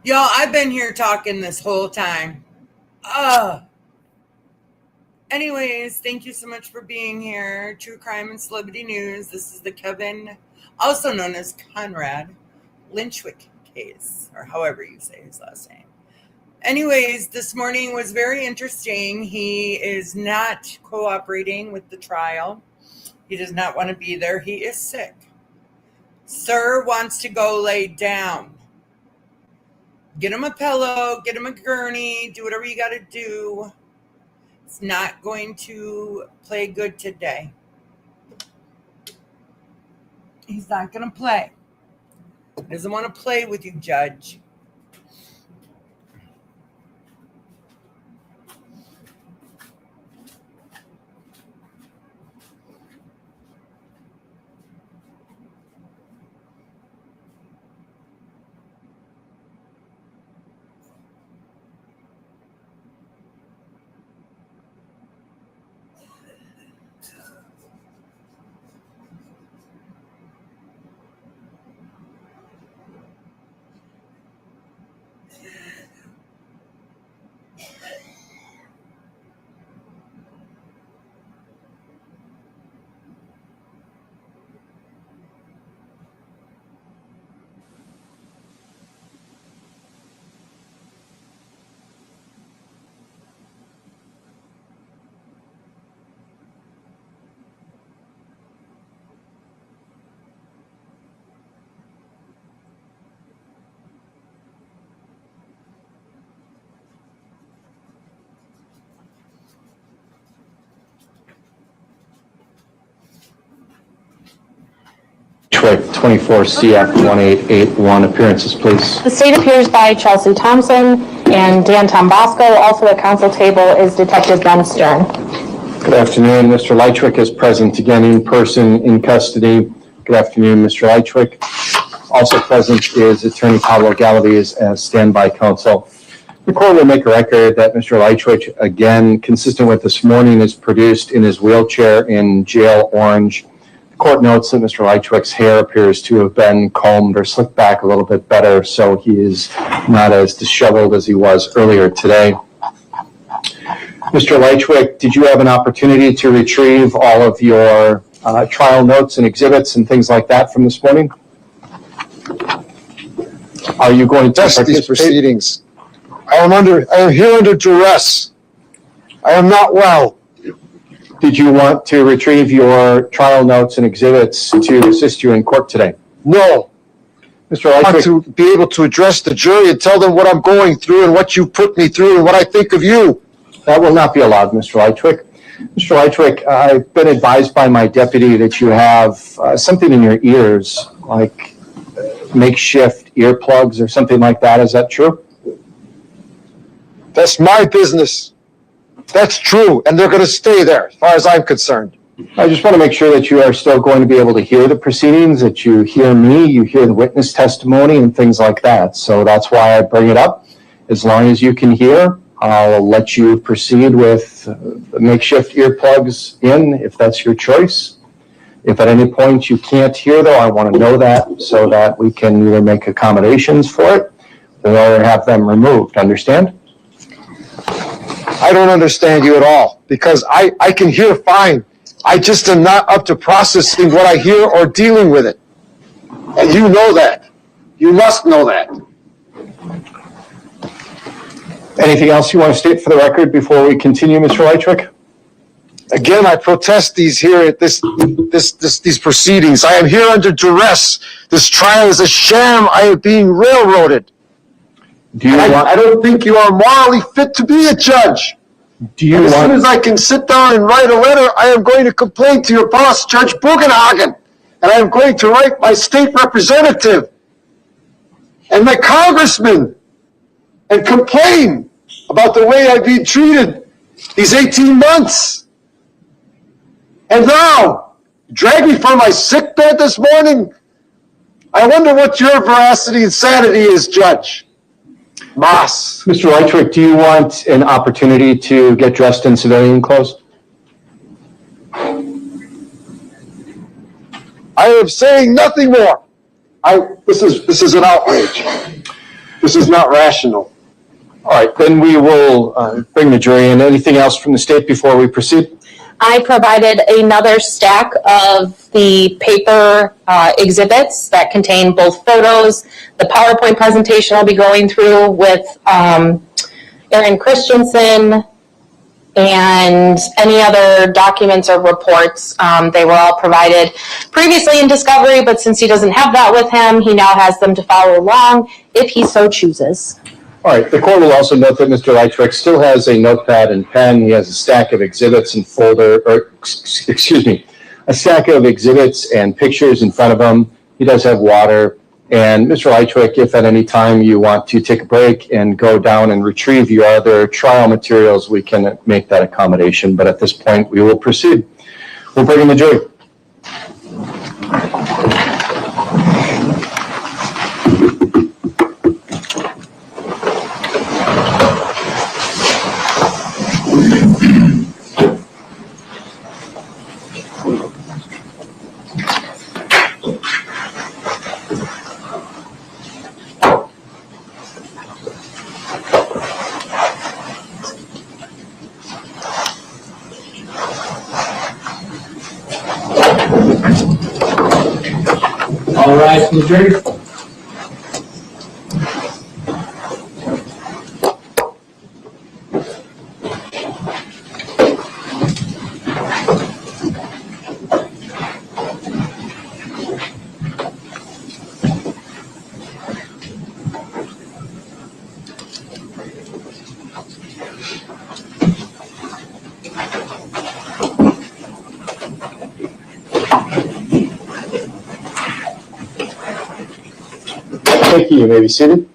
Yo, I've been here talking this whole time. Anyways, thank you so much for being here. True Crime and Celebrity News. This is the Kevin, also known as Konrad, Lychwick case, or however you say his last name. Anyways, this morning was very interesting. He is not cooperating with the trial. He does not want to be there. He is sick. Sir wants to go lay down. Get him a pillow, get him a gurney, do whatever you got to do. It's not going to play good today. He's not going to play. He doesn't want to play with you, Judge. Detroit 24 CF 1881 appearances, please. The state appears by Chelsea Thompson and Dan Tombasco. Also at council table is Detective Ben Stern. Good afternoon. Mr. Lychwick is present again in person in custody. Good afternoon, Mr. Lychwick. Also present is Attorney Pablo Galaviz as standby counsel. The court will make a record that Mr. Lychwick, again, consistent with this morning, is produced in his wheelchair in jail orange. The court notes that Mr. Lychwick's hair appears to have been combed or slicked back a little bit better, so he is not as disheveled as he was earlier today. Mr. Lychwick, did you have an opportunity to retrieve all of your trial notes and exhibits and things like that from this morning? Are you going to test these proceedings? I am here under duress. I am not well. Did you want to retrieve your trial notes and exhibits to assist you in court today? No. Mr. I Lychwick, want to be able to address the jury and tell them what I'm going through and what you put me through and what I think of you. that will not be allowed, Mr. Lychwick. Mr. Lychwick, I've been advised by my deputy that you have something in your ears, like makeshift earplugs or something like that. Is that true? That's my business. That's true, and they're going to stay there, as far as I'm concerned. I just want to make sure that you are still going to be able to hear the proceedings, that you hear me, you hear the witness testimony and things like that. So that's why I bring it up. As long as you can hear, I'll let you proceed with the makeshift earplugs in, if that's your choice. If at any point you can't hear, though, I want to know that so that we can either make accommodations for it or have them removed. Understand? I don't understand you at all, because I can hear fine. I just am not up to processing what I hear or dealing with it. And you know that. You must know that. Anything else you want to state for the record before we continue, Mr. Lychwick? Again, I protest these proceedings. I am here under duress. This trial is a sham. I am being railroaded. I don't think you are morally fit to be a judge. As soon as I can sit down and write a letter, I am going to complain to your boss, Judge Bugenhagen, and I am going to write my state representative and my congressman and complain about the way I've been treated these 18 months. And now, drag me from my sick bed this morning? I wonder what your veracity and sanity is, Judge. Boss. Mr. Lychwick, do you want an opportunity to get dressed in civilian clothes? I am saying nothing more. This is an outrage. This is not rational. All right, then we will bring the jury in. Anything else from the state before we proceed? I provided another stack of the paper exhibits that contain both photos. The PowerPoint presentation I'll be going through with Aaron Christensen and any other documents or reports. They were all provided previously in discovery, but since he doesn't have that with him, he now has them to follow along if he so chooses. All right, the court will also note that Mr. Lychwick still has a notepad and pen. He has a stack of exhibits and a stack of exhibits and pictures in front of him. He does have water. And Mr. Lychwick, if at any time you want to take a break and go down and retrieve your other trial materials, we can make that accommodation. But at this point, we will proceed. We'll bring in the jury. All rise, the jury. Thank you. You may be seated.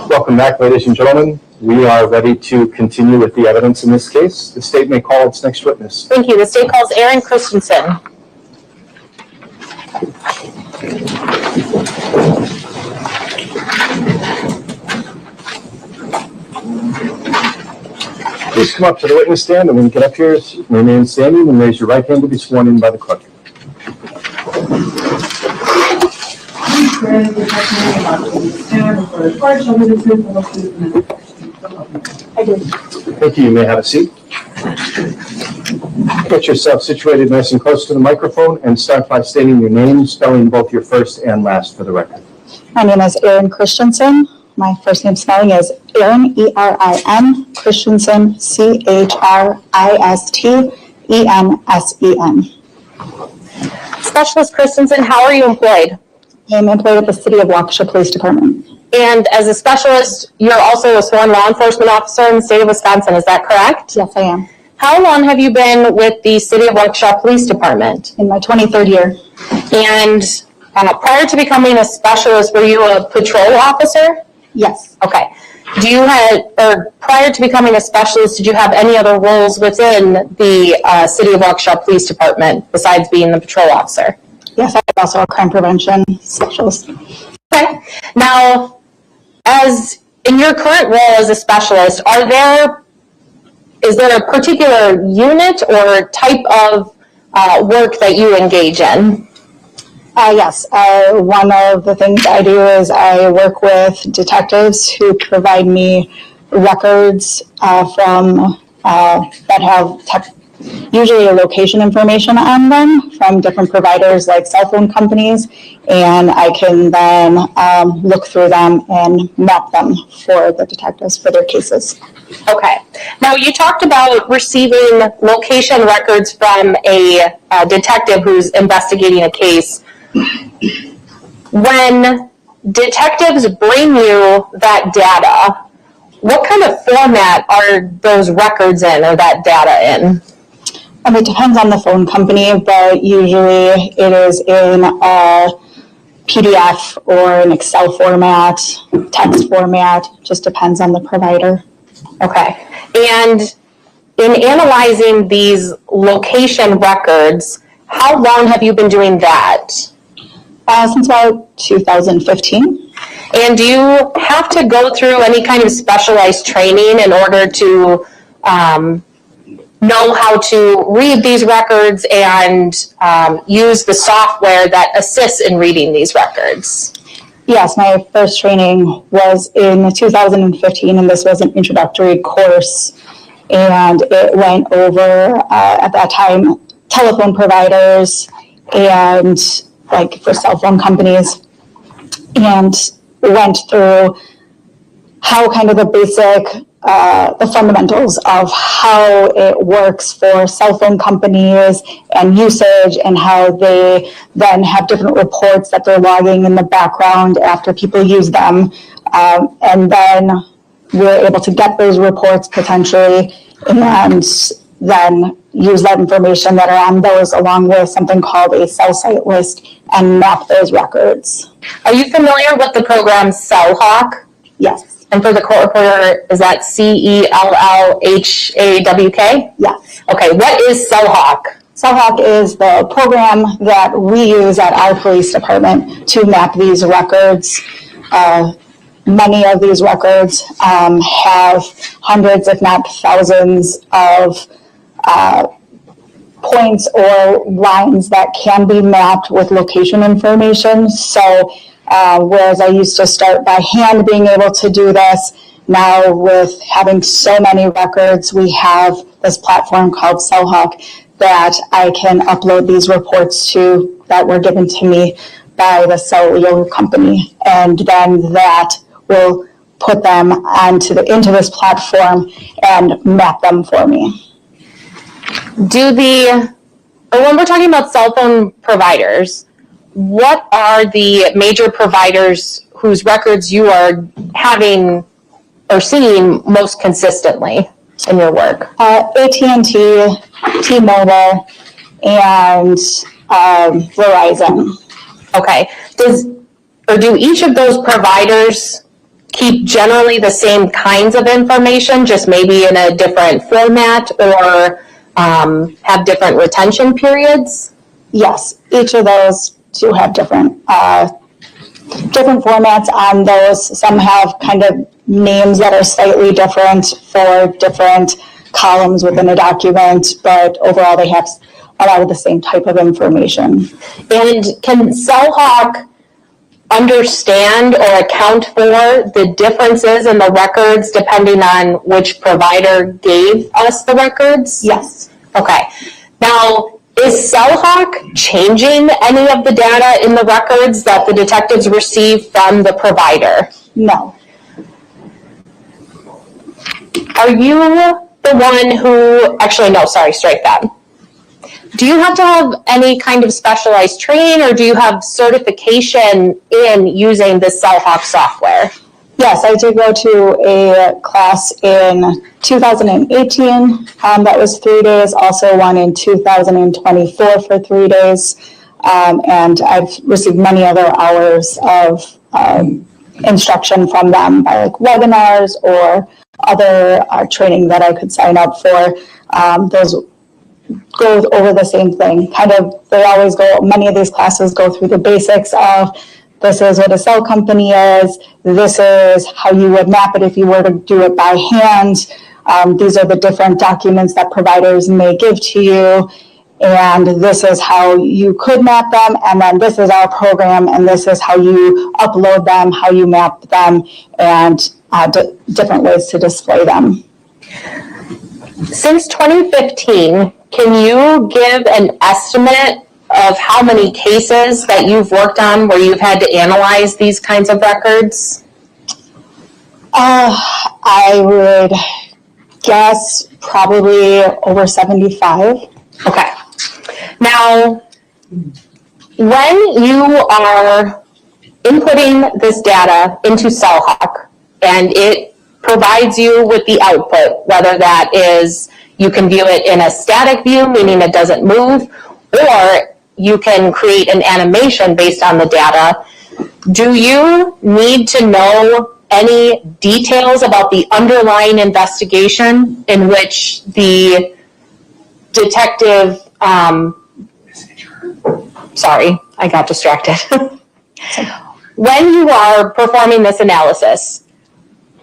Welcome back, ladies and gentlemen. We are ready to continue with the evidence in this case. The state may call its next witness. Thank you. The state calls Aaron Christensen. Please come up to the witness stand, and when you get up here, remain standing and raise your right hand to be sworn in by the clerk. Thank you. You may have a seat. Get yourself situated nice and close to the microphone and start by stating your name, spelling both your first and last for the record. My name is Aaron Christensen. My first name spelling is Aaron, E-R-I-N, Christensen, C-H-R-I-S-T-E-N-S-E-N. Specialist Christensen, how are you employed? I am employed at the City of Waukesha Police Department. And as a specialist, you're also a sworn law enforcement officer in the state of Wisconsin, is that correct? Yes, I am. How long have you been with the City of Waukesha Police Department? In my 23rd year. And prior to becoming a specialist, were you a patrol officer? Yes. Okay. Prior to becoming a specialist, did you have any other roles within the City of Waukesha Police Department besides being the patrol officer? Yes, I'm also a crime prevention specialist. Okay. Now, as in your current role as a specialist, is there a particular unit or type of work that you engage in? Yes, one of the things I do is I work with detectives who provide me records from that have usually location information on them from different providers like cell phone companies, and I can then look through them and map them for the detectives for their cases. Okay. Now, you talked about receiving location records from a detective who's investigating a case. When detectives bring you that data, what kind of format are those records in or that data in? It depends on the phone company, but usually it is in a PDF or an Excel format, text format, just depends on the provider. Okay. And in analyzing these location records, how long have you been doing that? Since about 2015. And do you have to go through any kind of specialized training in order to know how to read these records and use the software that assists in reading these records? Yes, my first training was in 2015, and this was an introductory course, and it went over, at that time, telephone providers and like for cell phone companies, and went through how kind of the basic, the fundamentals of how it works for cell phone companies and usage, and how they then have different reports that they're logging in the background after people use them. And then we're able to get those reports potentially, and then use that information that are on those along with something called a cell site list and map those records. Are you familiar with the program CellHawk? Yes. And for the court reporter, is that CELLHAWK? Yes. Okay, what is CellHawk? CellHawk is the program that we use at our police department to map these records. Many of these records have hundreds, if not thousands, of points or lines that can be mapped with location information. So whereas I used to start by hand being able to do this, now with having so many records, we have this platform called CellHawk that I can upload these reports to that were given to me by the cellular company, and then that will put them into this platform and map them for me. When we're talking about cell phone providers, what are the major providers whose records you are having or seeing most consistently in your work? AT&T, T-Mobile, and Verizon. Okay. Do each of those providers keep generally the same kinds of information, just maybe in a different format, or have different retention periods? Yes, each of those do have different formats on those. Some have kind of names that are slightly different for different columns within a document, but overall they have a lot of the same type of information. And can CellHawk understand or account for the differences in the records depending on which provider gave us the records? Yes. Okay. Now, is CellHawk changing any of the data in the records that the detectives receive from the provider? No. Are you the one who, actually no, sorry, strike that. Do you have to have any kind of specialized training, or do you have certification in using this CellHawk software? Yes, I did go to a class in 2018 that was 3 days, also one in 2024 for 3 days, and I've received many other hours of instruction from them by like webinars or other training that I could sign up for. Those go over the same thing. Many of these classes go through the basics of this is what a cell company is, this is how you would map it if you were to do it by hand, these are the different documents that providers may give to you, and this is how you could map them, and then this is our program, and this is how you upload them, how you map them, and different ways to display them. Since 2015, can you give an estimate of how many cases that you've worked on where you've had to analyze these kinds of records? I would guess probably over 75. Okay. Now, when you are inputting this data into CellHawk and it provides you with the output, whether that is you can view it in a static view, meaning it doesn't move, or you can create an animation based on the data, do you need to know any details about the underlying investigation in which the detective, sorry, I got distracted. when you are performing this analysis,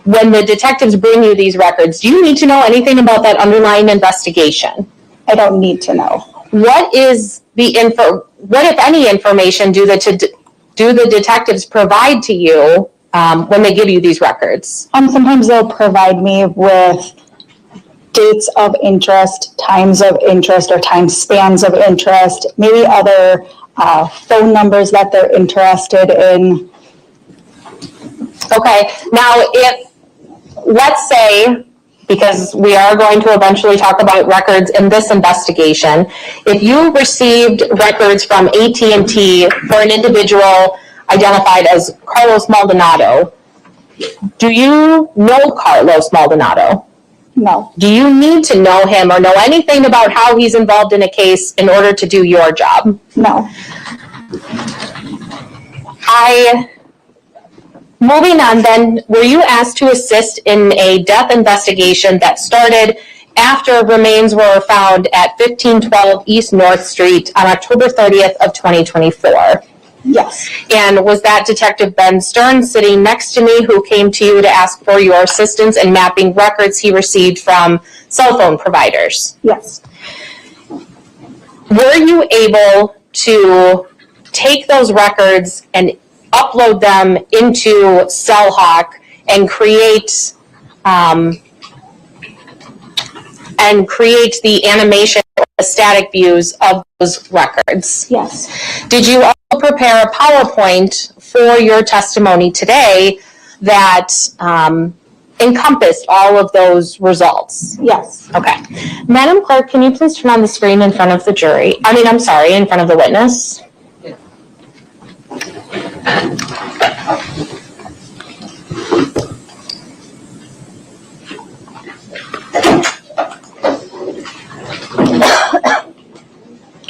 when the detectives bring you these records, do you need to know anything about that underlying investigation? I don't need to know. What is what if any information do the detectives provide to you when they give you these records? Sometimes they'll provide me with dates of interest, times of interest, or time spans of interest, maybe other phone numbers that they're interested in. Okay, now let's say, because we are going to eventually talk about records in this investigation, if you received records from AT&T for an individual identified as Carlos Maldonado, do you know Carlos Maldonado? No. Do you need to know him or know anything about how he's involved in a case in order to do your job? No. Moving on then, were you asked to assist in a death investigation that started after remains were found at 1512 East North Street on October 30th of 2024? Yes. And was that Detective Ben Stern sitting next to me who came to you to ask for your assistance in mapping records he received from cell phone providers? Yes. Were you able to take those records and upload them into CellHawk and create the animation or the static views of those records? Yes. Did you also prepare a PowerPoint for your testimony today that encompassed all of those results? Yes. Okay. Madam Clerk, can you please turn on the screen in front of the jury? In front of the witness.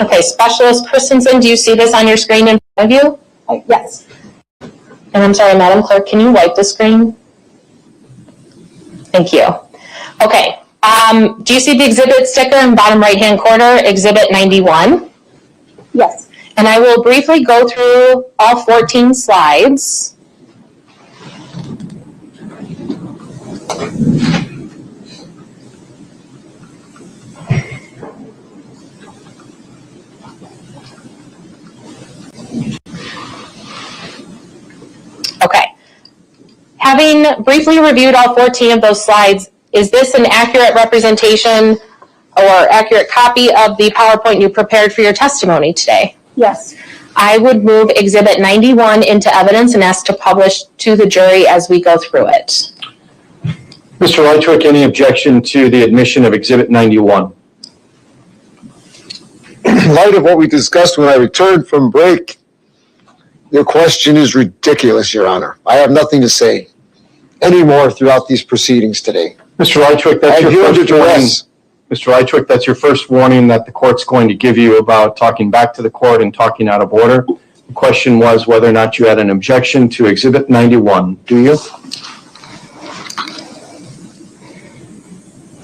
Okay, Specialist Christensen, do you see this on your screen in front of you? Yes. And I'm sorry, Madam Clerk, can you wipe the screen? Thank you. Okay, do you see the exhibit sticker in the bottom right-hand corner, Exhibit 91? Yes. And I will briefly go through all 14 slides. Okay. Having briefly reviewed all 14 of those slides, is this an accurate representation or accurate copy of the PowerPoint you prepared for your testimony today? Yes. I would move Exhibit 91 into evidence and ask to publish to the jury as we go through it. Mr. Lychwick, any objection to the admission of Exhibit 91? In light of what we discussed when I returned from break, your question is ridiculous, Your Honor. I have nothing to say anymore throughout these proceedings today. Mr. Lychwick, that's your first warning. Mr. Lychwick, that's your first warning that the court's going to give you about talking back to the court and talking out of order. The question was whether or not you had an objection to Exhibit 91. Do you?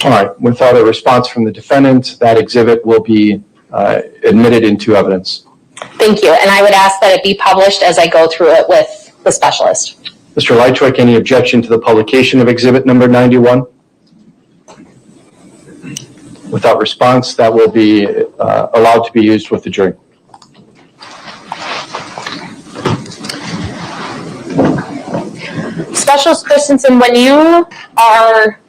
All right. Without a response from the defendant, that exhibit will be admitted into evidence. Thank you. And I would ask that it be published as I go through it with the specialist. Mr. Lychwick, any objection to the publication of Exhibit number 91? Without response, that will be allowed to be used with the jury. Specialist Christensen, when you are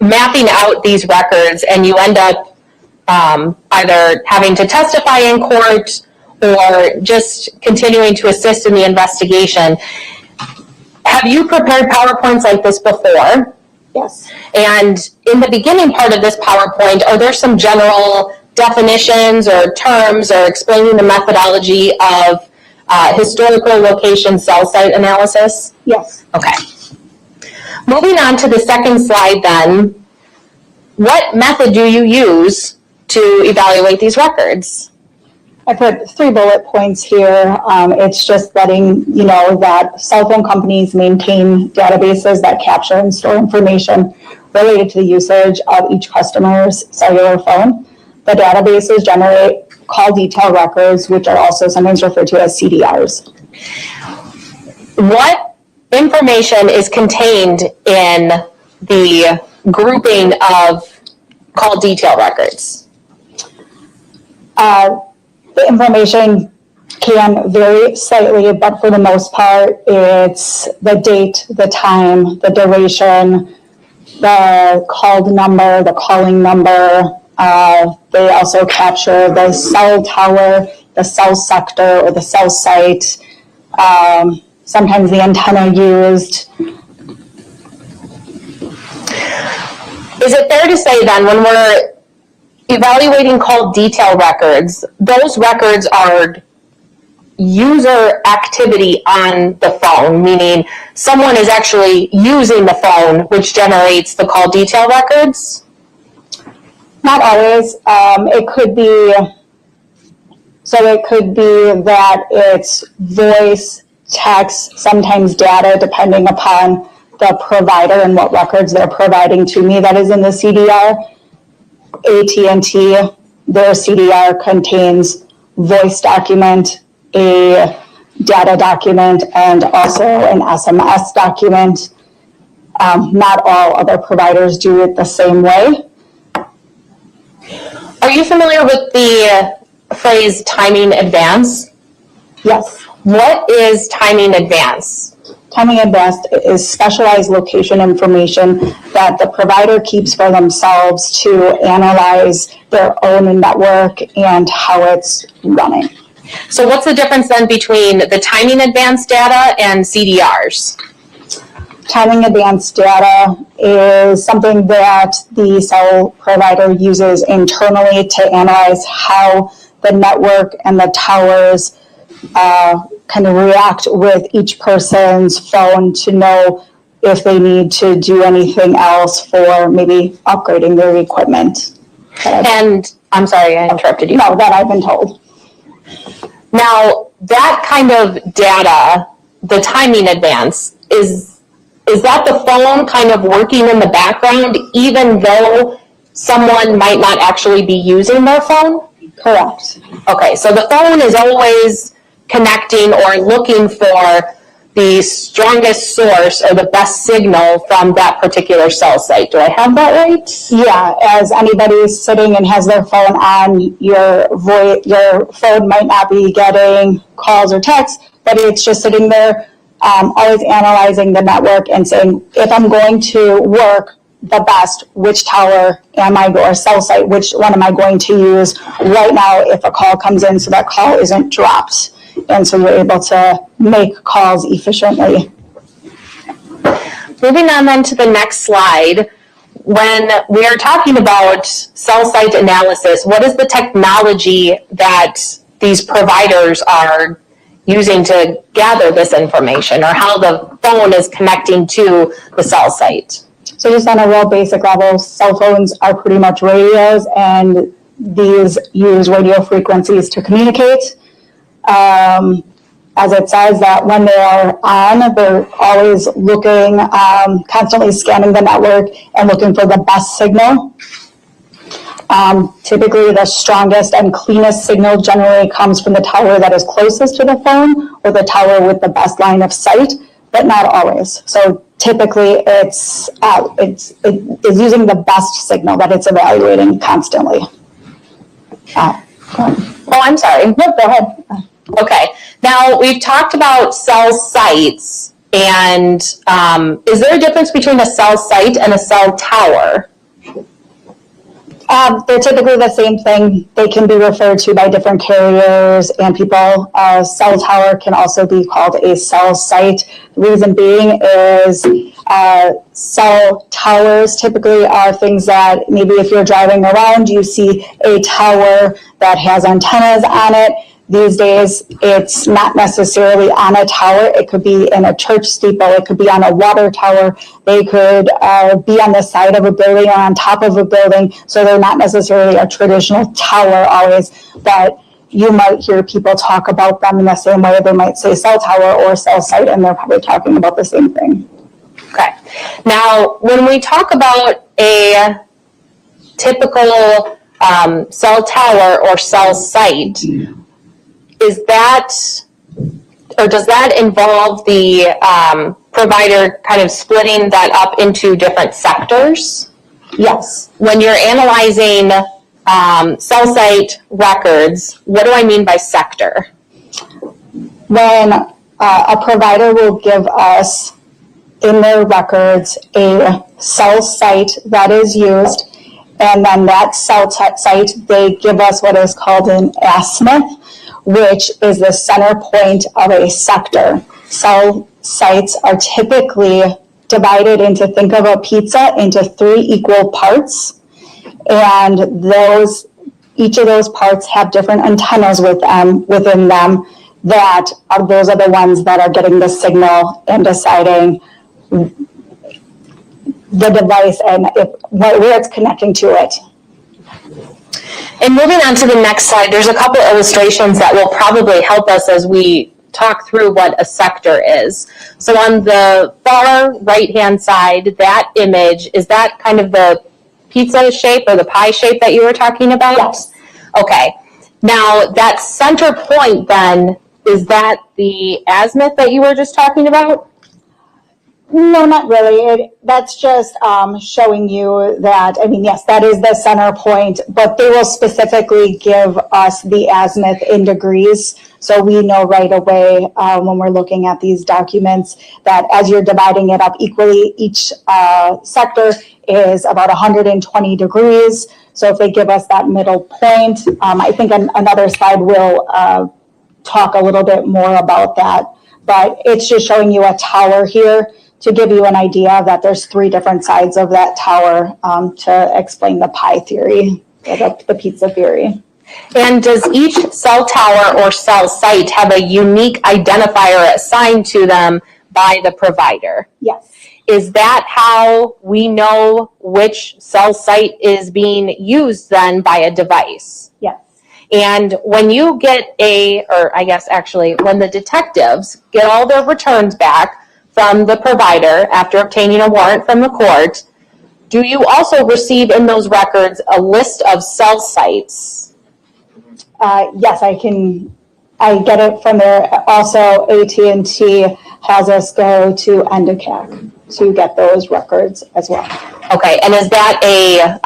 mapping out these records and you end up either having to testify in court or just continuing to assist in the investigation, have you prepared PowerPoints like this before? Yes. And in the beginning part of this PowerPoint, are there some general definitions or terms or explaining the methodology of historical location cell site analysis? Yes. Okay. Moving on to the second slide then, what method do you use to evaluate these records? I put 3 bullet points here. It's just letting you know that cell phone companies maintain databases that capture and store information related to the usage of each customer's cellular phone. The databases generate call detail records, which are also sometimes referred to as CDRs. what information is contained in the grouping of call detail records? The information can vary slightly, but for the most part, it's the date, the time, the duration, the called number, the calling number. They also capture the cell tower, the cell sector, or the cell site, sometimes the antenna used. Is it fair to say then, when we're evaluating call detail records, those records are user activity on the phone, meaning someone is actually using the phone, which generates the call detail records? Not always. It could be that it's voice, text, sometimes data, depending upon the provider and what records they're providing to me that is in the CDR. AT&T, their CDR contains voice document, a data document, and also an SMS document. Not all other providers do it the same way. Are you familiar with the phrase timing advance? Yes. What is timing advance? Timing advance is specialized location information that the provider keeps for themselves to analyze their own network and how it's running. So what's the difference then between the timing advance data and CDRs? Timing advance data is something that the cell provider uses internally to analyze how the network and the towers kind of react with each person's phone to know if they need to do anything else for maybe upgrading their equipment. And I'm sorry, I interrupted you. No, that I've been told. Now, that kind of data, the timing advance, is that the phone kind of working in the background even though someone might not actually be using their phone? Correct. Okay, so the phone is always connecting or looking for the strongest source or the best signal from that particular cell site. Do I have that right? Yeah, as anybody sitting and has their phone on, your phone might not be getting calls or texts, but it's just sitting there, always analyzing the network and saying, if I'm going to work the best, which tower am I, or cell site, which one am I going to use right now if a call comes in so that call isn't dropped. And so you're able to make calls efficiently. Moving on then to the next slide, when we are talking about cell site analysis, what is the technology that these providers are using to gather this information, or how the phone is connecting to the cell site? So just on a real basic level, cell phones are pretty much radios, and these use radio frequencies to communicate. As it says that when they're on, they're always looking, constantly scanning the network and looking for the best signal. Typically, the strongest and cleanest signal generally comes from the tower that is closest to the phone or the tower with the best line of sight, but not always. So typically, it is using the best signal that it's evaluating constantly. Oh, I'm sorry. No, go ahead. Okay. Now, we've talked about cell sites, and is there a difference between a cell site and a cell tower? They're typically the same thing. They can be referred to by different carriers and people. A cell tower can also be called a cell site. The reason being is cell towers typically are things that maybe if you're driving around, you see a tower that has antennas on it. These days, it's not necessarily on a tower. It could be in a church steeple. It could be on a water tower. They could be on the side of a building or on top of a building. So they're not necessarily a traditional tower always, but you might hear people talk about them in the same way. They might say cell tower or cell site, and they're probably talking about the same thing. Okay. Now, when we talk about a typical cell tower or cell site, is that or does that involve the provider kind of splitting that up into different sectors? Yes. When you're analyzing cell site records, what do I mean by sector? When a provider will give us in their records a cell site that is used, and then that cell site, they give us what is called an azimuth, which is the center point of a sector. Cell sites are typically divided into, think of a pizza, into 3 equal parts, and each of those parts have different antennas within them that those are the ones that are getting the signal and deciding the device and where it's connecting to it. And moving on to the next slide, there's a couple illustrations that will probably help us as we talk through what a sector is. So on the far right-hand side, that image, is that kind of the pizza shape or the pie shape that you were talking about? Yes. Okay. Now, that center point then, is that the azimuth that you were just talking about? No, not really. That's just showing you that, yes, that is the center point, but they will specifically give us the azimuth in degrees. So we know right away when we're looking at these documents that as you're dividing it up equally, each sector is about 120 degrees. So if they give us that middle point, I think another slide will talk a little bit more about that. But it's just showing you a tower here to give you an idea that there's 3 different sides of that tower to explain the pie theory, the pizza theory. And does each cell tower or cell site have a unique identifier assigned to them by the provider? Yes. Is that how we know which cell site is being used then by a device? Yes. And when you get when the detectives get all their returns back from the provider after obtaining a warrant from the court, do you also receive in those records a list of cell sites? Yes, I get it from there. Also, AT&T has us go to Endicac to get those records as well. Okay, and is that I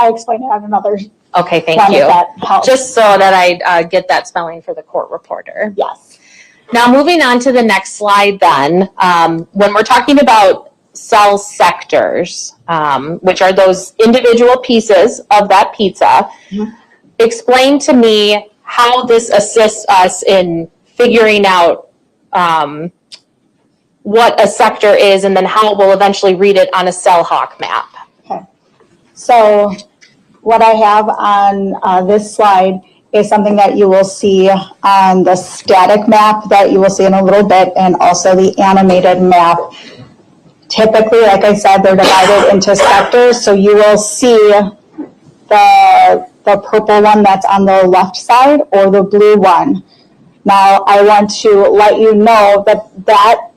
explain it on another. Okay, thank you. That helps. Just so that I get that spelling for the court reporter. Yes. Now, moving on to the next slide then, when we're talking about cell sectors, which are those individual pieces of that pizza, explain to me how this assists us in figuring out what a sector is and then how we'll eventually read it on a cell hawk map. Okay. So what I have on this slide is something that you will see on the static map that you will see in a little bit, and also the animated map. Typically, like I said, they're divided into sectors, so you will see the purple one that's on the left side or the blue one. Now, I want to let you know that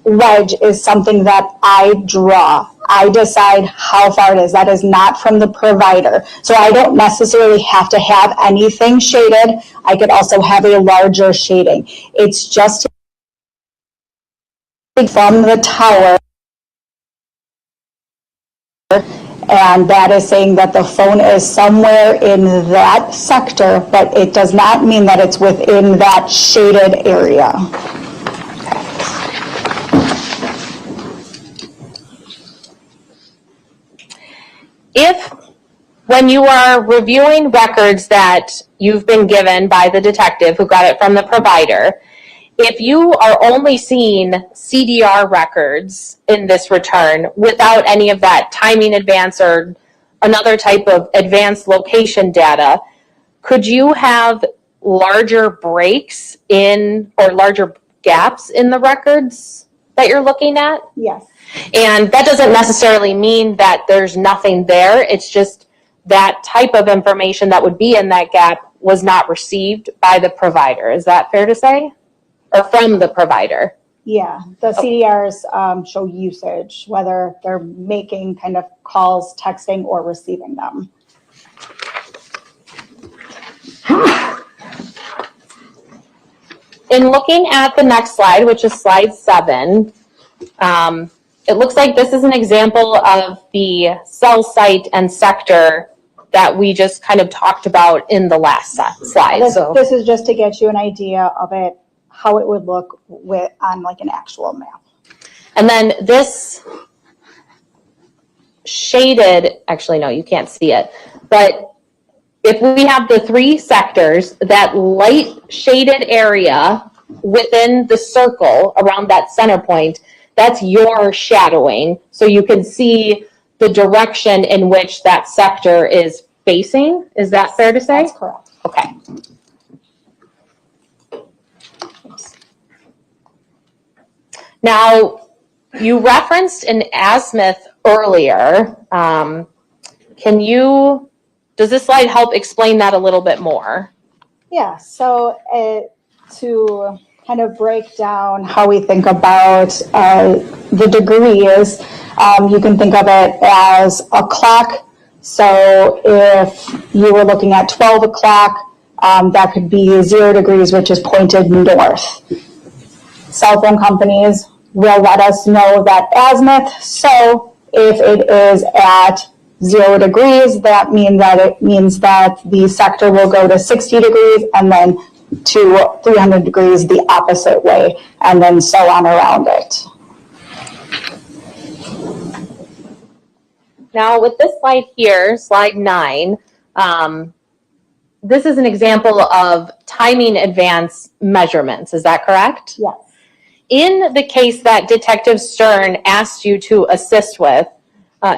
wedge is something that I draw. I decide how far it is. That is not from the provider. So I don't necessarily have to have anything shaded. I could also have a larger shading. It's just from the tower, and that is saying that the phone is somewhere in that sector, but it does not mean that it's within that shaded area. If, when you are reviewing records that you've been given by the detective who got it from the provider, if you are only seeing CDR records in this return without any of that timing advance or another type of advanced location data, could you have larger breaks in or larger gaps in the records that you're looking at? Yes. And that doesn't necessarily mean that there's nothing there. It's just that type of information that would be in that gap was not received by the provider. Is that fair to say? Or from the provider? Yeah, the CDRs show usage, whether they're making kind of calls, texting, or receiving them. in looking at the next slide, which is slide 7, it looks like this is an example of the cell site and sector that we just kind of talked about in the last slide. This is just to get you an idea of it, how it would look on like an actual map. And then this shaded, actually no, you can't see it, but if we have the 3 sectors, that light shaded area within the circle around that center point, that's your shadowing. So you can see the direction in which that sector is facing. Is that fair to say? That's correct. Okay. Now, you referenced an azimuth earlier. Does this slide help explain that a little bit more? Yeah, so to kind of break down how we think about the degrees, you can think of it as a clock. So if you were looking at 12 o'clock, that could be 0 degrees, which is pointed north. Cell phone companies will let us know that azimuth. So if it is at 0 degrees, that means that the sector will go to 60 degrees and then to 300 degrees the opposite way, and then so on around it. Now with this slide here, slide 9, this is an example of timing advance measurements. Is that correct? Yes. In the case that Detective Stern asked you to assist with,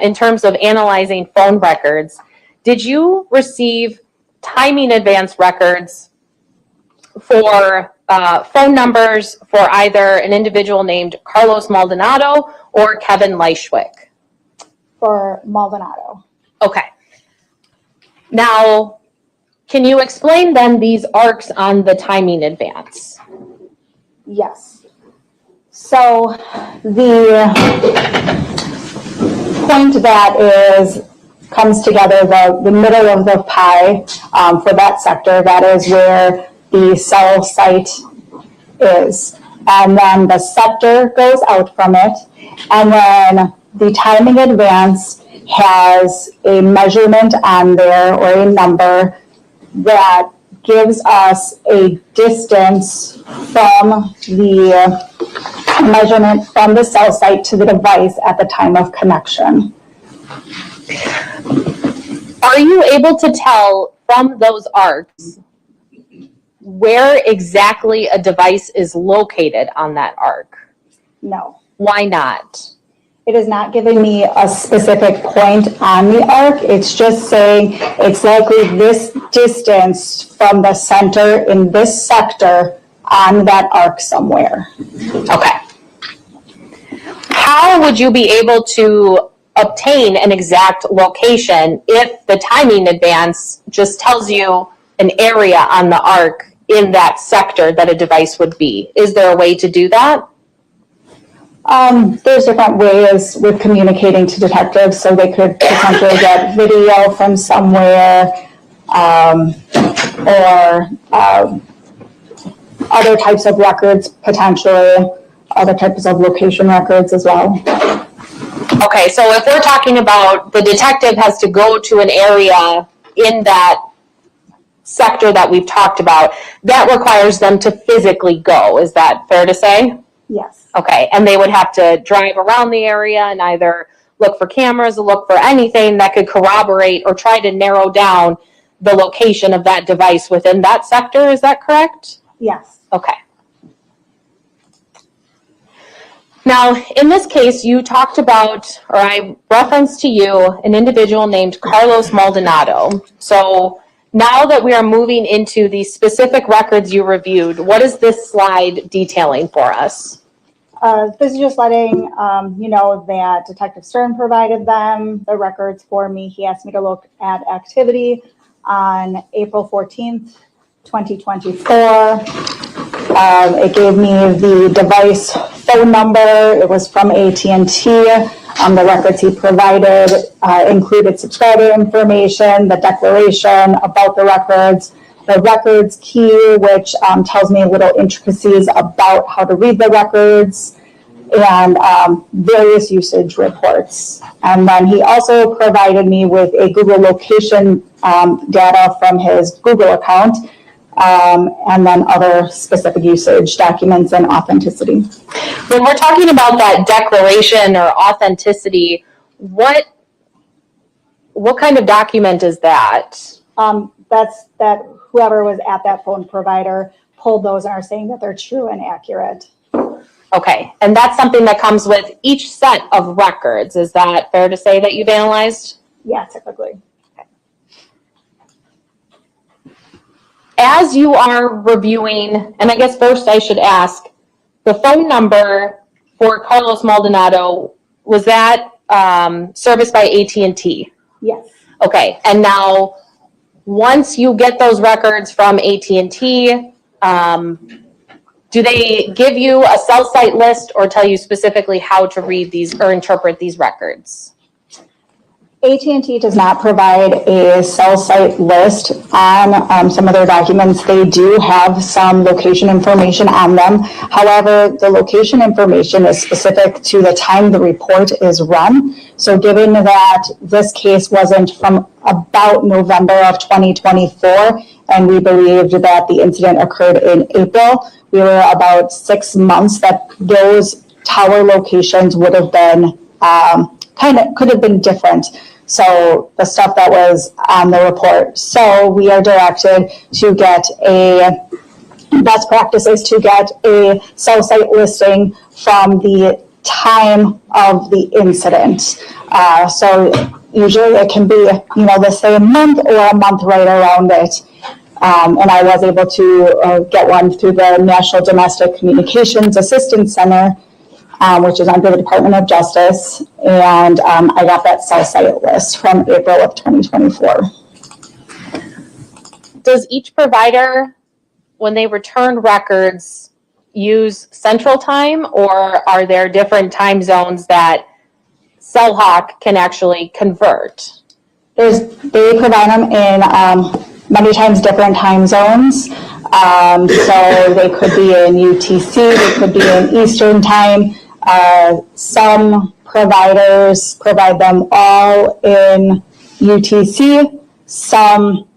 in terms of analyzing phone records, did you receive timing advance records for phone numbers for either an individual named Carlos Maldonado or Kevin Lychwick? For Maldonado. Okay. Now, can you explain then these arcs on the timing advance? Yes. So the point that comes together, the middle of the pie for that sector, that is where the cell site is. And then the sector goes out from it. And then the timing advance has a measurement on there, or a number that gives us a distance from the measurement from the cell site to the device at the time of connection. Are you able to tell from those arcs where exactly a device is located on that arc? No. Why not? It is not giving me a specific point on the arc. It's just saying it's likely this distance from the center in this sector on that arc somewhere. Okay. How would you be able to obtain an exact location if the timing advance just tells you an area on the arc in that sector that a device would be? Is there a way to do that? There's different ways with communicating to detectives, so they could potentially get video from somewhere, or other types of records, potentially other types of location records as well. Okay, so if we're talking about the detective has to go to an area in that sector that we've talked about, that requires them to physically go. Is that fair to say? Yes. Okay, and they would have to drive around the area and either look for cameras or look for anything that could corroborate or try to narrow down the location of that device within that sector. Is that correct? Yes. Okay. Now, in this case, you talked about, or I referenced to you, an individual named Carlos Maldonado. So now that we are moving into the specific records you reviewed, what is this slide detailing for us? This is just letting you know that Detective Stern provided them the records for me. He asked me to look at activity on April 14th, 2024. It gave me the device phone number. It was from AT&T. The records he provided included subscriber information, the declaration about the records, the records key, which tells me little intricacies about how to read the records, and various usage reports. And then he also provided me with a Google location data from his Google account, and then other specific usage documents and authenticity. When we're talking about that declaration or authenticity, what kind of document is that? That's that whoever was at that phone provider pulled those and are saying that they're true and accurate. Okay, and that's something that comes with each set of records. Is that fair to say that you've analyzed? Yeah, typically. As you are reviewing, and I guess first I should ask, the phone number for Carlos Maldonado, was that serviced by AT&T? Yes. Okay, and now once you get those records from AT&T, do they give you a cell site list or tell you specifically how to read these or interpret these records? AT&T does not provide a cell site list on some of their documents. They do have some location information on them. However, the location information is specific to the time the report is run. So given that this case wasn't from about November of 2024, and we believed that the incident occurred in April, we were about 6 months that those tower locations would have been could have been different. So the stuff that was on the report. So we are directed to get best practices to get a cell site listing from the time of the incident. So usually it can be, let's say a month or a month right around it. And I was able to get one through the National Domestic Communications Assistance Center, which is under the Department of Justice, and I got that cell site list from April of 2024. Does each provider, when they return records, use Central Time, or are there different time zones that CellHawk can actually convert? They provide them in many times different time zones. So they could be in UTC, they could be in Eastern Time. Some providers provide them all in UTC. Some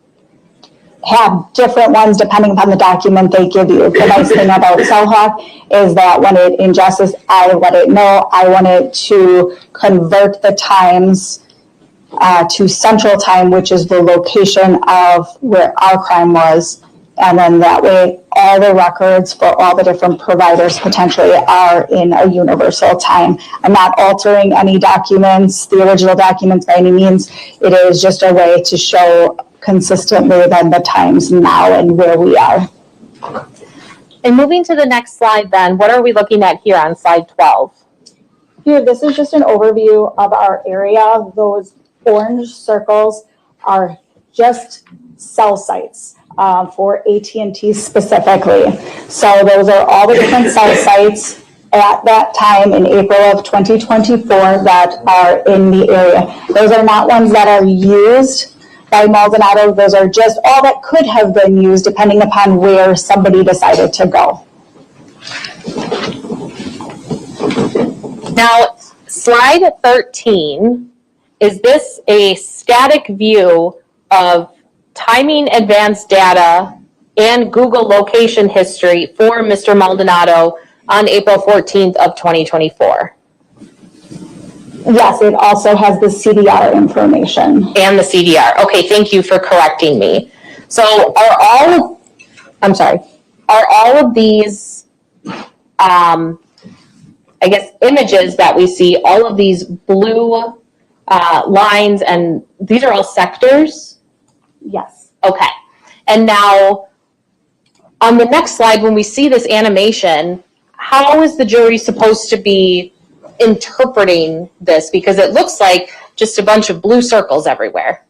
have different ones depending upon the document they give you. The nice thing about CellHawk is that when it ingests, I let it know. I want it to convert the times to Central Time, which is the location of where our crime was. And then that way, all the records for all the different providers potentially are in a universal time. I'm not altering any documents, the original documents by any means. It is just a way to show consistently then the times now and where we are. And moving to the next slide then, what are we looking at here on slide 12? Here, this is just an overview of our area. Those orange circles are just cell sites. For AT&T specifically. So those are all the different cell sites at that time in April of 2024 that are in the area. Those are not ones that are used by Maldonado. Those are just all that could have been used depending upon where somebody decided to go. Now, slide 13, is this a static view of timing advanced data and Google location history for Mr. Maldonado on April 14th of 2024? Yes, it also has the CDR information. And the CDR. Okay, thank you for correcting me. So are all of these, I guess, images that we see, all of these blue lines, and these are all sectors? Yes. Okay. And now on the next slide, when we see this animation, how is the jury supposed to be interpreting this? Because it looks like just a bunch of blue circles everywhere.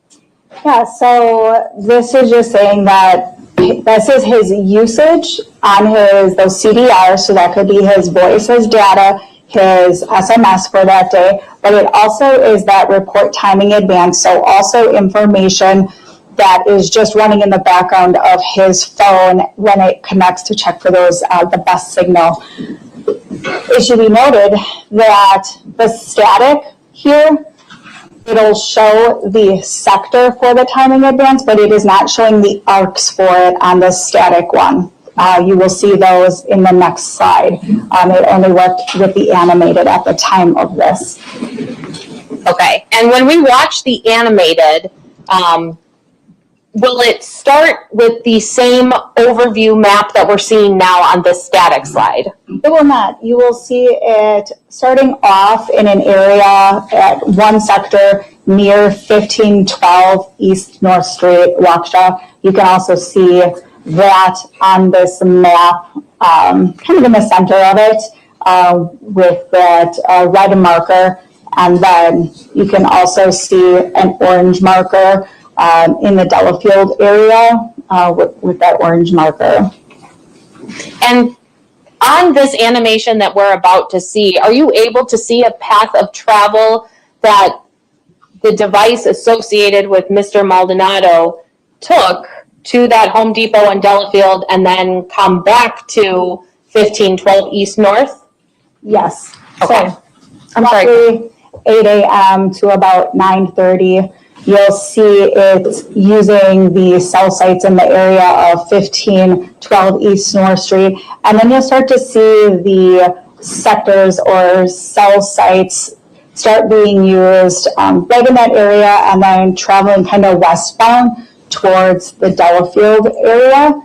Yeah, so this is just saying that this is his usage on those CDRs, so that could be his voice, his data, his SMS for that day, but it also is that report timing advance, so also information that is just running in the background of his phone when it connects to check for those, the best signal. It should be noted that the static here, it'll show the sector for the timing advance, but it is not showing the arcs for it on the static one. You will see those in the next slide. It only worked with the animated at the time of this. Okay, and when we watch the animated, will it start with the same overview map that we're seeing now on this static slide? It will not. You will see it starting off in an area at one sector near 1512 East North Street, Waukesha. You can also see that on this map, kind of in the center of it, with that red marker. And then you can also see an orange marker in the Delafield area with that orange marker. And on this animation that we're about to see, are you able to see a path of travel that the device associated with Mr. Maldonado took to that Home Depot in Delafield and then come back to 1512 East North? Yes. Okay. So, I'm sorry. 8 a.m. to about 9:30. You'll see it using the cell sites in the area of 1512 East North Street. And then you'll start to see the sectors or cell sites start being used right in that area and then traveling kind of westbound towards the Delafield area.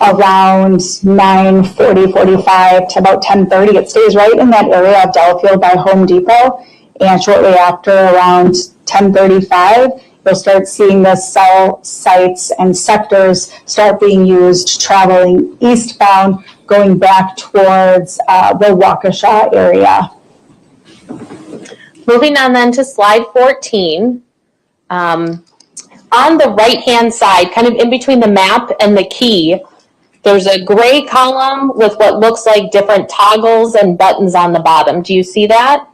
Around 9:40, 45 to about 10:30. It stays right in that area of Delafield by Home Depot. And shortly after, around 10:35, you'll start seeing the cell sites and sectors start being used traveling eastbound, going back towards the Waukesha area. Moving on then to slide 14. On the right-hand side, kind of in between the map and the key, there's a gray column with what looks like different toggles and buttons on the bottom. Do you see that?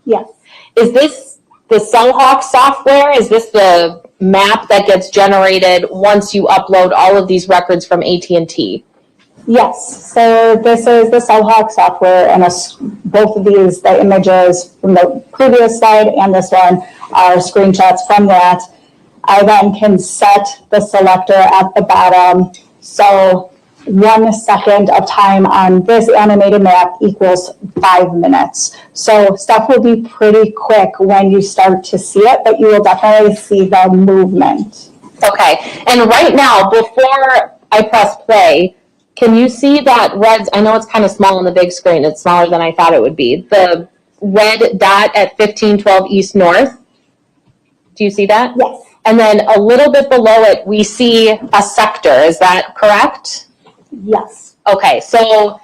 Yes. Is this the CellHawk software? Is this the map that gets generated once you upload all of these records from AT&T? Yes. So this is the CellHawk software, and both of these, the images from the previous slide and this one, are screenshots from that. I then can set the selector at the bottom. So 1 second of time on this animated map equals 5 minutes. So stuff will be pretty quick when you start to see it, but you will definitely see the movement. Okay, and right now, before I press play, can you see that red, I know it's kind of small on the big screen, it's smaller than I thought it would be, the red dot at 1512 East North? Do you see that? Yes. And then a little bit below it, we see a sector, is that correct? Yes. Okay, so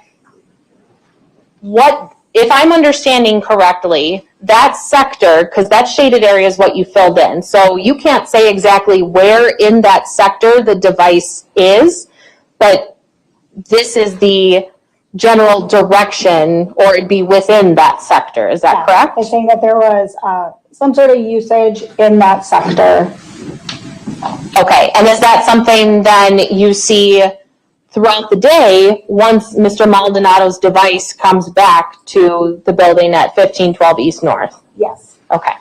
what, if I'm understanding correctly, that sector, because that shaded area is what you filled in, so you can't say exactly where in that sector the device is, but this is the general direction, or it'd be within that sector, is that correct? I think that there was some sort of usage in that sector. Okay, and is that something then you see throughout the day once Mr. Maldonado's device comes back to the building at 1512 East North? Yes. Okay,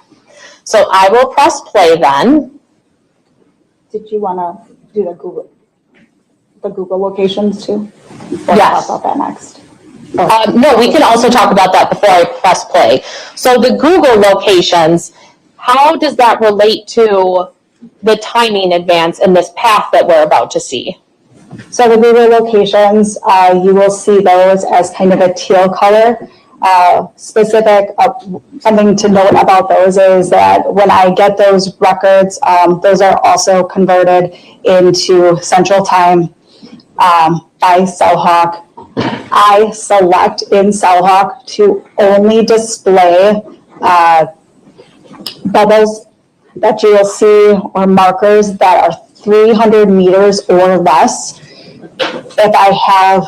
so I will press play then. Did you want to do the Google locations too? Yes. Talk about that next. No, we can also talk about that before I press play. So the Google locations, how does that relate to the timing advance in this path that we're about to see? So the Google locations, you will see those as kind of a teal color. Specific, something to note about those is that when I get those records, those are also converted into Central Time by CellHawk. I select in CellHawk to only display bubbles that you will see or markers that are 300 meters or less. If I have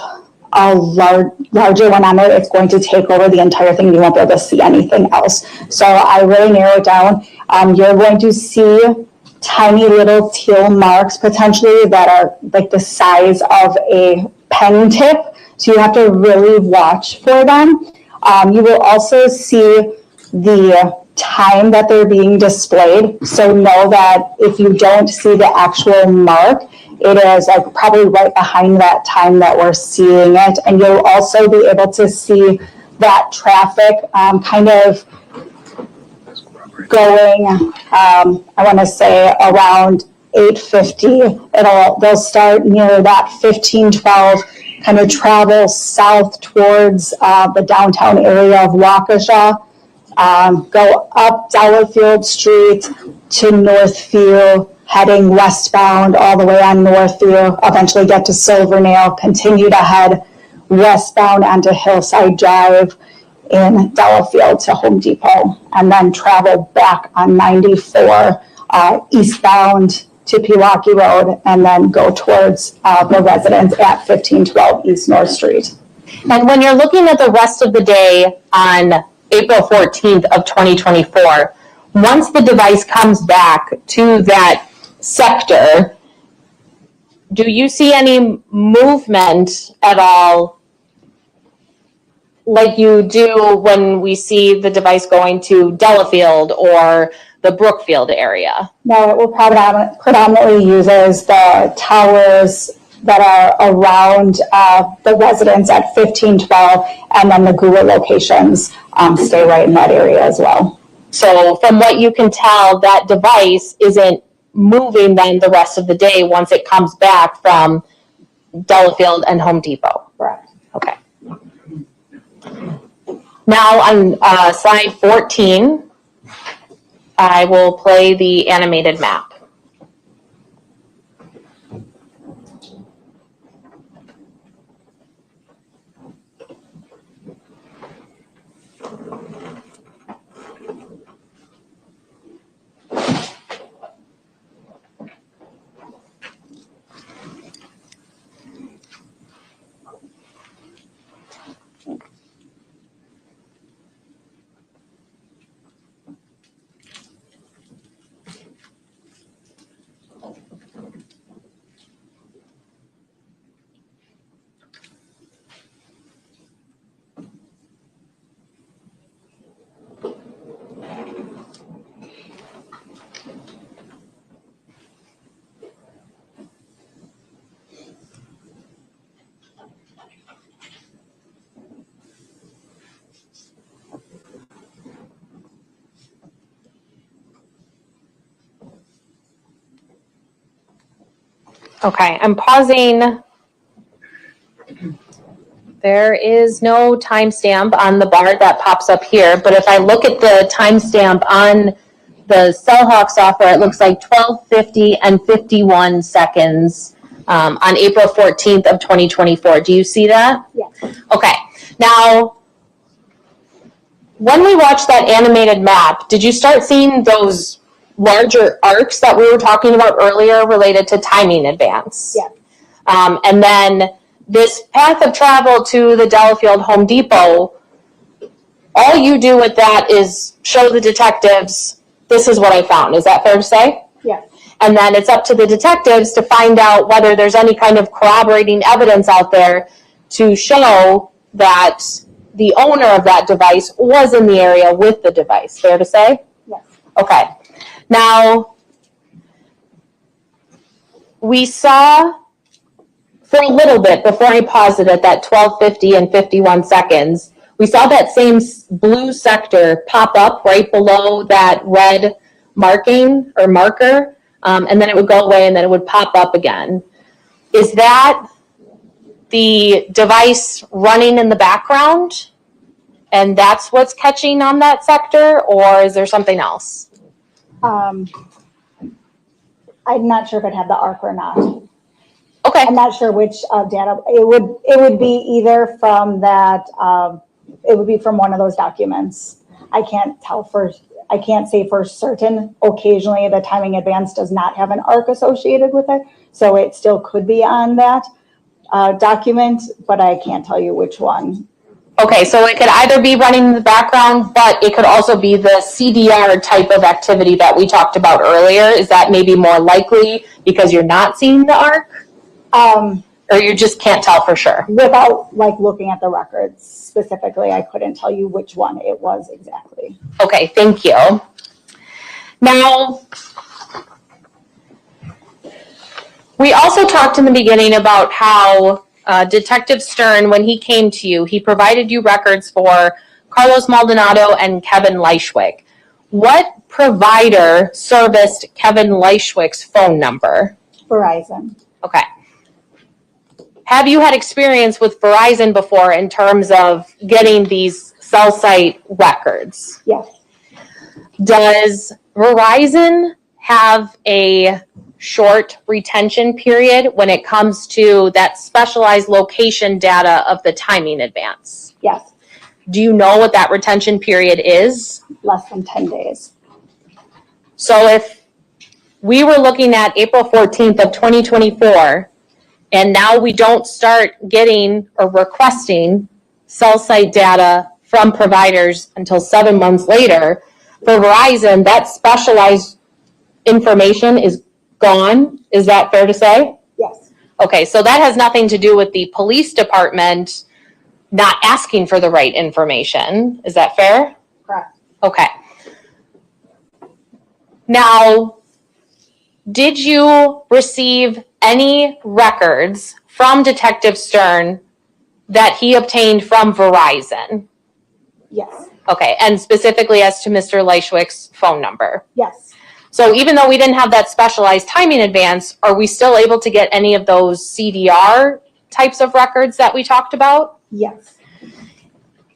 a larger one on there, it's going to take over the entire thing. You won't be able to see anything else. So I really narrow it down. You're going to see tiny little teal marks potentially that are like the size of a pen tip. So you have to really watch for them. You will also see the time that they're being displayed. So know that if you don't see the actual mark, it is like probably right behind that time that we're seeing it. And you'll also be able to see that traffic kind of going, I want to say around 8:50. They'll start near that 1512, kind of travel south towards the downtown area of Waukesha, go up Delafield Street to Northview, heading westbound all the way on Northview, eventually get to Silvernail, continue to head westbound onto Hillside Drive in Delafield to Home Depot, and then travel back on 94 eastbound to Pewaukee Road, and then go towards the residence at 1512 East North Street. And when you're looking at the rest of the day on April 14th of 2024, once the device comes back to that sector, do you see any movement at all like you do when we see the device going to Delafield or the Brookfield area? No, it will predominantly uses the towers that are around the residence at 1512, and then the Google locations stay right in that area as well. So from what you can tell, that device isn't moving then the rest of the day once it comes back from Delafield and Home Depot. Correct. Okay. Now on slide 14, I will play the animated map. Okay, I'm pausing. There is no timestamp on the bar that pops up here, but if I look at the timestamp on the Cellhawk software, it looks like 12:50 and 51 seconds on April 14th of 2024. Do you see that? Yes. Okay. Now, when we watched that animated map, did you start seeing those larger arcs that we were talking about earlier related to timing advance? Yeah. And then this path of travel to the Delafield Home Depot, all you do with that is show the detectives, this is what I found. Is that fair to say? Yeah. And then it's up to the detectives to find out whether there's any kind of corroborating evidence out there to show that the owner of that device was in the area with the device. Fair to say? Yes. Okay. Now, we saw for a little bit before I paused it at that 12:50 and 51 seconds, we saw that same blue sector pop up right below that red marking or marker, and then it would go away and then it would pop up again. Is that the device running in the background and that's what's catching on that sector, or is there something else? I'm not sure if it had the ARC or not. Okay. I'm not sure which data. It would be either from that. It would be from one of those documents. I can't say for certain. Occasionally, the timing advance does not have an ARC associated with it, so it still could be on that document, but I can't tell you which one. Okay, so it could either be running in the background, but it could also be the CDR type of activity that we talked about earlier. Is that maybe more likely because you're not seeing the arc? Or you just can't tell for sure? Without like looking at the records specifically, I couldn't tell you which one it was exactly. Okay, thank you. Now, we also talked in the beginning about how Detective Stern, when he came to you, he provided you records for Carlos Maldonado and Kevin Lychwick. What provider serviced Kevin Lychwick's phone number? Verizon. Okay. Have you had experience with Verizon before in terms of getting these cell site records? Yes. Does Verizon have a short retention period when it comes to that specialized location data of the timing advance? Yes. Do you know what that retention period is? Less than 10 days. So if we were looking at April 14th of 2024, and now we don't start getting or requesting cell site data from providers until 7 months later, for Verizon, that specialized information is gone. Is that fair to say? Yes. Okay, so that has nothing to do with the police department not asking for the right information. Is that fair? Correct. Okay. Now, did you receive any records from Detective Stern that he obtained from Verizon? Yes. Okay, and specifically as to Mr. Lychwick's phone number? Yes. So even though we didn't have that specialized timing advance, are we still able to get any of those CDR types of records that we talked about? Yes.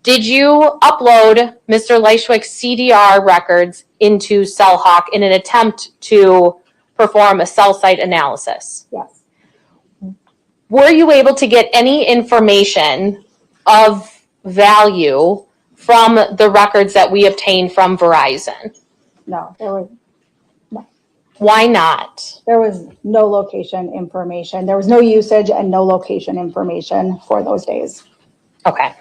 Did you upload Mr. Lychwick's CDR records into CellHawk in an attempt to perform a cell site analysis? Yes. Were you able to get any information of value from the records that we obtained from Verizon? No, Why not? there was no location information. There was no usage and no location information for those days. Okay.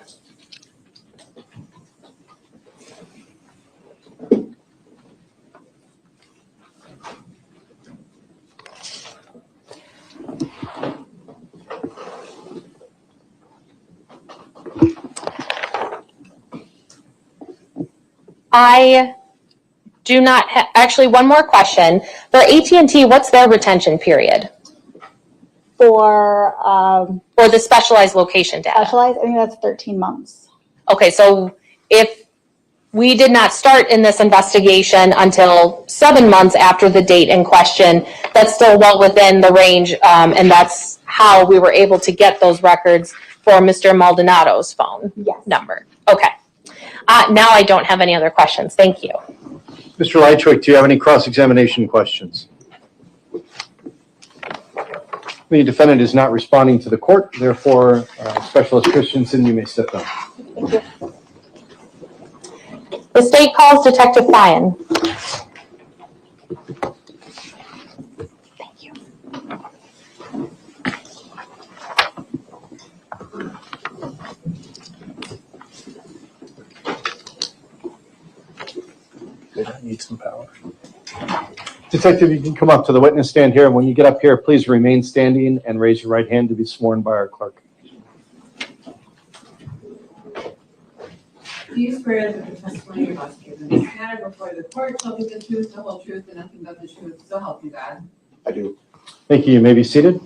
I do not actually, one more question. For AT&T, what's their retention period For for the specialized location data? specialized, I think that's 13 months. Okay, so if we did not start in this investigation until 7 months after the date in question, that's still well within the range, and that's how we were able to get those records for Mr. Maldonado's phone Yes. number. Okay. Now I don't have any other questions. Thank you. Mr. Lychwick, do you have any cross-examination questions? The defendant is not responding to the court, therefore, Specialist Christensen, you may step down. Thank you. The state calls Detective Flyen. Thank you. I need some power. Detective, you can come up to the witness stand here. When you get up here, please remain standing and raise your right hand to be sworn by our clerk. Do you swear that the testimony you're about to give in this matter before the court shall be the truth, the whole truth, and nothing but the truth, so help you God? I do. Thank you. You may be seated.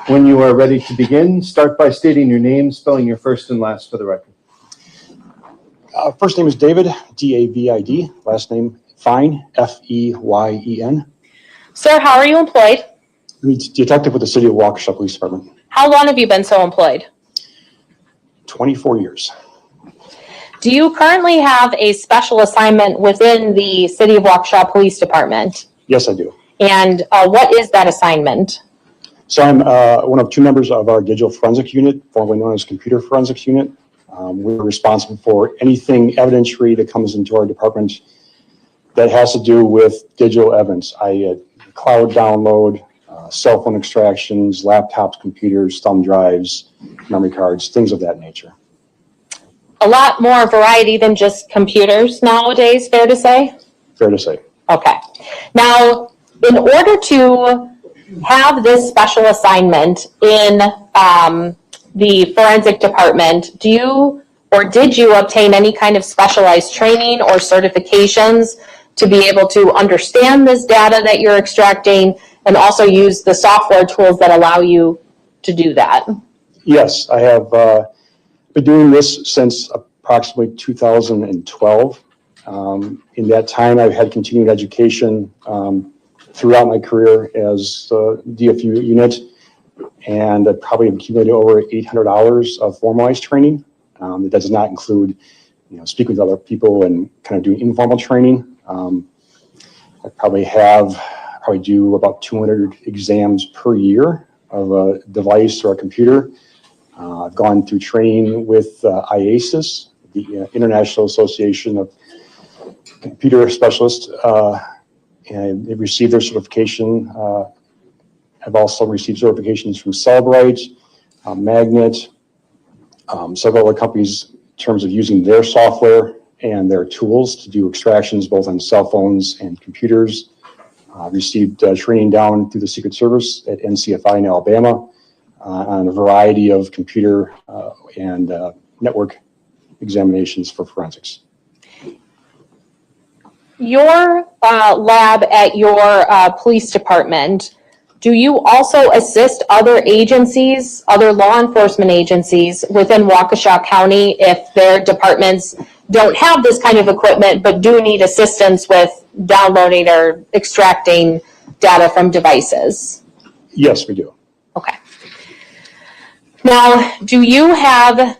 When you are ready to begin, start by stating your name, spelling your first and last for the record. First name is David, D-A-V-I-D. Last name, Fine, F-E-Y-E-N. Sir, how are you employed? I'm a detective with the City of Waukesha Police Department. How long have you been so employed? 24 years. Do you currently have a special assignment within the City of Waukesha Police Department? Yes, I do. And what is that assignment? So I'm one of two members of our digital forensics unit, formerly known as computer forensics unit. We're responsible for anything evidentiary that comes into our department that has to do with digital evidence, i.e. cloud download, cell phone extractions, laptops, computers, thumb drives, memory cards, things of that nature. A lot more variety than just computers nowadays, fair to say? Fair to say. Okay. Now, in order to have this special assignment in the forensic department, do you or did you obtain any kind of specialized training or certifications to be able to understand this data that you're extracting and also use the software tools that allow you to do that? Yes, I have been doing this since approximately 2012. In that time, I've had continued education throughout my career as DFU unit, and I probably have accumulated over 800 hours of formalized training. That does not include, speaking with other people and kind of doing informal training. I probably do about 200 exams per year of a device or a computer. I've gone through training with IASIS, the International Association of Computer Specialists, and they've received their certification. I've also received certifications from Celebrite, Magnet, several other companies in terms of using their software and their tools to do extractions both on cell phones and computers. Received training down through the Secret Service at NCFI in Alabama on a variety of computer and network examinations for forensics. Your lab at your police department, do you also assist other agencies, other law enforcement agencies within Waukesha County if their departments don't have this kind of equipment but do need assistance with downloading or extracting data from devices? Yes, we do. Okay. Now, do you have,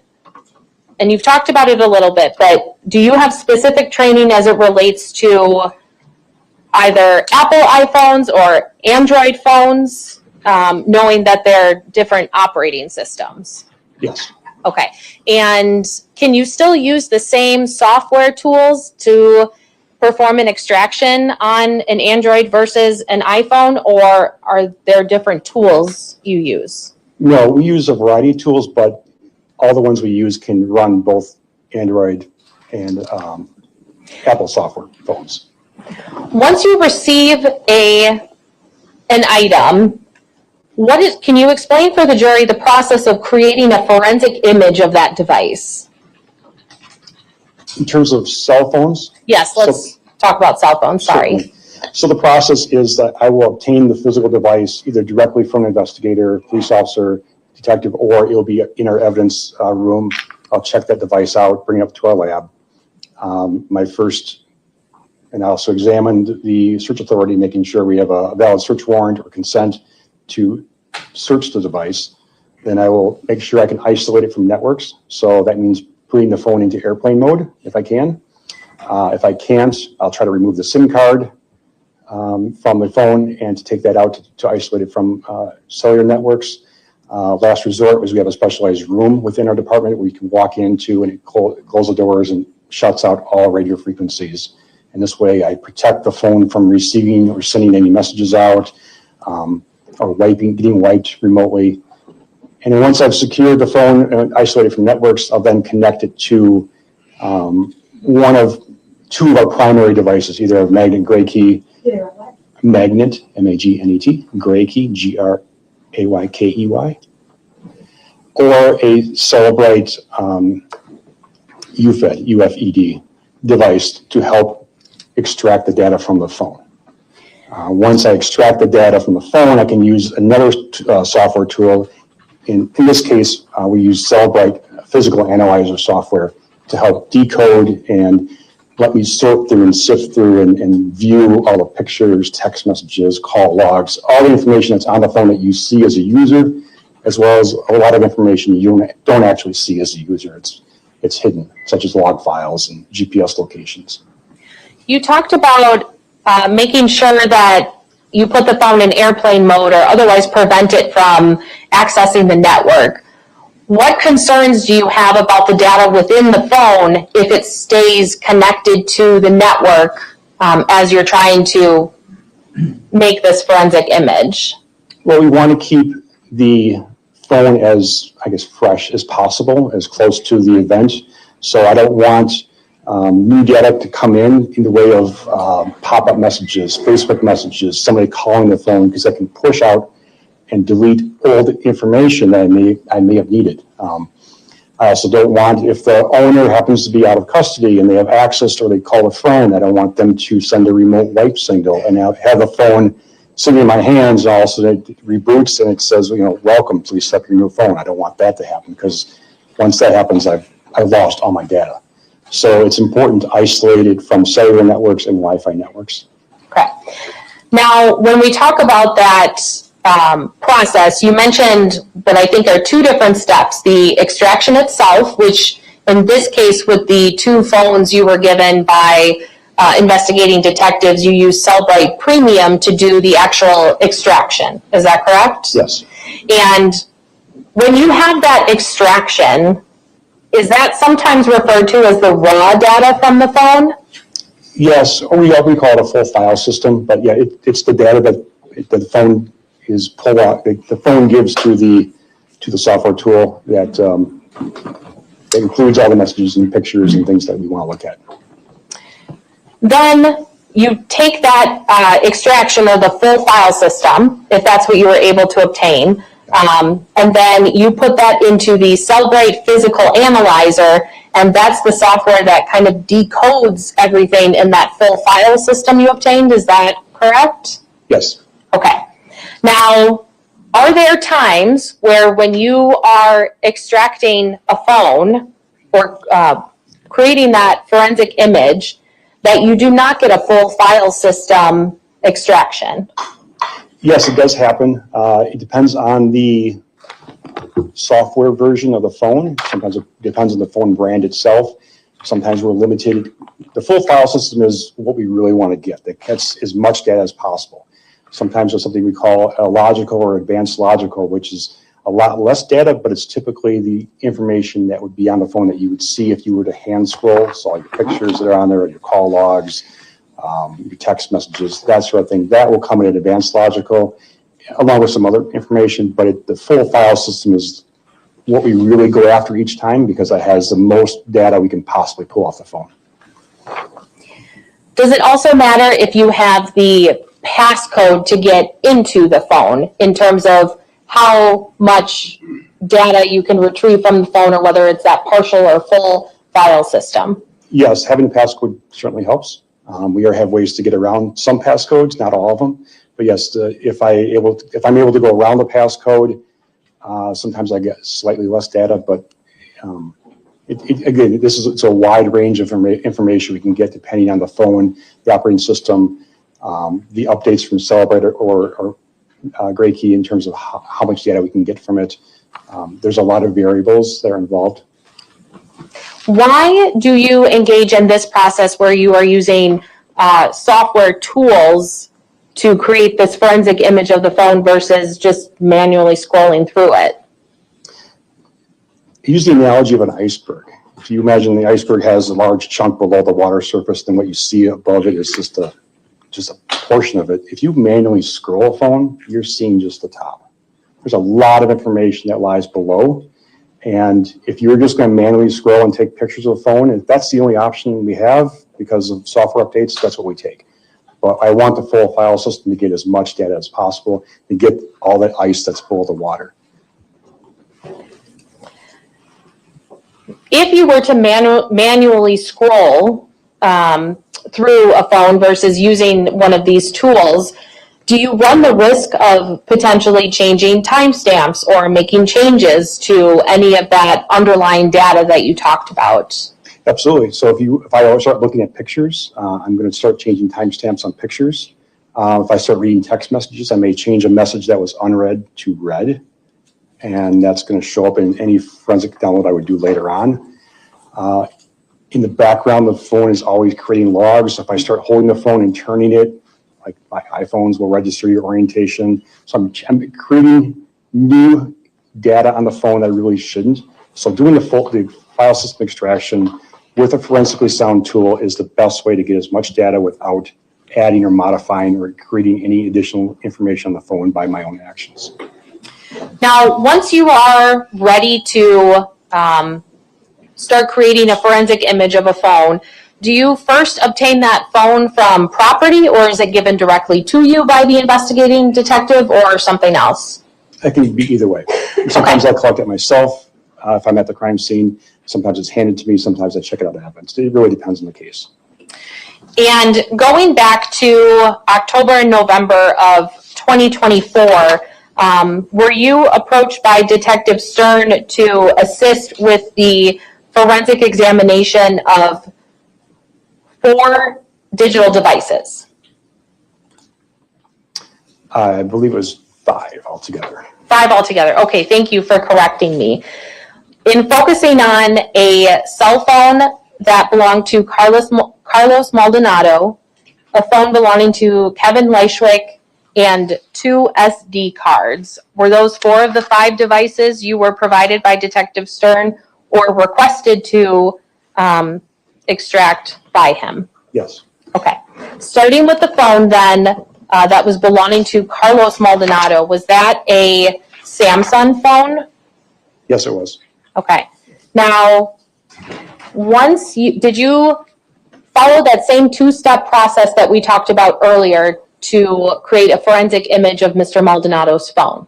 and you've talked about it a little bit, but do you have specific training as it relates to either Apple iPhones or Android phones, knowing that they're different operating systems? Yes. Okay. And can you still use the same software tools to perform an extraction on an Android versus an iPhone, or are there different tools you use? No, we use a variety of tools, but all the ones we use can run both Android and Apple software phones. Once you receive an item, can you explain for the jury the process of creating a forensic image of that device? In terms of cell phones? Yes, let's talk about cell phones, sorry. Certainly. So the process is that I will obtain the physical device either directly from an investigator, police officer, detective, or it'll be in our evidence room. I'll check that device out, bring it up to our lab. And I also examined the search authority, making sure we have a valid search warrant or consent to search the device. Then I will make sure I can isolate it from networks. So that means putting the phone into airplane mode if I can. If I can't, I'll try to remove the SIM card from the phone and to take that out to isolate it from cellular networks. Last resort is we have a specialized room within our department we can walk into, and it closes the doors and shuts out all radio frequencies. And this way I protect the phone from receiving or sending any messages out or getting wiped remotely. And then once I've secured the phone and isolated from networks, I'll then connect it to one of two of our primary devices, either a magnet gray key, magnet, M-A-G-N-E-T, gray key, G-R-A-Y-K-E-Y, or a Celebrite UFED, UFED device to help extract the data from the phone. Once I extract the data from the phone, I can use another software tool. In this case, we use Celebrite physical analyzer software to help decode and let me sort through and sift through and view all the pictures, text messages, call logs, all the information that's on the phone that you see as a user, as well as a lot of information you don't actually see as a user. It's hidden, such as log files and GPS locations. You talked about making sure that you put the phone in airplane mode or otherwise prevent it from accessing the network. What concerns do you have about the data within the phone if it stays connected to the network as you're trying to make this forensic image? Well, we want to keep the phone as, I guess, fresh as possible, as close to the event. So I don't want new data to come in the way of pop-up messages, Facebook messages, somebody calling the phone, because I can push out and delete old information that I may have needed. I also don't want, if the owner happens to be out of custody and they have access or they call a friend, I don't want them to send a remote wipe signal and have the phone sitting in my hands, and all of a sudden it reboots and it says, welcome, please set up your new phone. I don't want that to happen, because once that happens, I've lost all my data. So it's important to isolate it from cellular networks and Wi-Fi networks. Okay. Now, when we talk about that process, you mentioned that I think there are two different steps. The extraction itself, which in this case with the two phones you were given by investigating detectives, you use Cellbrite Premium to do the actual extraction. Is that correct? Yes. And when you have that extraction, is that sometimes referred to as the raw data from the phone? Yes, or we call it a full file system, but yeah, it's the data that the phone is pulled out. The phone gives to the software tool that includes all the messages and pictures and things that we want to look at. Then you take that extraction of the full file system, if that's what you were able to obtain, and then you put that into the Cellbrite Physical Analyzer, and that's the software that kind of decodes everything in that full file system you obtained. Is that correct? Yes. Okay. Now, are there times where when you are extracting a phone or creating that forensic image that you do not get a full file system extraction? Yes, it does happen. It depends on the software version of the phone. Sometimes it depends on the phone brand itself. Sometimes we're limited. The full file system is what we really want to get. That gets as much data as possible. Sometimes there's something we call a logical or advanced logical, which is a lot less data, but it's typically the information that would be on the phone that you would see if you were to hand scroll. So like your pictures that are on there, your call logs, your text messages, that sort of thing. That will come in an advanced logical, along with some other information, but the full file system is what we really go after each time, because it has the most data we can possibly pull off the phone. Does it also matter if you have the passcode to get into the phone in terms of how much data you can retrieve from the phone, or whether it's that partial or full file system? Yes, having a passcode certainly helps. We have ways to get around some passcodes, not all of them. But yes, if I'm able to go around the passcode, sometimes I get slightly less data. But again, it's a wide range of information we can get depending on the phone, the operating system, the updates from Cellbrite or Gray Key in terms of how much data we can get from it. There's a lot of variables that are involved. Why do you engage in this process where you are using software tools to create this forensic image of the phone versus just manually scrolling through it? Use the analogy of an iceberg. If you imagine the iceberg has a large chunk below the water surface, then what you see above it is just a portion of it. If you manually scroll a phone, you're seeing just the top. There's a lot of information that lies below. And if you're just going to manually scroll and take pictures of the phone, if that's the only option we have because of software updates, that's what we take. But I want the full file system to get as much data as possible and get all that ice that's below the water. If you were to manually scroll through a phone versus using one of these tools, do you run the risk of potentially changing timestamps or making changes to any of that underlying data that you talked about? Absolutely. So if I start looking at pictures, I'm going to start changing timestamps on pictures. If I start reading text messages, I may change a message that was unread to read, and that's going to show up in any forensic download I would do later on. In the background, the phone is always creating logs. So if I start holding the phone and turning it, like my iPhones will register your orientation. So I'm creating new data on the phone that I really shouldn't. So doing the file system extraction with a forensically sound tool is the best way to get as much data without adding or modifying or creating any additional information on the phone by my own actions. Now, once you are ready to start creating a forensic image of a phone, do you first obtain that phone from property, or is it given directly to you by the investigating detective, or something else? It can be either way. Sometimes I collect it myself if I'm at the crime scene. Sometimes it's handed to me. Sometimes I check it out of evidence. It really depends on the case. And going back to October and November of 2024, were you approached by Detective Stern to assist with the forensic examination of 4 digital devices? I believe it was 5 altogether. 5 altogether. Okay, thank you for correcting me. In focusing on a cell phone that belonged to Carlos Maldonado, a phone belonging to Kevin Lychwick, and 2 SD cards. Were those 4 of the 5 devices you were provided by Detective Stern or requested to extract by him? Yes. Okay. Starting with the phone then that was belonging to Carlos Maldonado, was that a Samsung phone? Yes, it was. Okay. Now, did you follow that same 2-step process that we talked about earlier to create a forensic image of Mr. Maldonado's phone?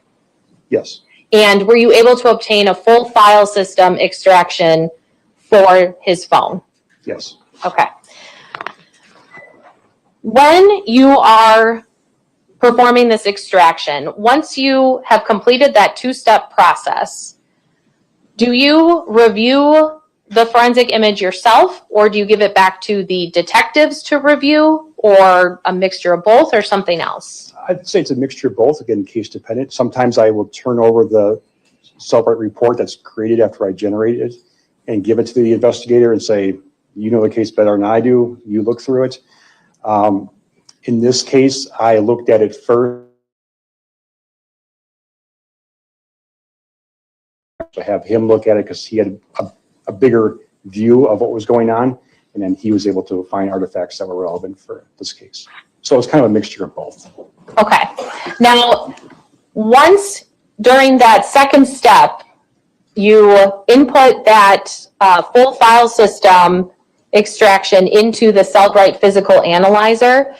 Yes. And were you able to obtain a full file system extraction for his phone? Yes. Okay. When you are performing this extraction, once you have completed that 2-step process, do you review the forensic image yourself, or do you give it back to the detectives to review, or a mixture of both, or something else? I'd say it's a mixture of both, again, case dependent. Sometimes I will turn over the Cellbrite report that's created after I generate it and give it to the investigator and say, you know the case better than I do, you look through it. In this case, I looked at it first. To have him look at it because he had a bigger view of what was going on, and then he was able to find artifacts that were relevant for this case. So it's kind of a mixture of both. Okay. Now, once during that second step, you input that full file system extraction into the Cellbrite physical analyzer,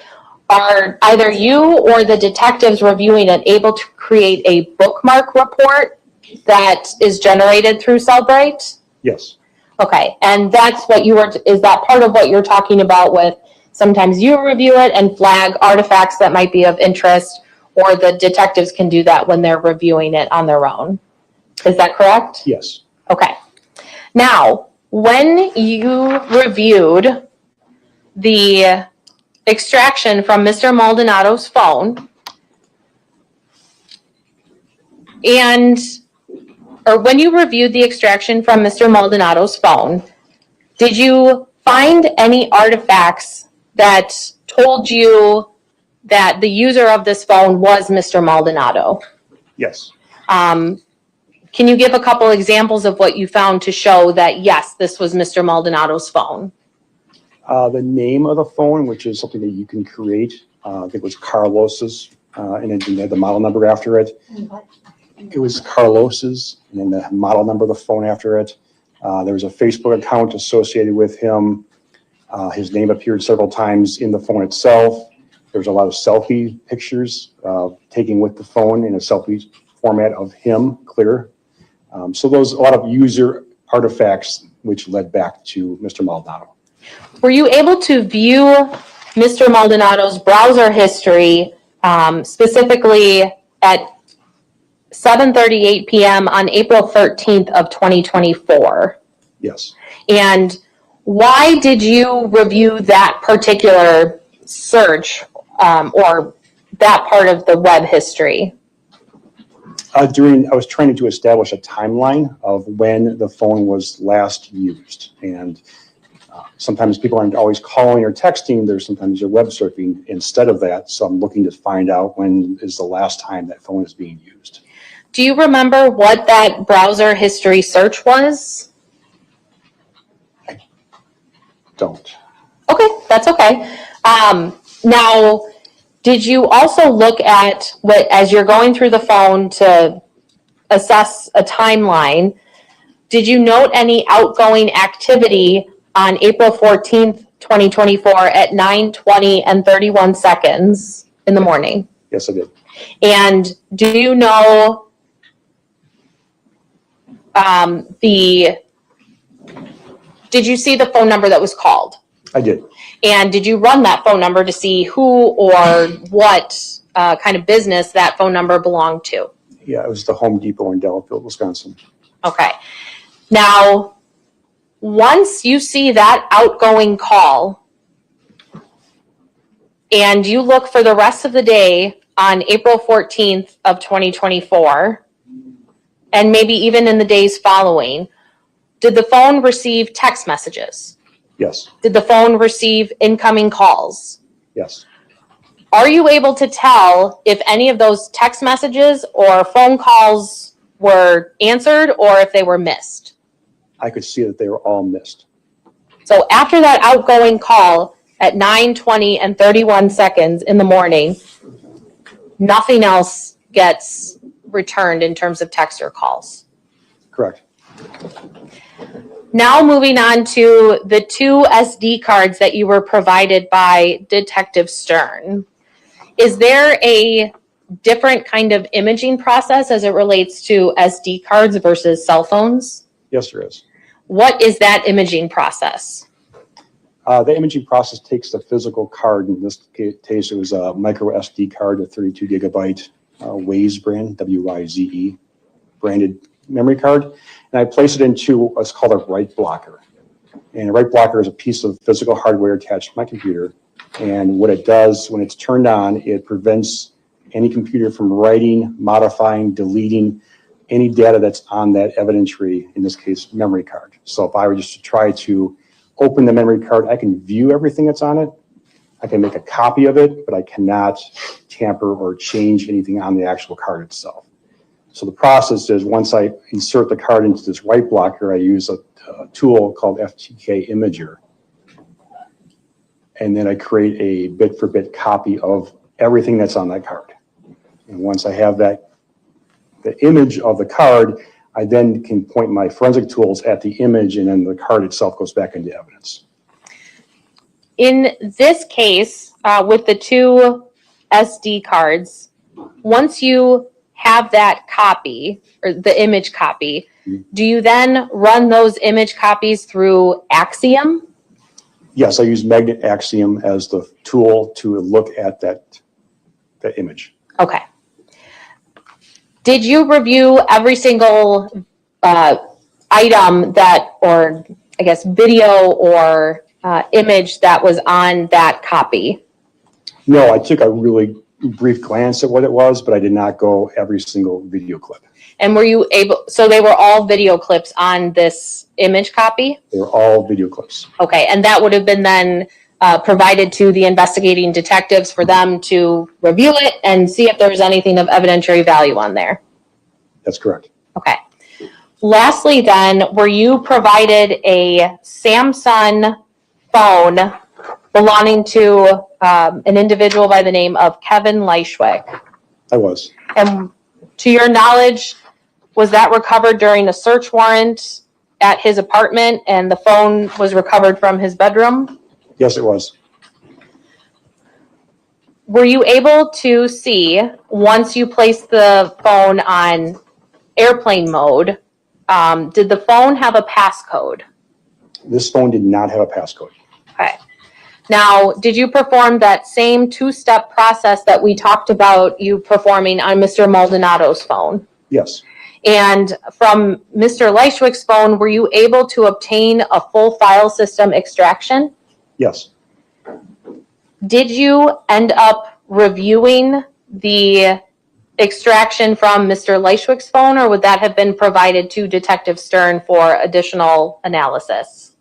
are either you or the detectives reviewing it able to create a bookmark report that is generated through Cellbrite? Yes. Okay, and that's what is that part of what you're talking about with sometimes you review it and flag artifacts that might be of interest, or the detectives can do that when they're reviewing it on their own? Is that correct? Yes. Okay. Now, when you reviewed the extraction from Mr. Maldonado's phone, or when you reviewed the extraction from Mr. Maldonado's phone, did you find any artifacts that told you that the user of this phone was Mr. Maldonado? Yes. Can you give a couple examples of what you found to show that, yes, this was Mr. Maldonado's phone? The name of the phone, which is something that you can create, I think it was Carlos's, and it had the model number after it. It was Carlos's, and then the model number of the phone after it. There was a Facebook account associated with him. His name appeared several times in the phone itself. There was a lot of selfie pictures taken with the phone in a selfie format of him, clear. So those a lot of user artifacts which led back to Mr. Maldonado. Were you able to view Mr. Maldonado's browser history specifically at 7:38 p.m. on April 13th of 2024? Yes. And why did you review that particular search or that part of the web history? I was trying to establish a timeline of when the phone was last used. And sometimes people aren't always calling or texting. Sometimes they're web surfing instead of that. So I'm looking to find out when is the last time that phone is being used. Do you remember what that browser history search was? Don't. Okay, that's okay. Now, did you also look at what, as you're going through the phone to assess a timeline, did you note any outgoing activity on April 14th, 2024 at 9:20 and 31 seconds in the morning? Yes, I did. And do you know did you see the phone number that was called? I did. And did you run that phone number to see who or what kind of business that phone number belonged to? Yeah, it was the Home Depot in Delafield, Wisconsin. Okay. Now, once you see that outgoing call and you look for the rest of the day on April 14th of 2024, and maybe even in the days following, did the phone receive text messages? Yes. Did the phone receive incoming calls? Yes. Are you able to tell if any of those text messages or phone calls were answered or if they were missed? I could see that they were all missed. So after that outgoing call at 9:20 and 31 seconds in the morning, nothing else gets returned in terms of text or calls. Correct. Now moving on to the 2 SD cards that you were provided by Detective Stern. Is there a different kind of imaging process as it relates to SD cards versus cell phones? Yes, there is. What is that imaging process? The imaging process takes the physical card. In this case, it was a micro SD card, a 32 gigabyte Waze brand, WYZE branded memory card. And I place it into what's called a write blocker. And a write blocker is a piece of physical hardware attached to my computer. And what it does when it's turned on, it prevents any computer from writing, modifying, deleting any data that's on that evidentiary, in this case, memory card. So if I were just to try to open the memory card, I can view everything that's on it. I can make a copy of it, but I cannot tamper or change anything on the actual card itself. So the process is once I insert the card into this write blocker, I use a tool called FTK Imager. And then I create a bit-for-bit copy of everything that's on that card. And once I have that, the image of the card, I then can point my forensic tools at the image, and then the card itself goes back into evidence. In this case, with the 2 SD cards, once you have that copy, or the image copy, do you then run those image copies through Axiom? Yes, I use Magnet Axiom as the tool to look at that image. Okay. Did you review every single item that, or I guess video or image that was on that copy? No, I took a really brief glance at what it was, but I did not go every single video clip. And were you able, so they were all video clips on this image copy? They were all video clips. Okay, and that would have been then provided to the investigating detectives for them to review it and see if there was anything of evidentiary value on there? That's correct. Okay. Lastly then, were you provided a Samsung phone belonging to an individual by the name of Kevin Lychwick? I was. And to your knowledge, was that recovered during a search warrant at his apartment and the phone was recovered from his bedroom? Yes, it was. Were you able to see, once you placed the phone on airplane mode, did the phone have a passcode? This phone did not have a passcode. Okay. Now, did you perform that same 2-step process that we talked about you performing on Mr. Maldonado's phone? Yes. And from Mr. Lychwick's phone, were you able to obtain a full file system extraction? Yes. Did you end up reviewing the extraction from Mr. Lychwick's phone, or would that have been provided to Detective Stern for additional analysis?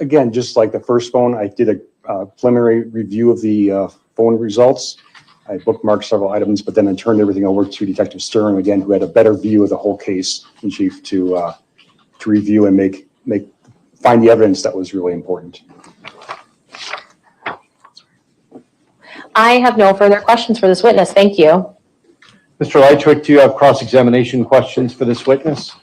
Again, just like the first phone, I did a preliminary review of the phone results. I bookmarked several items, but then I turned everything over to Detective Stern, again, who had a better view of the whole case in chief to review and find the evidence that was really important. I have no further questions for this witness. Thank you. Mr. Lychwick, do you have cross-examination questions for this witness?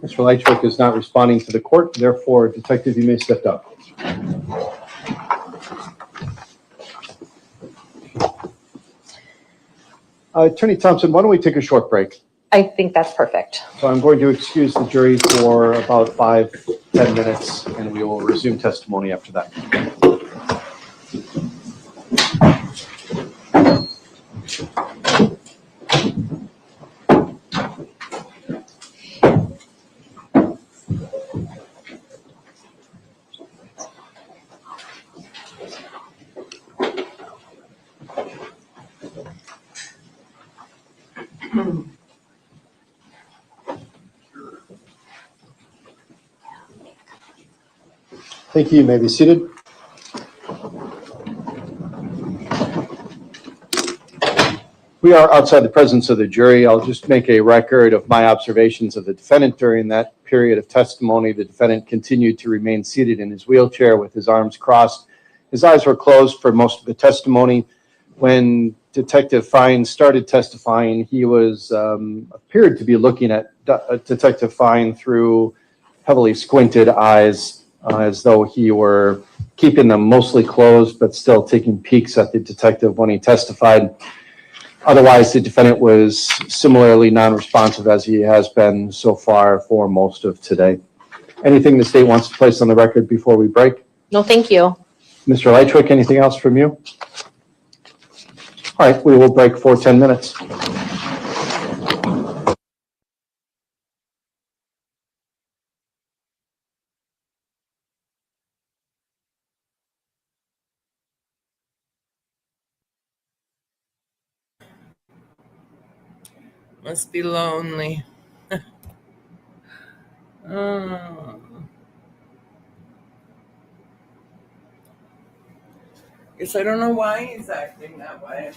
Mr. Lychwick is not responding to the court. Therefore, Detective, you may step down. Attorney Thompson, why don't we take a short break? I think that's perfect. So I'm going to excuse the jury for about 5-10 minutes, and we will resume testimony after that. Thank you. You may be seated. We are outside the presence of the jury. I'll just make a record of my observations of the defendant during that period of testimony. The defendant continued to remain seated in his wheelchair with his arms crossed. His eyes were closed for most of the testimony. When Detective Fine started testifying, he was appeared to be looking at Detective Fine through heavily squinted eyes, as though he were keeping them mostly closed, but still taking peeks at the detective when he testified. Otherwise, the defendant was similarly non-responsive as he has been so far for most of today. Anything the state wants to place on the record before we break? No, thank you. Mr. Lychwick, anything else from you? All right, we will break for 10 minutes. Must be lonely. Oh. Guess I don't know why he's acting that way.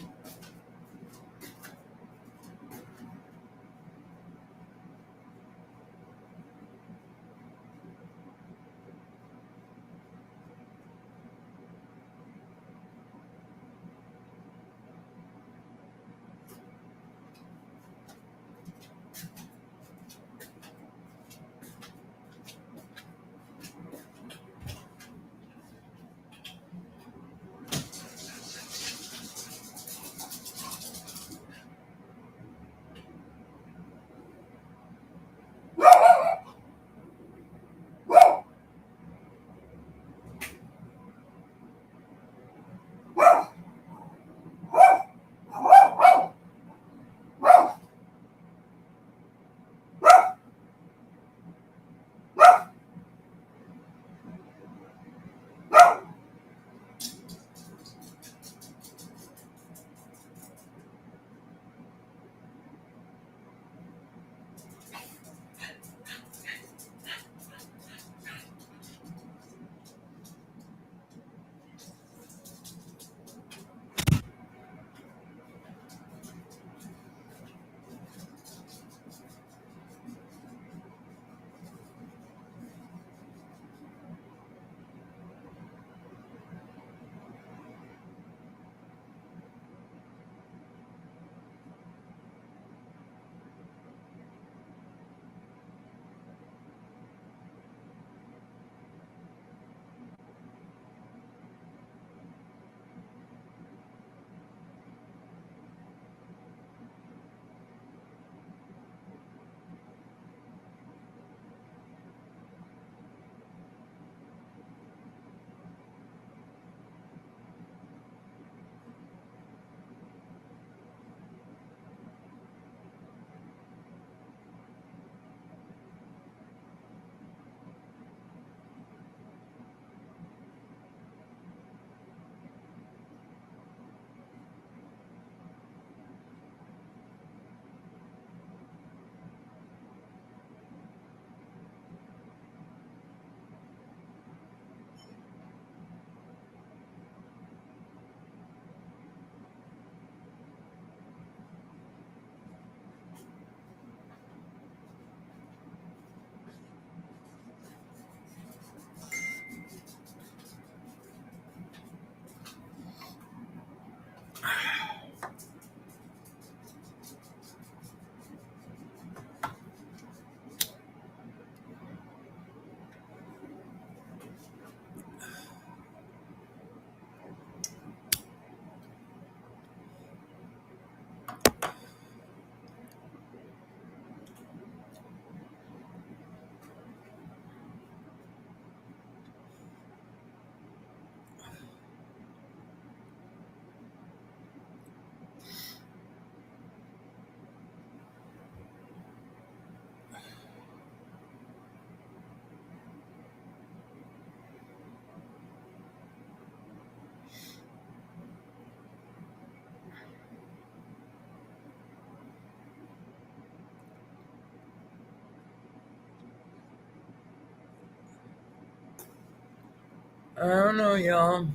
I don't know, y'all.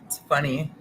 It's funny.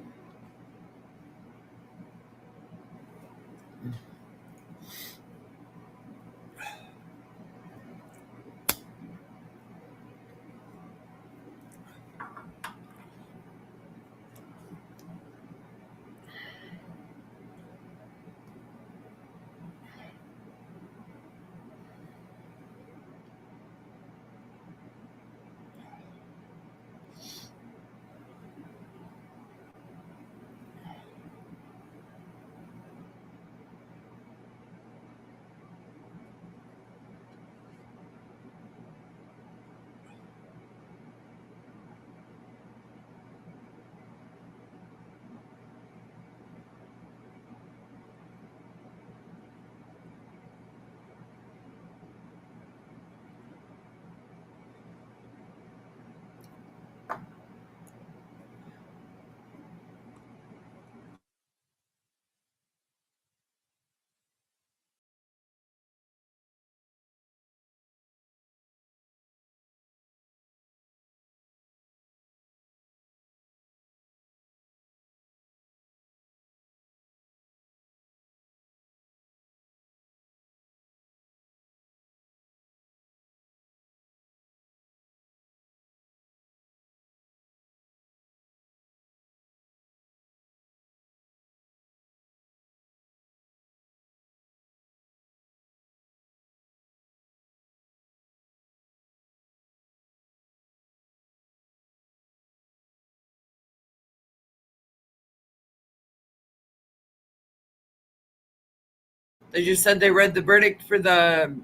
They just said they read the verdict for the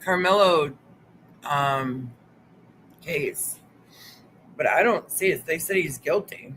Carmelo case, but I don't see it. They said he's guilty.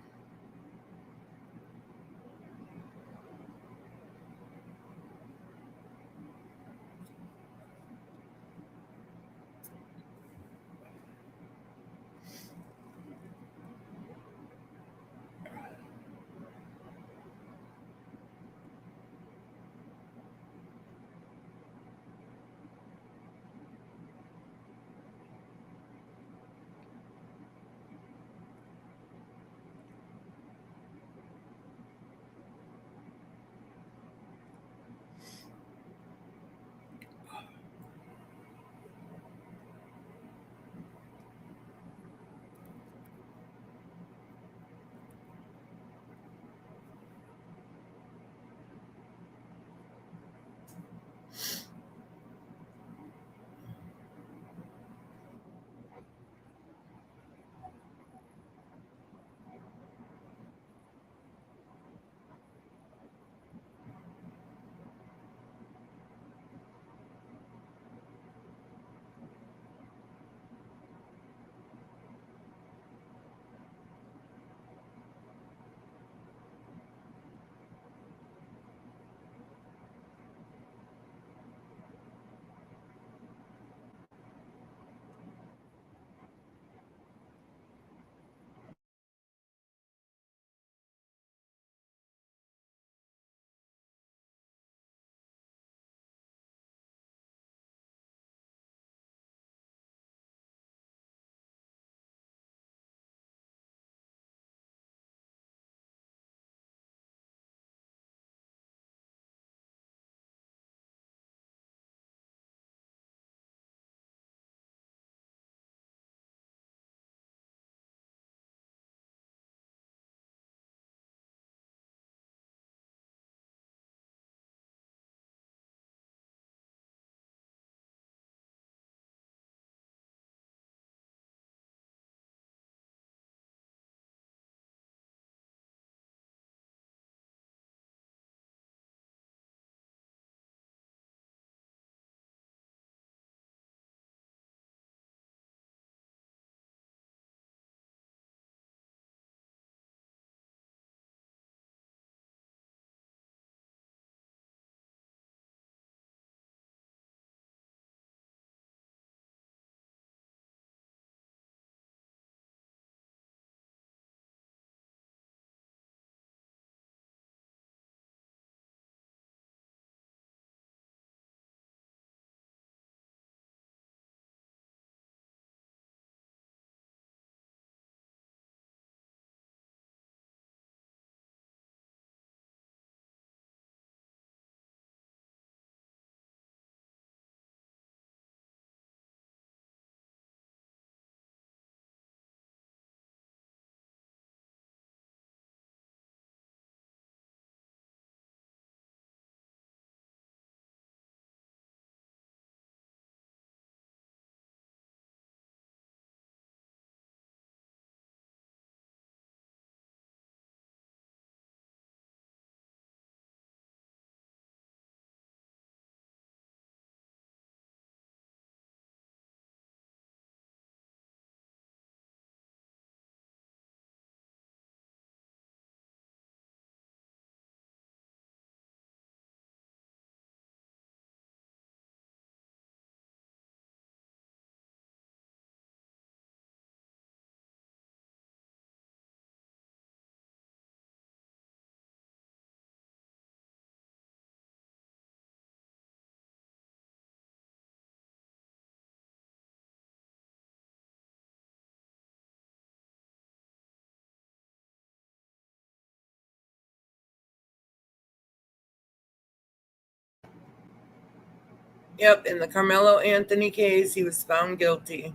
Yep, in the Carmelo Anthony case, he was found guilty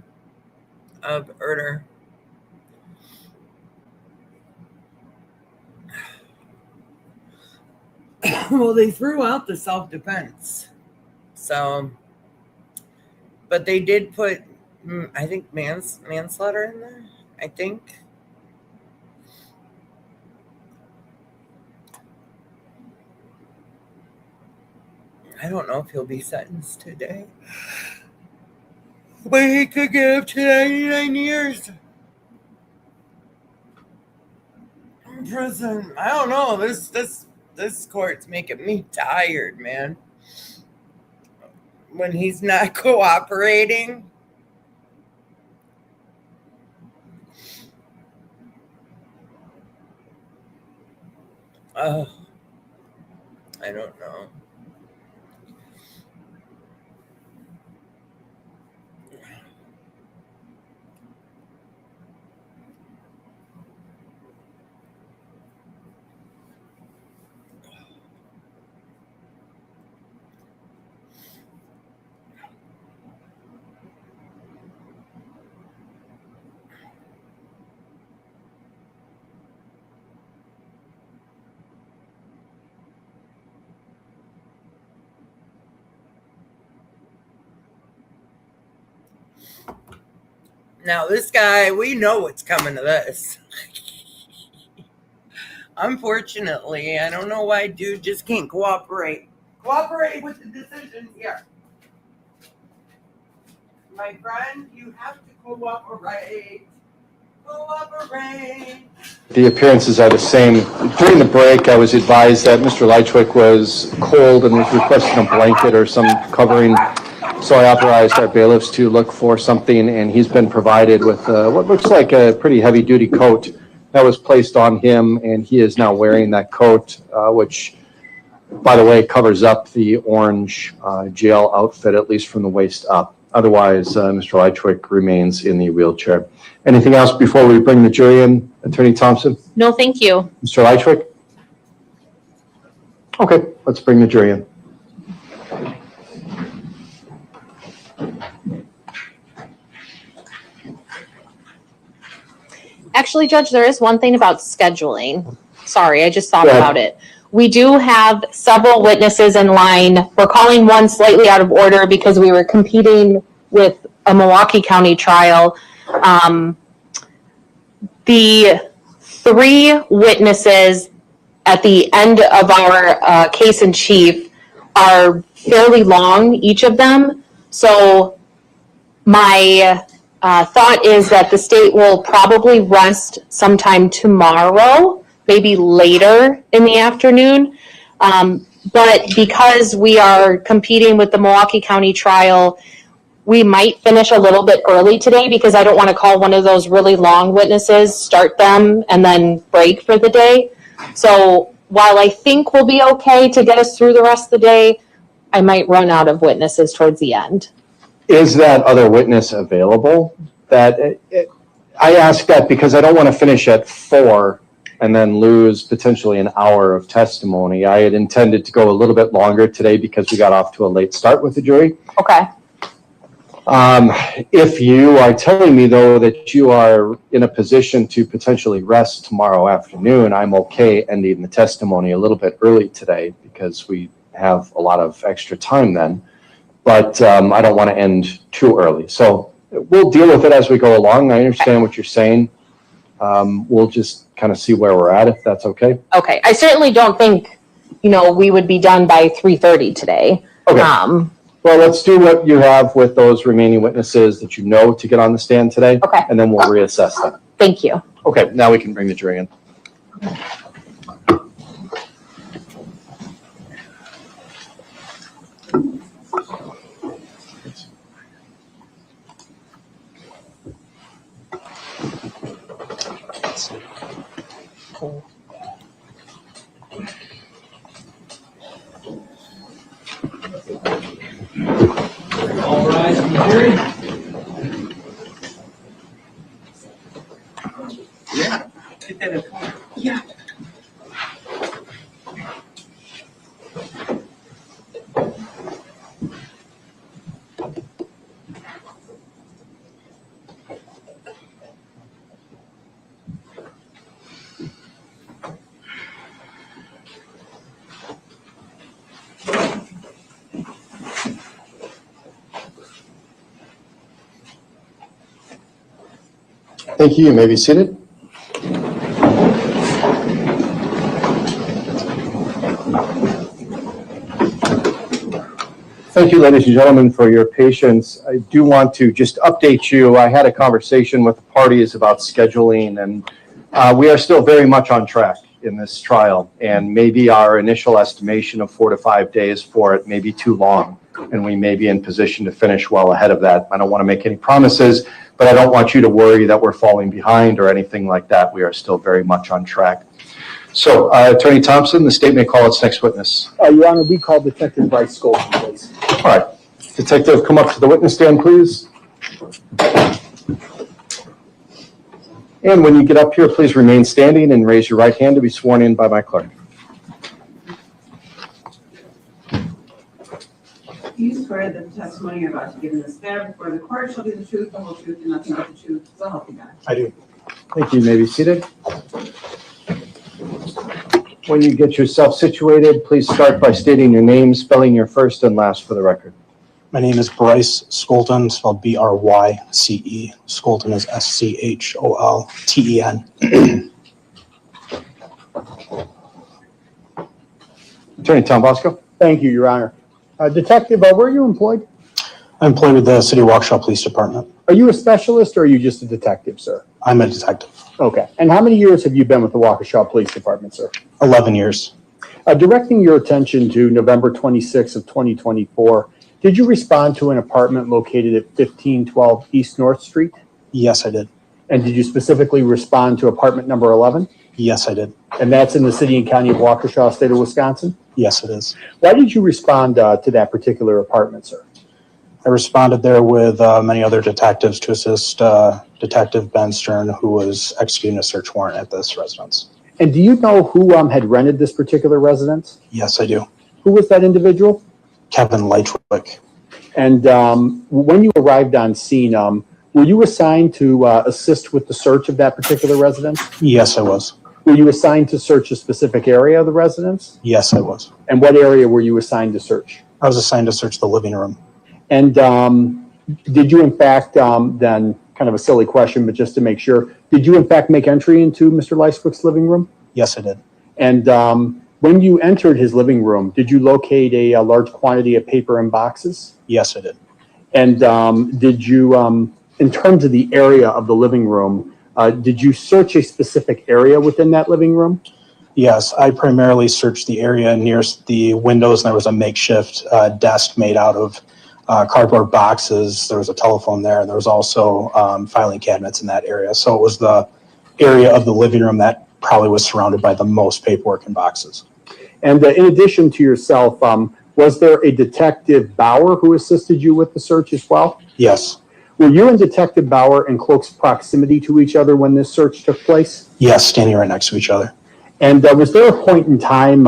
of murder. Well, they threw out the self-defense. So, but they did put, I think, manslaughter in there, I think. I don't know if he'll be sentenced today. But he could get up to 99 years in prison. I don't know. This court's making me tired, man. When he's not cooperating. Oh, I don't know. Now, this guy, we know what's coming to this. Unfortunately, I don't know why dude just can't cooperate. Cooperate with the decisions here. My friend, you have to cooperate. Cooperate. The appearances are the same. During the break, I was advised that Mr. Lychwick was cold and was requesting a blanket or some covering. So I authorized our bailiffs to look for something, and he's been provided with what looks like a pretty heavy-duty coat that was placed on him, and he is now wearing that coat, which, by the way, covers up the orange jail outfit, at least from the waist up. Otherwise, Mr. Lychwick remains in the wheelchair. Anything else before we bring the jury in, Attorney Thompson? No, thank you. Mr. Lychwick? Okay, let's bring the jury in. Actually, Judge, there is one thing about scheduling. Sorry, I just thought about it. We do have several witnesses in line. We're calling one slightly out of order because we were competing with a Milwaukee County trial. The three witnesses at the end of our case in chief are fairly long, each of them. So my thought is that the state will probably rest sometime tomorrow, maybe later in the afternoon. But because we are competing with the Milwaukee County trial, we might finish a little bit early today because I don't want to call one of those really long witnesses, start them, and then break for the day. So while I think we'll be okay to get us through the rest of the day, I might run out of witnesses towards the end. Is that other witness available? I ask that because I don't want to finish at 4 and then lose potentially an hour of testimony. I had intended to go a little bit longer today because we got off to a late start with the jury. Okay. If you are telling me, though, that you are in a position to potentially rest tomorrow afternoon, I'm okay ending the testimony a little bit early today because we have a lot of extra time then. But I don't want to end too early. So we'll deal with it as we go along. I understand what you're saying. We'll just kind of see where we're at, if that's okay. Okay. I certainly don't think, we would be done by 3:30 today. Okay. Well, let's do what you have with those remaining witnesses that you know to get on the stand today. Okay. And then we'll reassess them. Thank you. Okay, now we can bring the jury in. All rise for the jury. Yeah. Get that in. Yeah. Thank you. You may be seated. Thank you, ladies and gentlemen, for your patience. I do want to just update you. I had a conversation with the parties about scheduling, and we are still very much on track in this trial. And maybe our initial estimation of 4 to 5 days for it may be too long, and we may be in position to finish well ahead of that. I don't want to make any promises, but I don't want you to worry that we're falling behind or anything like that. We are still very much on track. So, Attorney Thompson, the state may call its next witness. Your Honor, we call Detective Bryce Golden, please. All right. Detective, come up to the witness stand, please. And when you get up here, please remain standing and raise your right hand to be sworn in by my clerk. Do you swear that the testimony you're about to give in this matter before the court shall be the truth, the whole truth, and nothing but the truth, so help you God? I do. Thank you. You may be seated. When you get yourself situated, please start by stating your name, spelling your first and last for the record. My name is Bryce Skolten, spelled B-R-Y-C-E. Skolten is S-C-H-O-L-T-E-N. Attorney Tom Bosco. Thank you, Your Honor. Detective, where are you employed? I'm employed with the City of Waukesha Police Department. Are you a specialist or are you just a detective, sir? I'm a detective. Okay. And how many years have you been with the Waukesha Police Department, sir? 11 years. Directing your attention to November 26th of 2024, did you respond to an apartment located at 1512 East North Street? Yes, I did. And did you specifically respond to apartment number 11? Yes, I did. And that's in the city and county of Waukesha, state of Wisconsin? Yes, it is. Why did you respond to that particular apartment, sir? I responded there with many other detectives to assist Detective Ben Stern, who was executing a search warrant at this residence. And do you know who had rented this particular residence? Yes, I do. Who was that individual? Kevin Lychwick. And when you arrived on scene, were you assigned to assist with the search of that particular residence? Yes, I was. Were you assigned to search a specific area of the residence? Yes, I was. And what area were you assigned to search? I was assigned to search the living room. And did you, in fact, then, kind of a silly question, but just to make sure, did you, in fact, make entry into Mr. Lychwick's living room? Yes, I did. And when you entered his living room, did you locate a large quantity of paper and boxes? Yes, I did. And did you, in terms of the area of the living room, did you search a specific area within that living room? Yes, I primarily searched the area nearest the windows, and there was a makeshift desk made out of cardboard boxes. There was a telephone there, and there was also filing cabinets in that area. So it was the area of the living room that probably was surrounded by the most paperwork and boxes. And in addition to yourself, was there a Detective Bauer who assisted you with the search as well? Yes. Were you and Detective Bauer in close proximity to each other when this search took place? Yes, standing right next to each other. And was there a point in time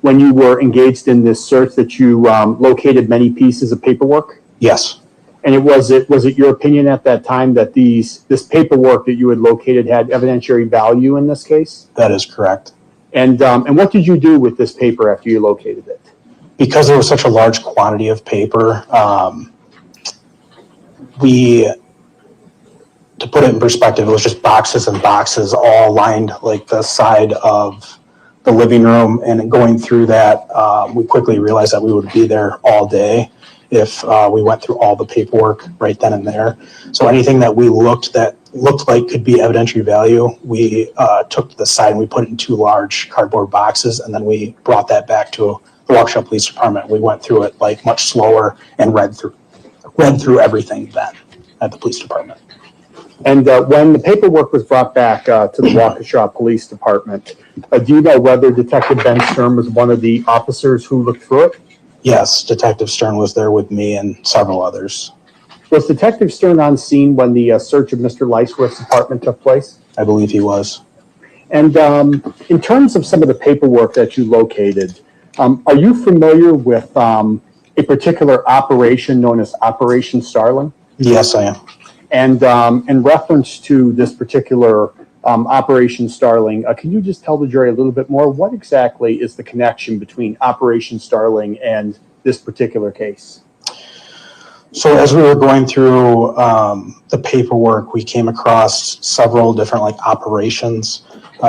when you were engaged in this search that you located many pieces of paperwork? Yes. And was it your opinion at that time that this paperwork that you had located had evidentiary value in this case? That is correct. And what did you do with this paper after you located it? Because there was such a large quantity of paper, to put it in perspective, it was just boxes and boxes all lined like the side of the living room. And going through that, we quickly realized that we would be there all day if we went through all the paperwork right then and there. So anything that we looked like could be evidentiary value, we took to the side and we put it in 2 large cardboard boxes, and then we brought that back to the Waukesha Police Department. We went through it like much slower and read through everything then at the police department. And when the paperwork was brought back to the Waukesha Police Department, do you know whether Detective Ben Stern was one of the officers who looked through it? Yes, Detective Stern was there with me and several others. Was Detective Stern on scene when the search of Mr. Lychwick's apartment took place? I believe he was. And in terms of some of the paperwork that you located, are you familiar with a particular operation known as Operation Starling? Yes, I am. And in reference to this particular Operation Starling, can you just tell the jury a little bit more? What exactly is the connection between Operation Starling and this particular case? So as we were going through the paperwork, we came across several different operations.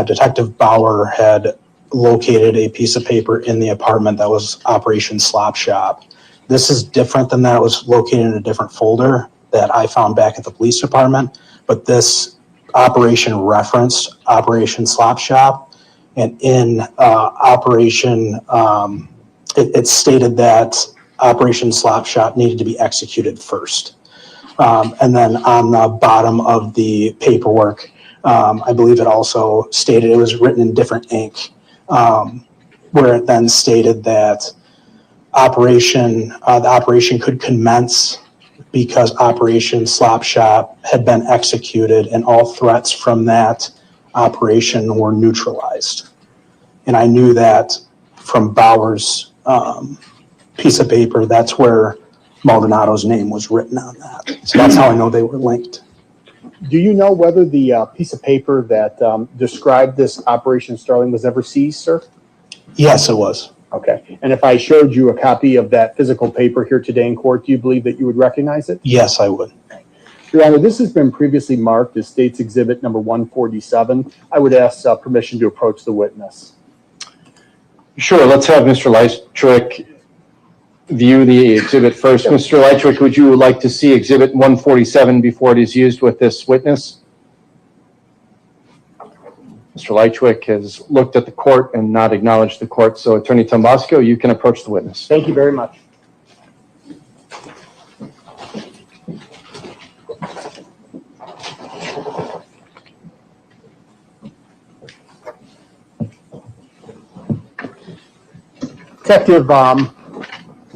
Detective Bauer had located a piece of paper in the apartment that was Operation Slop Shop. This is different than that. It was located in a different folder that I found back at the police department, but this operation referenced Operation Slop Shop, and in Operation, it stated that Operation Slop Shop needed to be executed first. And then on the bottom of the paperwork, I believe it also stated, it was written in different ink, where it then stated that the operation could commence because Operation Slop Shop had been executed and all threats from that operation were neutralized. And I knew that from Bauer's piece of paper, that's where Maldonado's name was written on that. So that's how I know they were linked. Do you know whether the piece of paper that described this Operation Starling was ever seized, sir? Yes, it was. Okay. And if I showed you a copy of that physical paper here today in court, do you believe that you would recognize it? Yes, I would. Your Honor, this has been previously marked as State's Exhibit number 147. I would ask permission to approach the witness. Sure, let's have Mr. Lychwick view the exhibit first. Mr. Lychwick, would you like to see Exhibit 147 before it is used with this witness? Mr. Lychwick has looked at the court and not acknowledged the court, so Attorney Tombasco, you can approach the witness. Thank you very much. Detective,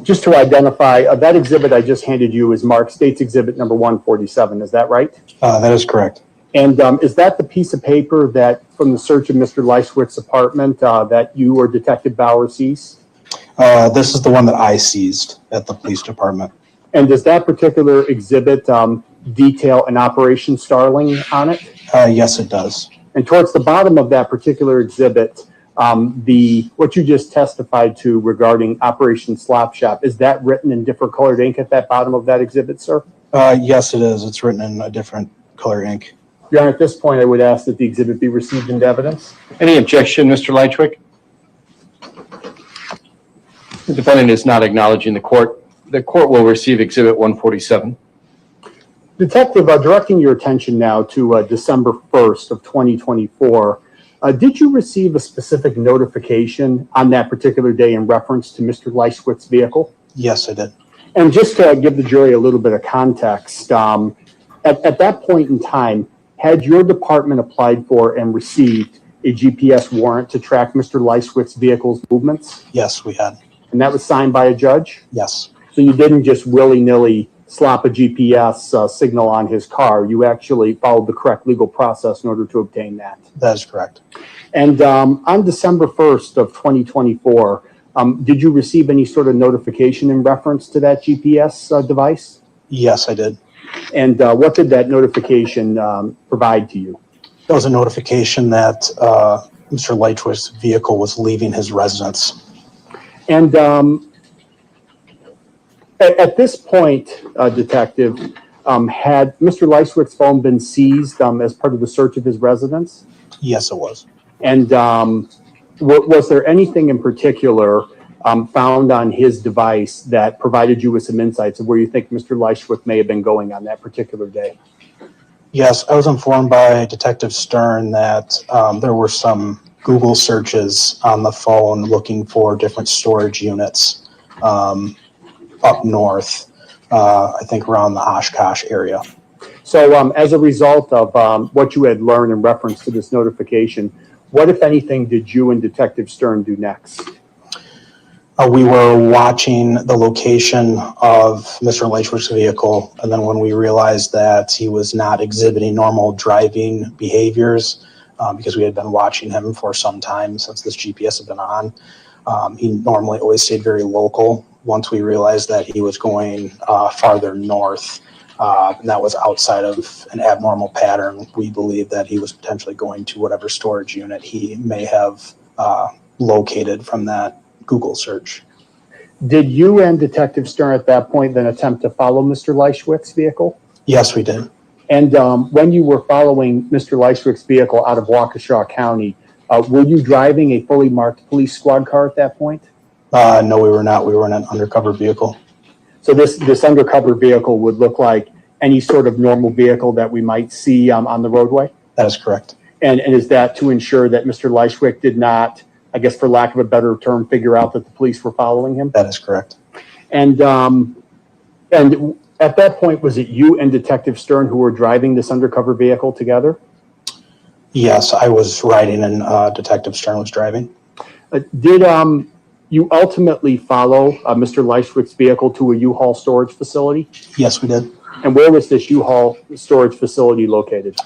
just to identify, that exhibit I just handed you is marked State's Exhibit number 147. Is that right? That is correct. And is that the piece of paper that, from the search of Mr. Lychwick's apartment, that you or Detective Bauer seized? This is the one that I seized at the police department. And does that particular exhibit detail an Operation Starling on it? Yes, it does. And towards the bottom of that particular exhibit, what you just testified to regarding Operation Slop Shop, is that written in different colored ink at that bottom of that exhibit, sir? Yes, it is. It's written in a different color ink. Your Honor, at this point, I would ask that the exhibit be received into evidence. Any objection, Mr. Lychwick? The defendant is not acknowledging the court. The court will receive Exhibit 147. Detective, directing your attention now to December 1st of 2024, did you receive a specific notification on that particular day in reference to Mr. Lychwick's vehicle? Yes, I did. And just to give the jury a little bit of context, at that point in time, had your department applied for and received a GPS warrant to track Mr. Lychwick's vehicle's movements? Yes, we had. And that was signed by a judge? Yes. So you didn't just willy-nilly slap a GPS signal on his car. You actually followed the correct legal process in order to obtain that. That is correct. And on December 1st of 2024, did you receive any sort of notification in reference to that GPS device? Yes, I did. And what did that notification provide to you? That was a notification that Mr. Lychwick's vehicle was leaving his residence. And at this point, Detective, had Mr. Lychwick's phone been seized as part of the search of his residence? Yes, it was. And was there anything in particular found on his device that provided you with some insights of where you think Mr. Lychwick may have been going on that particular day? Yes, I was informed by Detective Stern that there were some Google searches on the phone looking for different storage units up north, I think around the Oshkosh area. So as a result of what you had learned in reference to this notification, what, if anything, did you and Detective Stern do next? We were watching the location of Mr. Lychwick's vehicle, and then when we realized that he was not exhibiting normal driving behaviors, because we had been watching him for some time since this GPS had been on, he normally always stayed very local. Once we realized that he was going farther north, and that was outside of an abnormal pattern, we believe that he was potentially going to whatever storage unit he may have located from that Google search. Did you and Detective Stern at that point then attempt to follow Mr. Lychwick's vehicle? Yes, we did. And when you were following Mr. Lychwick's vehicle out of Waukesha County, were you driving a fully marked police squad car at that point? No, we were not. We were in an undercover vehicle. So this undercover vehicle would look like any sort of normal vehicle that we might see on the roadway? That is correct. And is that to ensure that Mr. Lychwick did not, I guess for lack of a better term, figure out that the police were following him? That is correct. And at that point, was it you and Detective Stern who were driving this undercover vehicle together? Yes, I was riding and Detective Stern was driving. Did you ultimately follow Mr. Lychwick's vehicle to a U-Haul storage facility? Yes, we did. And where was this U-Haul storage facility located?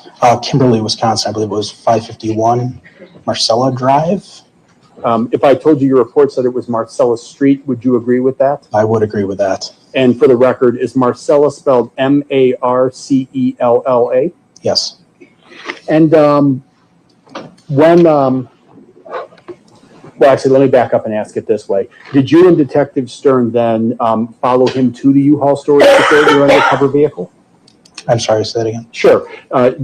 Kimberly, Wisconsin. I believe it was 551 Marcella Drive. If I told you your report said it was Marcella Street, would you agree with that? I would agree with that. And for the record, is Marcella spelled Marcella? Yes. And well, actually, let me back up and ask it this way. Did you and Detective Stern then follow him to the U-Haul storage facility or undercover vehicle? I'm sorry, say that again. Sure.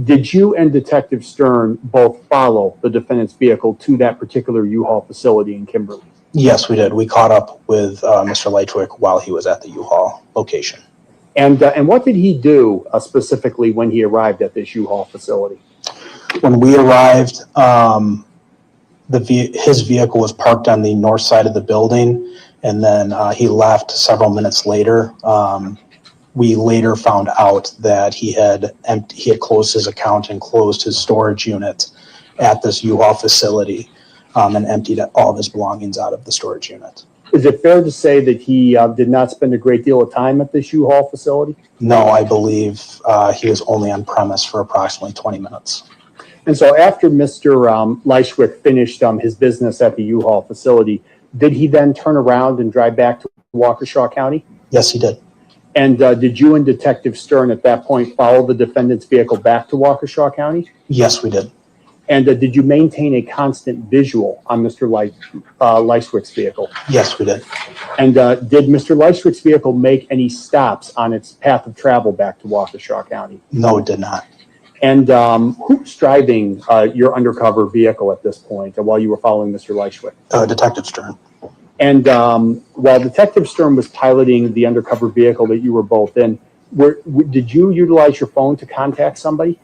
Did you and Detective Stern both follow the defendant's vehicle to that particular U-Haul facility in Kimberly? Yes, we did. We caught up with Mr. Lychwick while he was at the U-Haul location. And what did he do specifically when he arrived at this U-Haul facility? When we arrived, his vehicle was parked on the north side of the building, and then he left several minutes later. We later found out that he had closed his account and closed his storage unit at this U-Haul facility and emptied all of his belongings out of the storage unit. Is it fair to say that he did not spend a great deal of time at this U-Haul facility? No, I believe he was only on premise for approximately 20 minutes. And so after Mr. Lychwick finished his business at the U-Haul facility, did he then turn around and drive back to Waukesha County? Yes, he did. And did you and Detective Stern at that point follow the defendant's vehicle back to Waukesha County? Yes, we did. And did you maintain a constant visual on Mr. Lychwick's vehicle? Yes, we did. And did Mr. Lychwick's vehicle make any stops on its path of travel back to Waukesha County? No, it did not. And who's driving your undercover vehicle at this point while you were following Mr. Lychwick? Detective Stern. And while Detective Stern was piloting the undercover vehicle that you were both in, did you utilize your phone to contact somebody?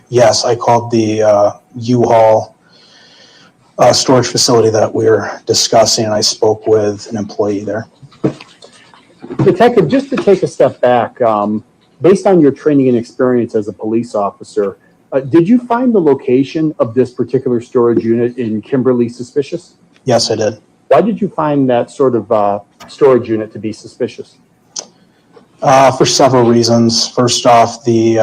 Yes, I called the U-Haul storage facility that we were discussing, and I spoke with an employee there. Detective, just to take a step back, based on your training and experience as a police officer, did you find the location of this particular storage unit in Kimberly suspicious? Yes, I did. Why did you find that sort of storage unit to be suspicious? For several reasons. First off, the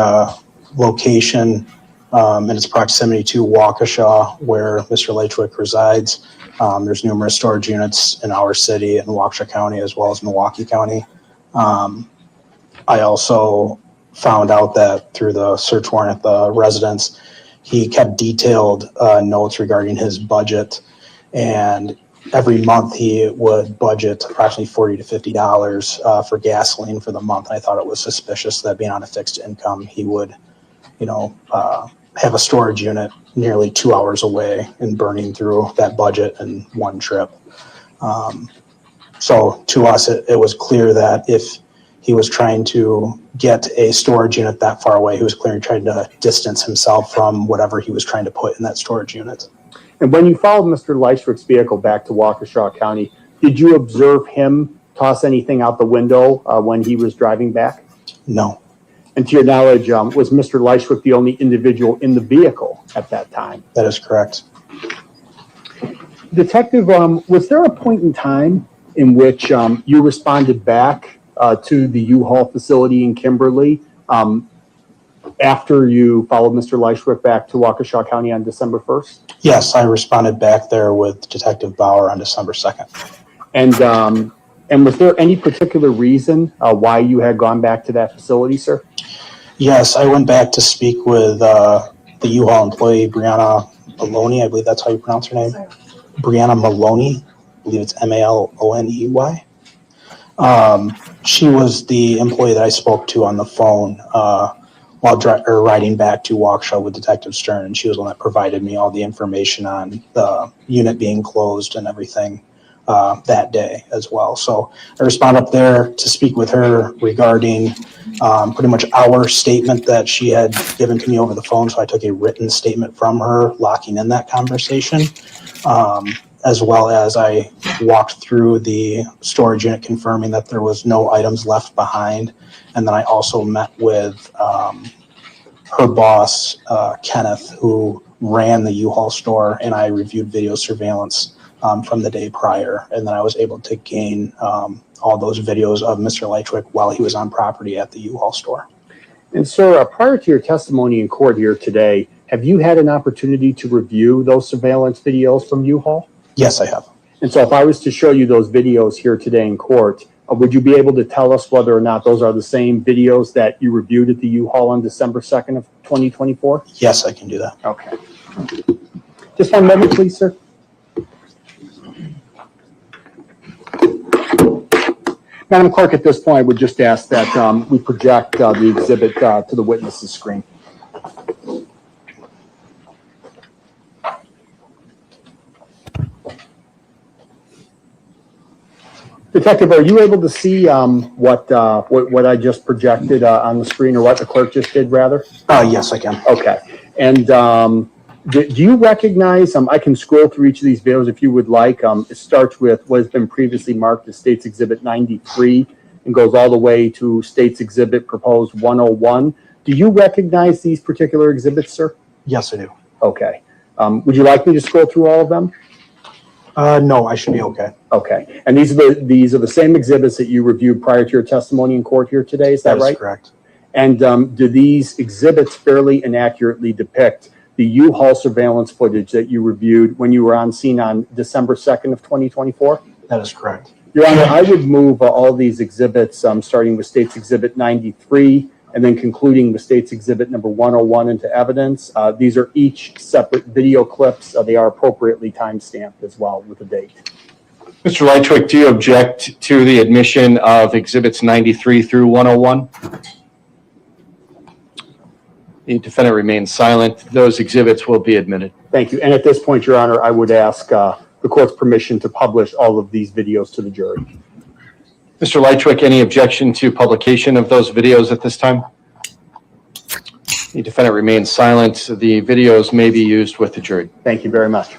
location and its proximity to Waukesha, where Mr. Lychwick resides. There's numerous storage units in our city and Waukesha County, as well as Milwaukee County. I also found out that through the search warrant at the residence, he kept detailed notes regarding his budget, and every month he would budget approximately $40 to $50 for gasoline for the month. I thought it was suspicious that being on a fixed income, he would, have a storage unit nearly 2 hours away and burning through that budget in one trip. So to us, it was clear that if he was trying to get a storage unit that far away, he was clearly trying to distance himself from whatever he was trying to put in that storage unit. And when you followed Mr. Lychwick's vehicle back to Waukesha County, did you observe him toss anything out the window when he was driving back? No. And to your knowledge, was Mr. Lychwick the only individual in the vehicle at that time? That is correct. Detective, was there a point in time in which you responded back to the U-Haul facility in Kimberly after you followed Mr. Lychwick back to Waukesha County on December 1st? Yes, I responded back there with Detective Bauer on December 2nd. And was there any particular reason why you had gone back to that facility, sir? Yes, I went back to speak with the U-Haul employee, Brianna Maloney. I believe that's how you pronounce her name. Brianna Maloney. I believe it's Maloney. She was the employee that I spoke to on the phone while riding back to Waukesha with Detective Stern, and she was the one that provided me all the information on the unit being closed and everything that day as well. So I responded up there to speak with her regarding pretty much our statement that she had given to me over the phone. So I took a written statement from her, locking in that conversation, as well as I walked through the storage unit confirming that there was no items left behind. And then I also met with her boss, Kenneth, who ran the U-Haul store, and I reviewed video surveillance from the day prior. And then I was able to gain all those videos of Mr. Lychwick while he was on property at the U-Haul store. And sir, prior to your testimony in court here today, have you had an opportunity to review those surveillance videos from U-Haul? Yes, I have. And so if I was to show you those videos here today in court, would you be able to tell us whether or not those are the same videos that you reviewed at the U-Haul on December 2nd of 2024? Yes, I can do that. Okay. Just one moment, please, sir. Madam Clerk, at this point, I would just ask that we project the exhibit to the witness's screen. Detective, are you able to see what I just projected on the screen, or what the clerk just did, rather? Yes, I can. Okay. And do you recognize, I can scroll through each of these videos if you would like. It starts with what has been previously marked as State's Exhibit 93 and goes all the way to State's Exhibit Proposed 101. Do you recognize these particular exhibits, sir? Yes, I do. Okay. Would you like me to scroll through all of them? No, I should be okay. Okay. And these are the same exhibits that you reviewed prior to your testimony in court here today, is that right? That is correct. And do these exhibits fairly and accurately depict the U-Haul surveillance footage that you reviewed when you were on scene on December 2nd of 2024? That is correct. Your Honor, I would move all these exhibits, starting with State's Exhibit 93 and then concluding with State's Exhibit number 101 into evidence. These are each separate video clips. They are appropriately time-stamped as well with the date. Mr. Lychwick, do you object to the admission of Exhibits 93 through 101? The defendant remains silent. Those exhibits will be admitted. Thank you. And at this point, Your Honor, I would ask the court's permission to publish all of these videos to the jury. Mr. Lychwick, any objection to publication of those videos at this time? The defendant remains silent. The videos may be used with the jury. Thank you very much.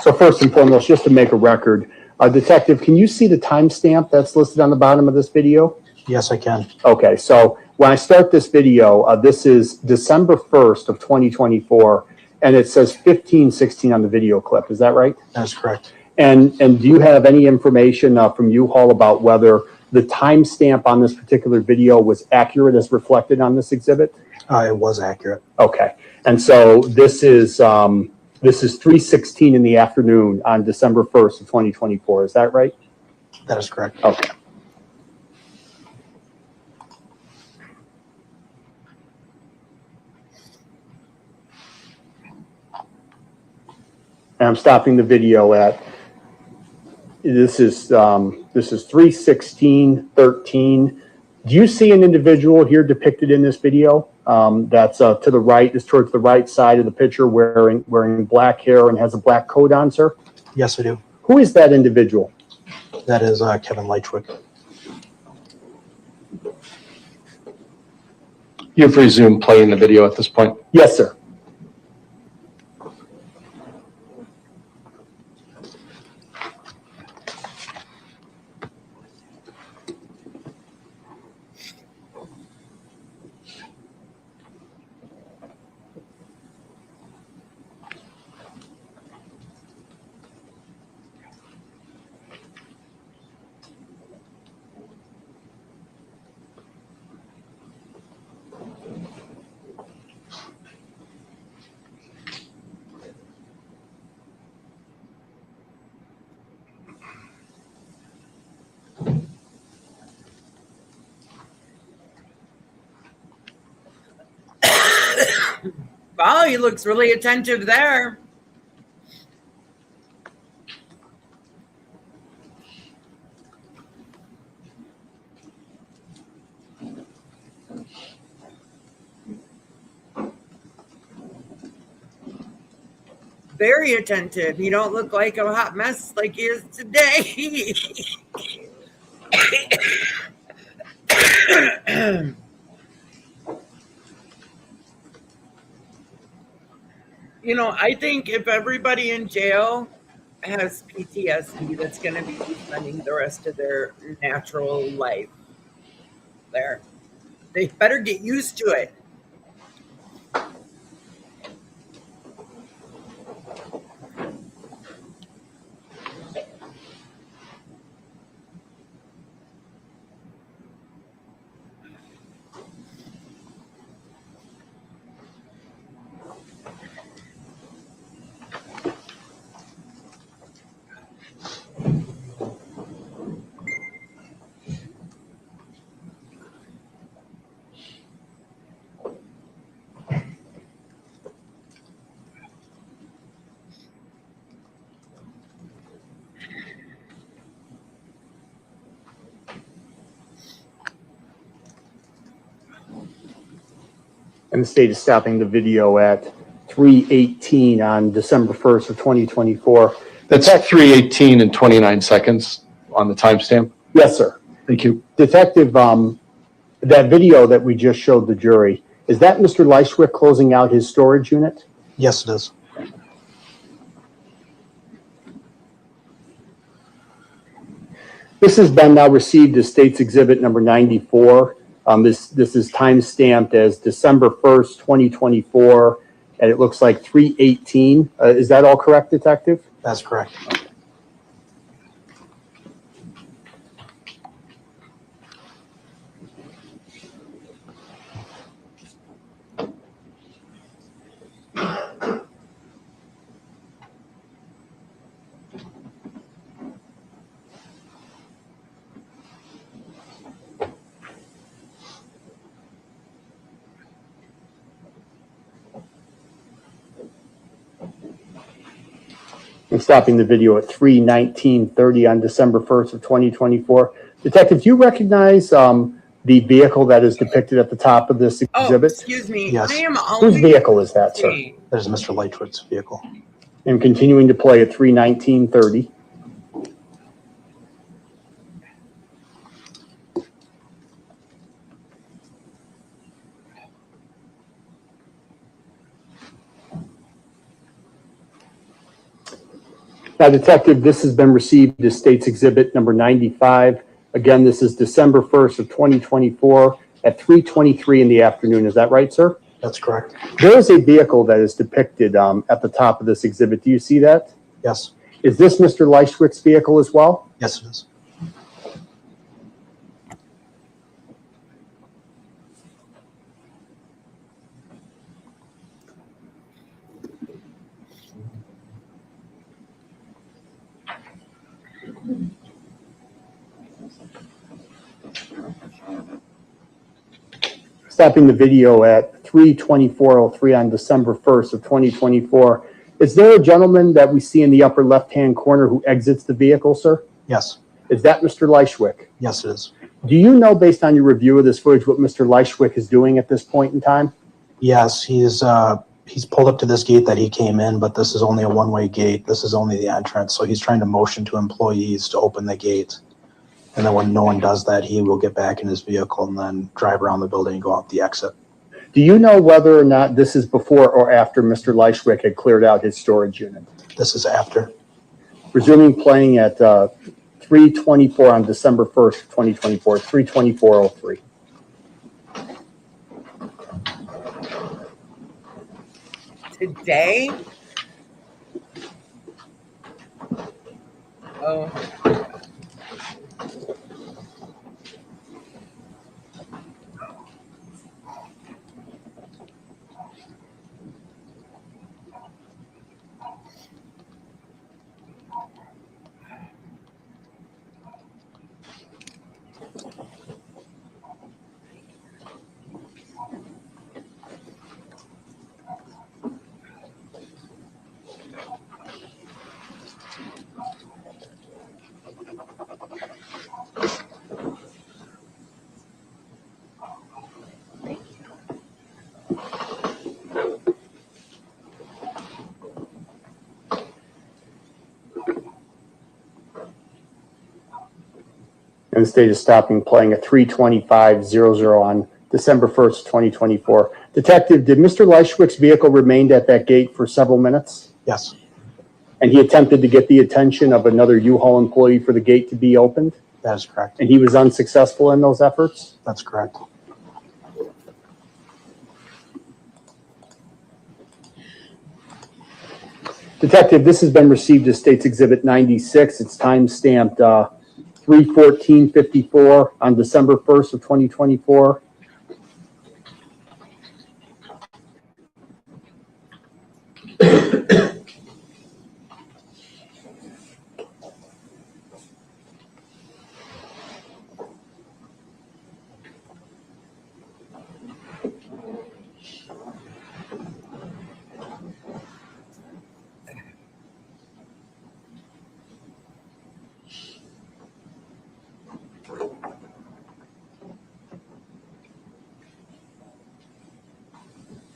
So first and foremost, just to make a record, Detective, can you see the timestamp that's listed on the bottom of this video? Yes, I can. Okay, so when I start this video, this is December 1st of 2024, and it says 15:16 on the video clip. Is that right? That's correct. And do you have any information from U-Haul about whether the timestamp on this particular video was accurate as reflected on this exhibit? It was accurate. Okay, and so this is 3:16 in the afternoon on December 1st of 2024. Is that right? That is correct. Okay. And I'm stopping the video at, this is 3:16:13. Do you see an individual here depicted in this video that's to the right, is towards the right side of the picture, wearing black hair and has a black coat on, sir? Yes, I do. Who is that individual? That is Kevin Lychwick. You've resumed playing the video at this point. Yes, sir. Wow, he looks really attentive there. Very attentive. He don't look like a hot mess like he is today. You know, I think if everybody in jail has PTSD, that's going to be spending the rest of their natural life there. They better get used to it. And the state is stopping the video at 3:18 on December 1st of 2024. That's 3:18 and 29 seconds on the timestamp. Yes, sir. Thank you. Detective, that video that we just showed the jury, is that Mr. Lychwick closing out his storage unit? Yes, it is. This has been now received as State's Exhibit number 94. This is time-stamped as December 1st, 2024, and it looks like 3:18. Is that all correct, Detective? That's correct. I'm stopping the video at 3:19:30 on December 1st of 2024. Detective, do you recognize the vehicle that is depicted at the top of this exhibit? Excuse me. Yes. I am Whose only vehicle is that, sir? There's Mr. Lychwick's vehicle. And continuing to play at 3:19:30. Now, Detective, this has been received as State's Exhibit number 95. Again, this is December 1st of 2024 at 3:23 in the afternoon. Is that right, sir? That's correct. There is a vehicle that is depicted at the top of this exhibit. Do you see that? Yes. Is this Mr. Lychwick's vehicle as well? Yes, it is. Stopping the video at 3:24:03 on December 1st of 2024. Is there a gentleman that we see in the upper left-hand corner who exits the vehicle, sir? Yes. Is that Mr. Lychwick? Yes, it is. Do you know, based on your review of this footage, what Mr. Lychwick is doing at this point in time? Yes, he's pulled up to this gate that he came in, but this is only a one-way gate. This is only the entrance. So he's trying to motion to employees to open the gate. And then when no one does that, he will get back in his vehicle and then drive around the building and go out the exit. Do you know whether or not this is before or after Mr. Lychwick had cleared out his storage unit? This is after. Resuming playing at 3:24 on December 1st, 2024, 3:24:03. today. Oh. And the state is stopping playing at 3:25:00 on December 1st, 2024. Detective, did Mr. Lychwick's vehicle remain at that gate for several minutes? Yes, And he attempted to get the attention of another U-Haul employee for the gate to be opened? that is correct. And he was unsuccessful in those efforts? That's correct. Detective, this has been received as State's Exhibit 96. It's time-stamped 3/14/54 on December 1st of 2024.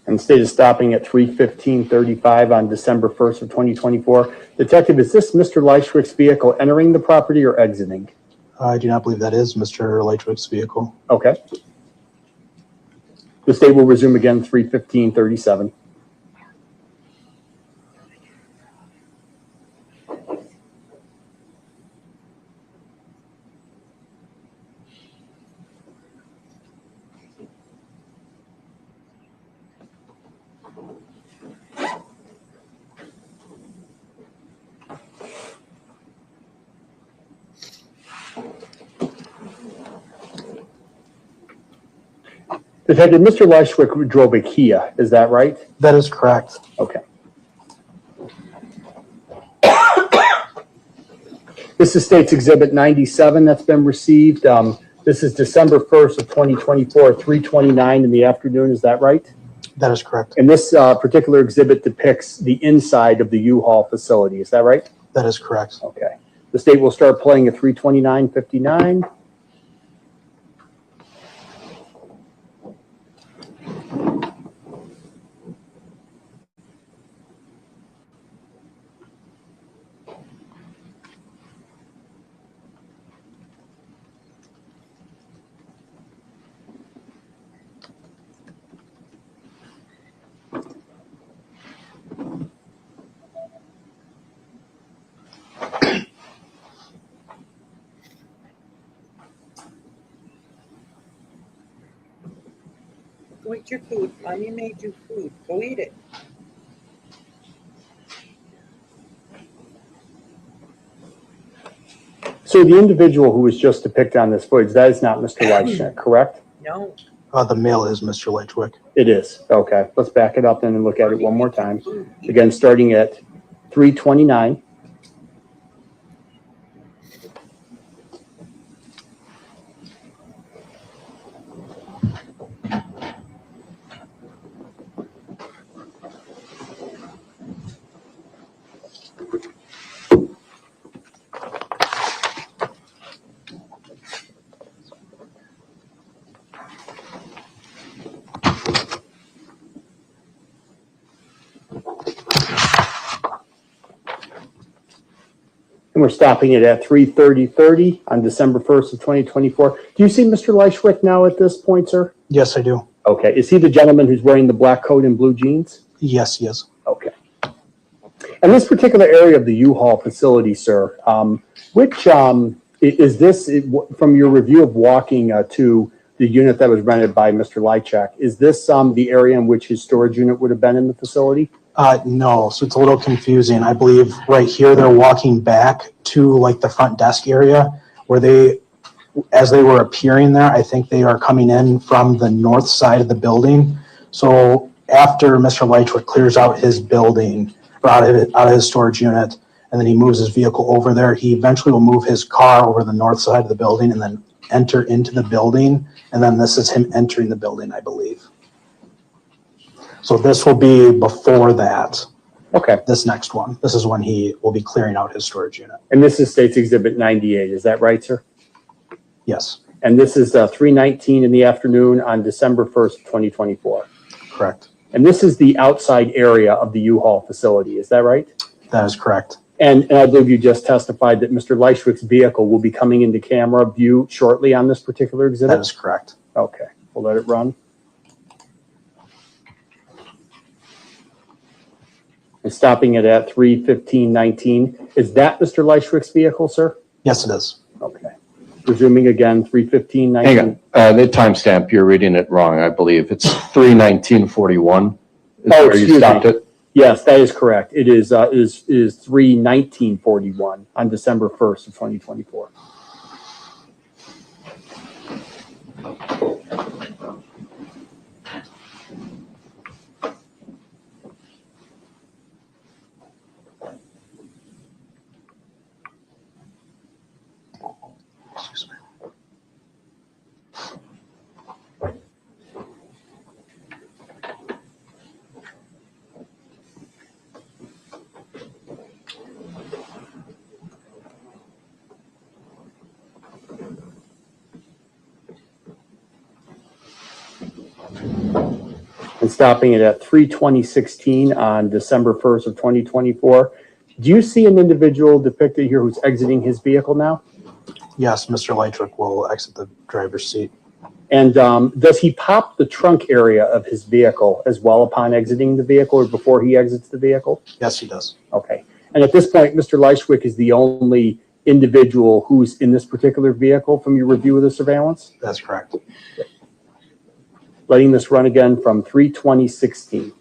And the state is stopping at 3:15:35 on December 1st of 2024. Detective, is this Mr. Lychwick's vehicle entering the property or exiting? I do not believe that is Mr. Lychwick's vehicle. Okay. The state will resume again 3:15:37. Detective, Mr. Lychwick drove a Kia, is that right? That is correct. Okay. This is State's Exhibit 97 that's been received. This is December 1st of 2024, 3:29 in the afternoon, is that right? That is correct. And this particular exhibit depicts the inside of the U-Haul facility, is that right? That is correct. Okay. The state will start playing at 3:29:59. Go eat your food. Mommy made you food. Go eat it. So the individual who was just depicted on this footage, that is not Mr. Lychwick, correct? No. The male is Mr. Lychwick. It is. Okay. Let's back it up then and look at it one more time. Again, starting at 3:29. And we're stopping it at 3:30:30 on December 1st of 2024. Do you see Mr. Lychwick now at this point, sir? Yes, I do. Okay. Is he the gentleman who's wearing the black coat and blue jeans? Yes, yes. Okay. And this particular area of the U-Haul facility, sir, which is this, from your review of walking to the unit that was rented by Mr. Lychwick, is this the area in which his storage unit would have been in the facility? No, so it's a little confusing. I believe right here they're walking back to like the front desk area where as they were appearing there, I think they are coming in from the north side of the building. So after Mr. Lychwick clears out his building, or out of his storage unit, and then he moves his vehicle over there, he eventually will move his car over the north side of the building and then enter into the building. And then this is him entering the building, I believe. So this will be before that. Okay. This next one. This is when he will be clearing out his storage unit. And this is State's Exhibit 98. Is that right, sir? Yes. And this is 3:19 in the afternoon on December 1st, 2024. Correct. And this is the outside area of the U-Haul facility. Is that right? That is correct. And I believe you just testified that Mr. Lychwick's vehicle will be coming into camera view shortly on this particular exhibit? That is correct. Okay, we'll let it run. And stopping it at 3:15:19. Is that Mr. Lychwick's vehicle, sir? Yes, it is. Okay. Resuming again, 3:15:19. Hang on, the timestamp, you're reading it wrong, I believe. It's 3:19:41. Is Oh, where you excuse stopped me. it. Yes, that is correct. It is 3:19:41 on December 1st of 2024. Excuse me. And stopping it at 3:20:16 on December 1st of 2024. Do you see an individual depicted here who's exiting his vehicle now? Yes, Mr. Lychwick will exit the driver's seat. And does he pop the trunk area of his vehicle as well upon exiting the vehicle or before he exits the vehicle? Yes, he does. Okay. And at this point, Mr. Lychwick is the only individual who's in this particular vehicle from your review of the surveillance? That's correct. Letting this run again from 3:20:16.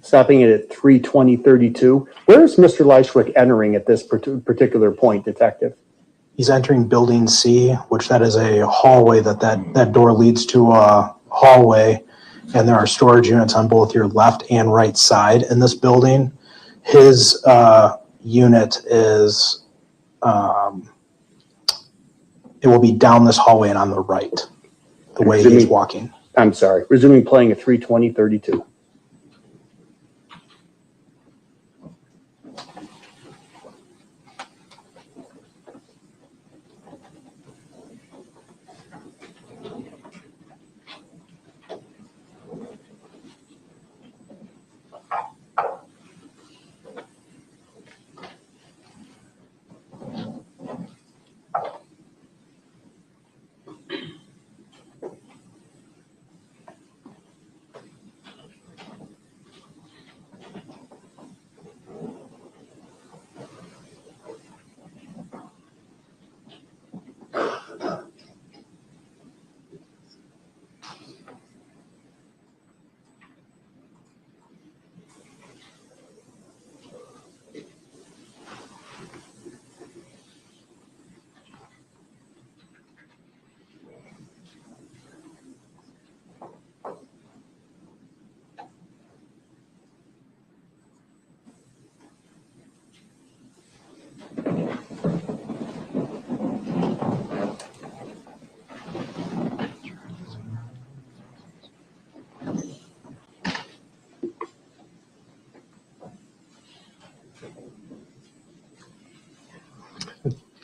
Stopping it at 3:20:32. Where is Mr. Lychwick entering at this particular point, Detective? He's entering Building C, which that is a hallway that door leads to a hallway, and there are storage units on both your left and right side in this building. His unit is, it will be down this hallway and on the right, the way he's walking. I'm sorry. Resuming playing at 3:20:32.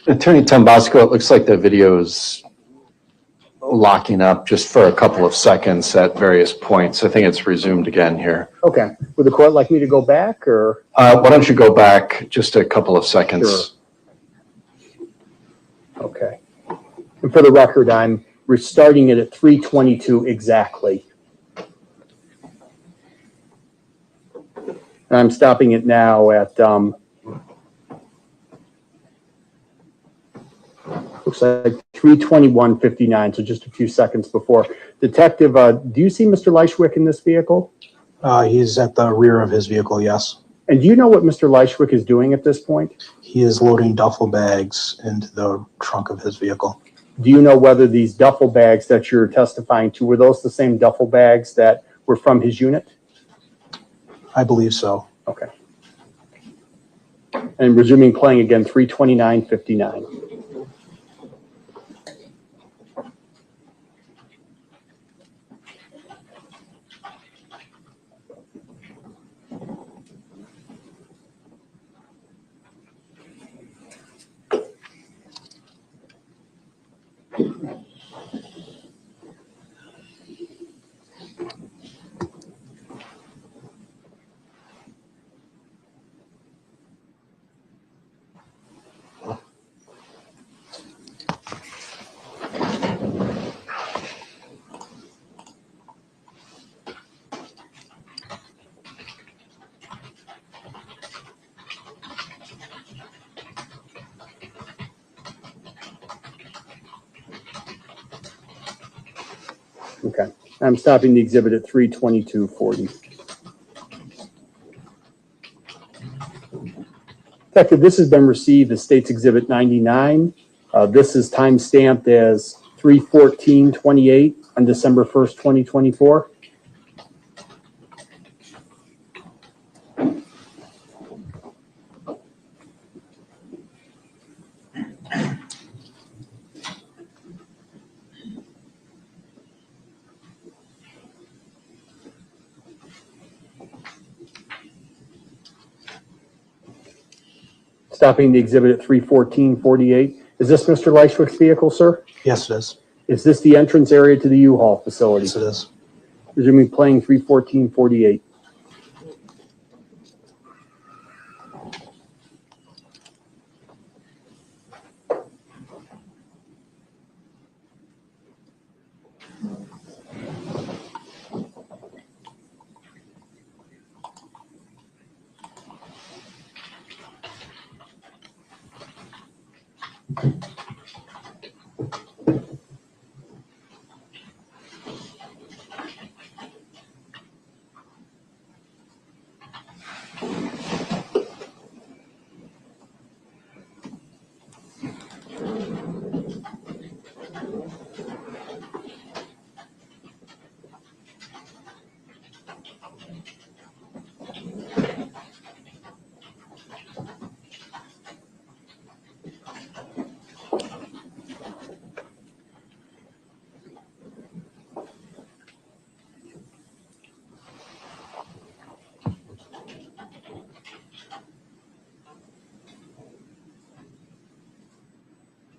Attorney Tambasco, it looks like the video's locking up just for a couple of seconds at various points. I think it's resumed again here. Okay. Would the court like me to go back or? Why don't you go back just a couple of seconds? Sure. Okay. And for the record, I'm restarting it at 3:22 exactly. And I'm stopping it now at, looks like 3:21:59, so just a few seconds before. Detective, do you see Mr. Lychwick in this vehicle? He's at the rear of his vehicle, yes. And do you know what Mr. Lychwick is doing at this point? He is loading duffel bags into the trunk of his vehicle. Do you know whether these duffel bags that you're testifying to, were those the same duffel bags that were from his unit? I believe so. Okay. And resuming playing again, 3:29:59. Okay. I'm stopping the exhibit at 32240. Detective, this has been received as State's Exhibit 99. This is time stamped as 3/14/28 on December 1st, 2024. Stopping the exhibit at 3/14/48. Is this Mr. Lychwick's vehicle, sir? Yes, it is. Is this the entrance area to the U-Haul facility? Yes, it is. Resuming playing 3/14/48.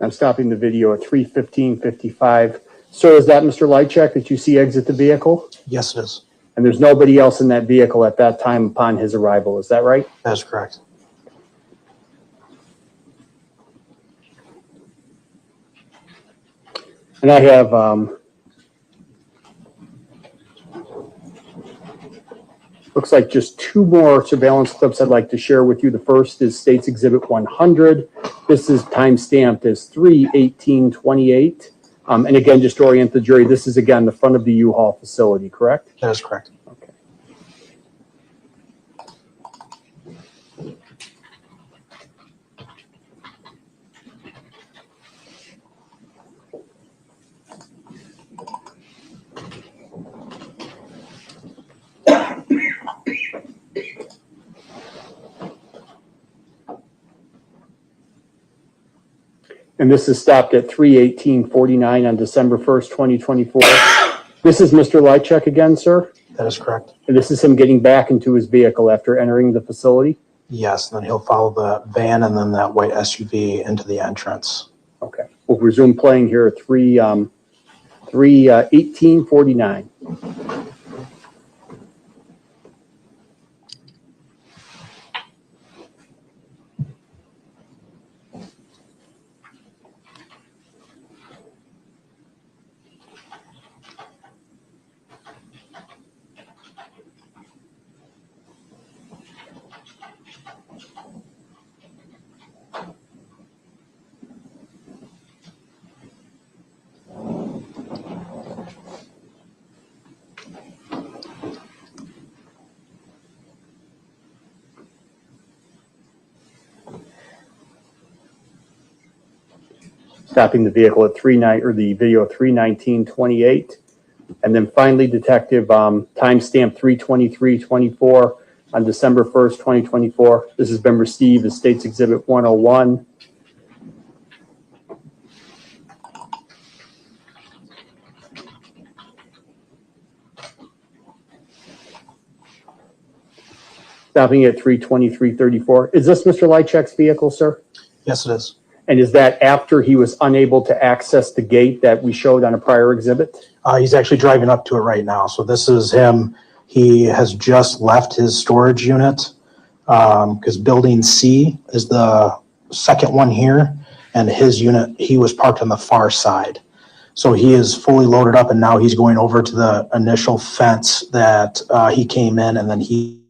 I'm stopping the video at 3:15:55. Sir, is that Mr. Lychwick that you see exit the vehicle? Yes, it is. And there's nobody else in that vehicle at that time upon his arrival, is that right? That is correct. And I have looks like just two more surveillance clips I'd like to share with you. The first is State's Exhibit 100. This is time stamped as 3/18/28. And again, just to orient the jury, this is again the front of the U-Haul facility, correct? That is correct. Okay. And this is stopped at 3/18/49 on December 1st, 2024. This is Mr. Lychwick again, sir? That is correct. And this is him getting back into his vehicle after entering the facility? Yes, and then he'll follow the van and then that white SUV into the entrance. Okay. We'll resume playing here at 3/18/49. Stopping the vehicle at the video 3/19/28. And then finally, Detective, timestamp 3/23/24 on December 1st, 2024. This has been received as State's Exhibit 101. Stopping at 3/23/34. Is this Mr. Lychwick's vehicle, sir? Yes, it is. And is that after he was unable to access the gate that we showed on a prior exhibit? He's actually driving up to it right now. So this is him. He has just left his storage unit because building C is the second one here. And his unit, he was parked on the far side. So he is fully loaded up and now he's going over to the initial fence that he came in and then he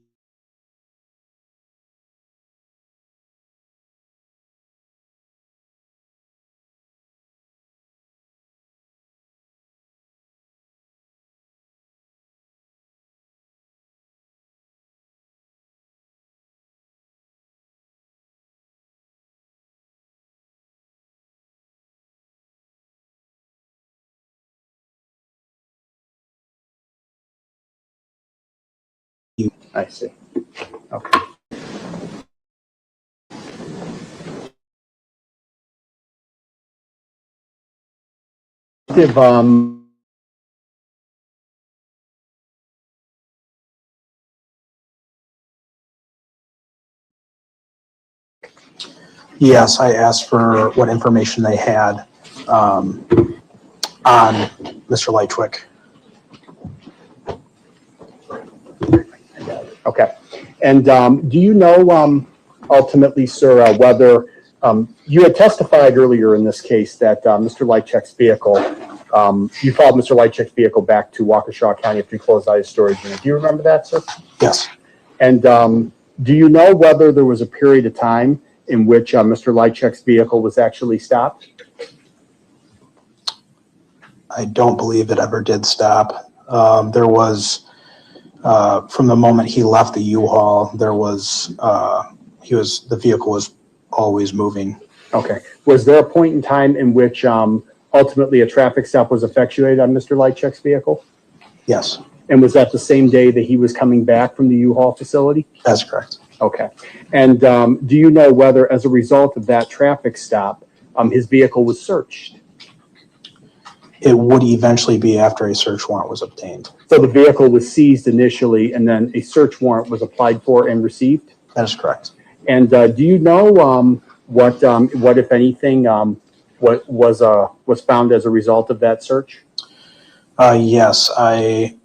I see. Okay. Yes, I asked for what information they had on Mr. Lychwick. Okay. And do you know, ultimately, sir, whether you had testified earlier in this case that Mr. Lychwick's vehicle, you followed Mr. Lychwick's vehicle back to Waukesha County after he closed out his storage unit. Do you remember that, sir? Yes. And do you know whether there was a period of time in which Mr. Lychwick's vehicle was actually stopped? I don't believe it ever did stop. There was, from the moment he left the U-Haul, there was, the vehicle was always moving. Okay. Was there a point in time in which ultimately a traffic stop was effectuated on Mr. Lychwick's vehicle? Yes, And was that the same day that he was coming back from the U-Haul facility? that's correct. Okay. And do you know whether, as a result of that traffic stop, his vehicle was searched? It would eventually be after a search warrant was obtained. So the vehicle was seized initially, and then a search warrant was applied for and received? That is correct. And do you know what, if anything, what was found as a result of that search? Yes, I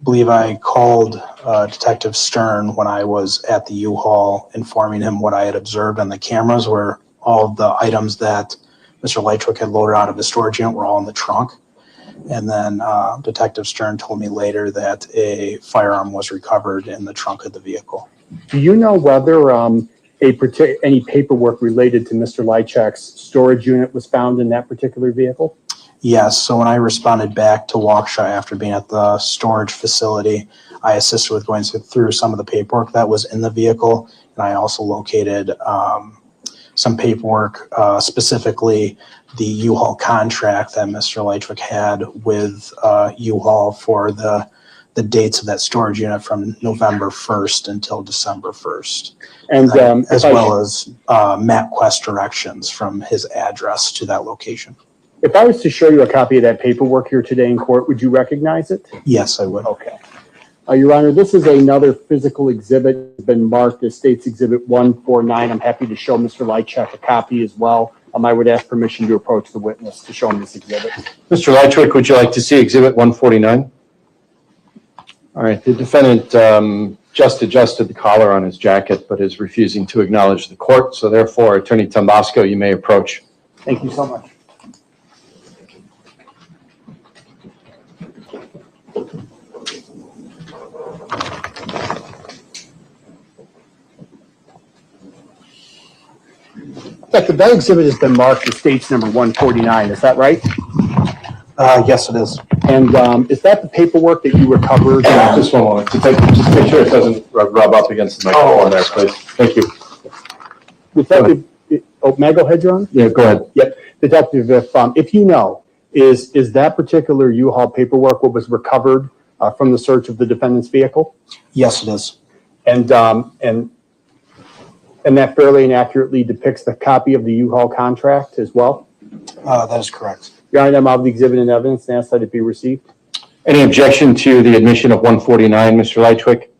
believe I called Detective Stern when I was at the U-Haul, informing him what I had observed on the cameras, where all of the items that Mr. Lychwick had loaded out of his storage unit were all in the trunk. And then Detective Stern told me later that a firearm was recovered in the trunk of the vehicle. Do you know whether any paperwork related to Mr. Lychwick's storage unit was found in that particular vehicle? Yes, so when I responded back to Waukesha after being at the storage facility, I assisted with going through some of the paperwork that was in the vehicle, and I also located some paperwork, specifically the U-Haul contract that Mr. Lychwick had with U-Haul for the dates of that storage unit from November 1st until December 1st. And as well as MapQuest directions from his address to that location. If I was to show you a copy of that paperwork here today in court, would you recognize it? Yes, I would. Okay. Your Honor, this is another physical exhibit. It's been marked as State's Exhibit 149. I'm happy to show Mr. Lychwick a copy as well. I would ask permission to approach the witness to show him this exhibit. Mr. Lychwick, would you like to see Exhibit 149? All right, the defendant just adjusted the collar on his jacket, but is refusing to acknowledge the court. So therefore, Attorney Tambasco, you may approach. Thank you so much. That exhibit has been marked as State's number 149. Is that right? Yes, it is. And is that the paperwork that you recovered? Just one moment. Just make sure it doesn't rub up against the microphone there, please. Thank you. Detective, may I go ahead, Your Honor? Yeah, go ahead. Yep. Detective, if you know, is that particular U-Haul paperwork what was recovered from the search of the defendant's vehicle? Yes, it is. And that fairly and accurately depicts the copy of the U-Haul contract as well? That is correct. Your Honor, I'm out of the exhibit and evidence and ask that it be received. Any objection to the admission of 149, Mr. Lychwick?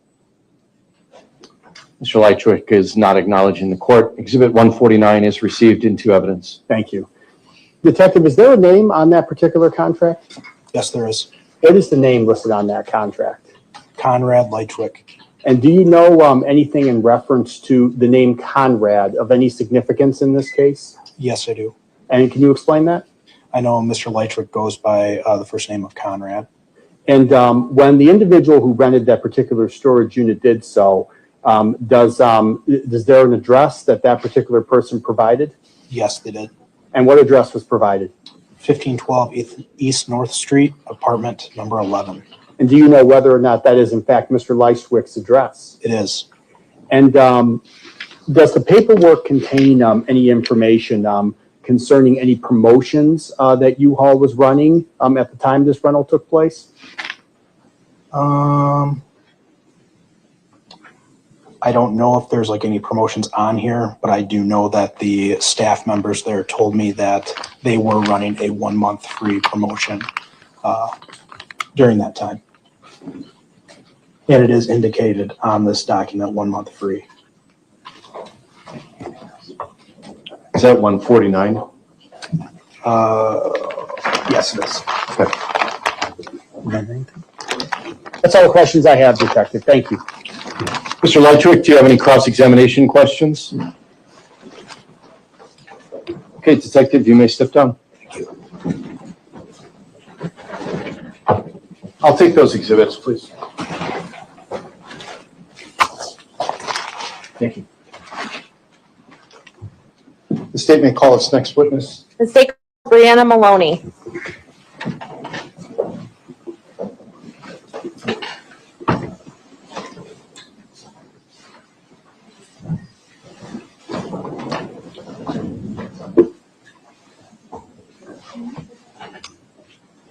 Mr. Lychwick is not acknowledging the court. Exhibit 149 is received into evidence. Thank you. Detective, is there a name on that particular contract? Yes, there is. What is the name listed on that contract? Konrad Lychwick. And do you know anything in reference to the name Konrad of any significance in this case? Yes, I do. And can you explain that? I know Mr. Lychwick goes by the first name of Konrad. And when the individual who rented that particular storage unit did so, does there an address that particular person provided? Yes, they did. And what address was provided? 1512 East North Street, apartment number 11. And do you know whether or not that is in fact Mr. Lychwick's address? It is. And does the paperwork contain any information concerning any promotions that U-Haul was running at the time this rental took place? I don't know if there's like any promotions on here, but I do know that the staff members there told me that they were running a 1 month free promotion during that time. And it is indicated on this document, 1 month free. Is that 149? Yes, it is. Okay. That's all the questions I have, Detective. Thank you. Mr. Lychwick, do you have any cross-examination questions? Okay, Detective, you may step down. Thank you. I'll take those exhibits, please. Thank you. The state may call its next witness. The state Brianna Maloney.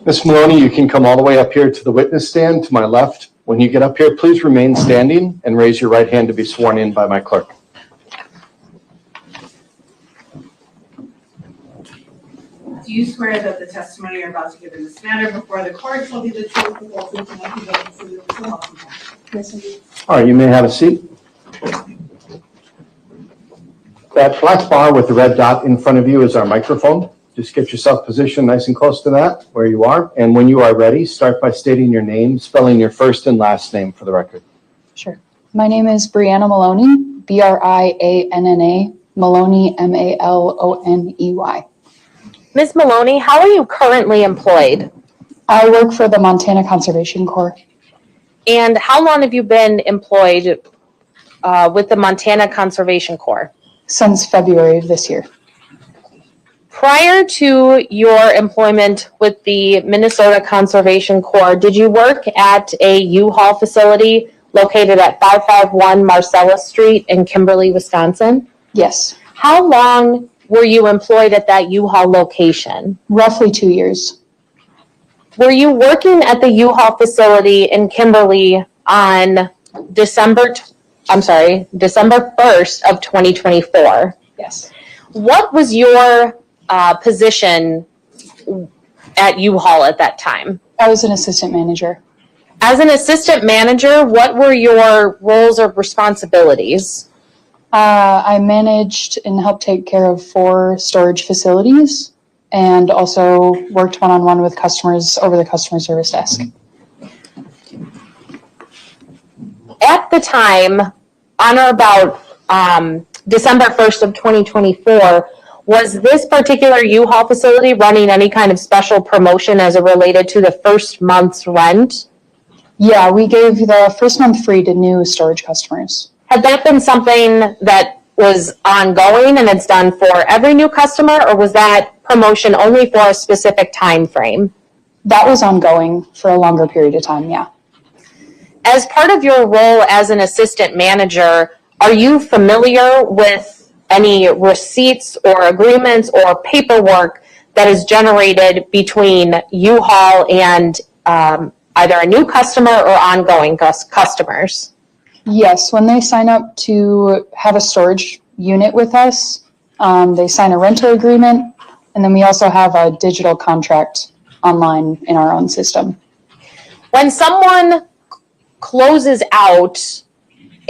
Ms. Maloney, you can come all the way up here to the witness stand to my left. When you get up here, please remain standing and raise your right hand to be sworn in by my clerk. Do you swear that the testimony you're about to give in this matter before the court shall be the truth, the whole truth, and nothing but the truth, so help you God? Yes, I do. All right, you may have a seat. That black bar with the red dot in front of you is our microphone. Just get yourself positioned nice and close to that, where you are. And when you are ready, start by stating your name, spelling your first and last name for the record. Sure. My name is Brianna Maloney, Brianna, Maloney, Maloney. Ms. Maloney, how are you currently employed? I work for the Montana Conservation Corps. And how long have you been employed with the Montana Conservation Corps? Since February of this year. Prior to your employment with the Minnesota Conservation Corps, did you work at a U-Haul facility located at 551 Marcellus Street in Kimberly, Wisconsin? Yes. How long were you employed at that U-Haul location? Roughly 2 years. Were you working at the U-Haul facility in Kimberly on December 1st of 2024? Yes. What was your position at U-Haul at that time? I was an assistant manager. As an assistant manager, what were your roles or responsibilities? I managed and helped take care of 4 storage facilities and also worked one-on-one with customers over the customer service desk. At the time, on or about December 1st of 2024, was this particular U-Haul facility running any kind of special promotion as it related to the first month's rent? Yeah, we gave the first month free to new storage customers. Had that been something that was ongoing and it's done for every new customer, or was that promotion only for a specific time frame? That was ongoing for a longer period of time, yeah. As part of your role as an assistant manager, are you familiar with any receipts or agreements or paperwork that is generated between U-Haul and either a new customer or ongoing customers? Yes, when they sign up to have a storage unit with us, they sign a rental agreement, and then we also have a digital contract online in our own system. When someone closes out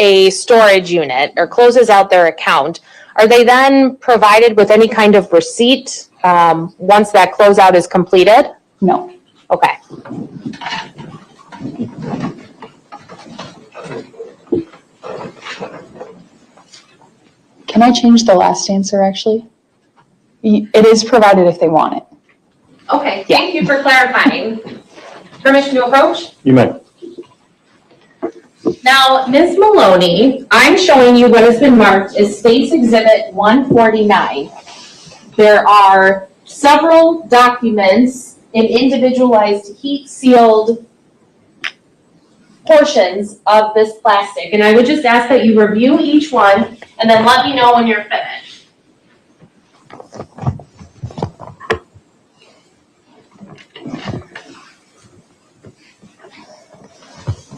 a storage unit or closes out their account, are they then provided with any kind of receipt once that closeout is completed? No. Okay. Can I change the last answer, actually? It is provided if they want it. Okay, thank you for clarifying. Permission to approach? You may. Now, Ms. Maloney, I'm showing you what has been marked as State's Exhibit 149. There are several documents in individualized heat-sealed portions of this plastic, and I would just ask that you review each one and then let me know when you're finished.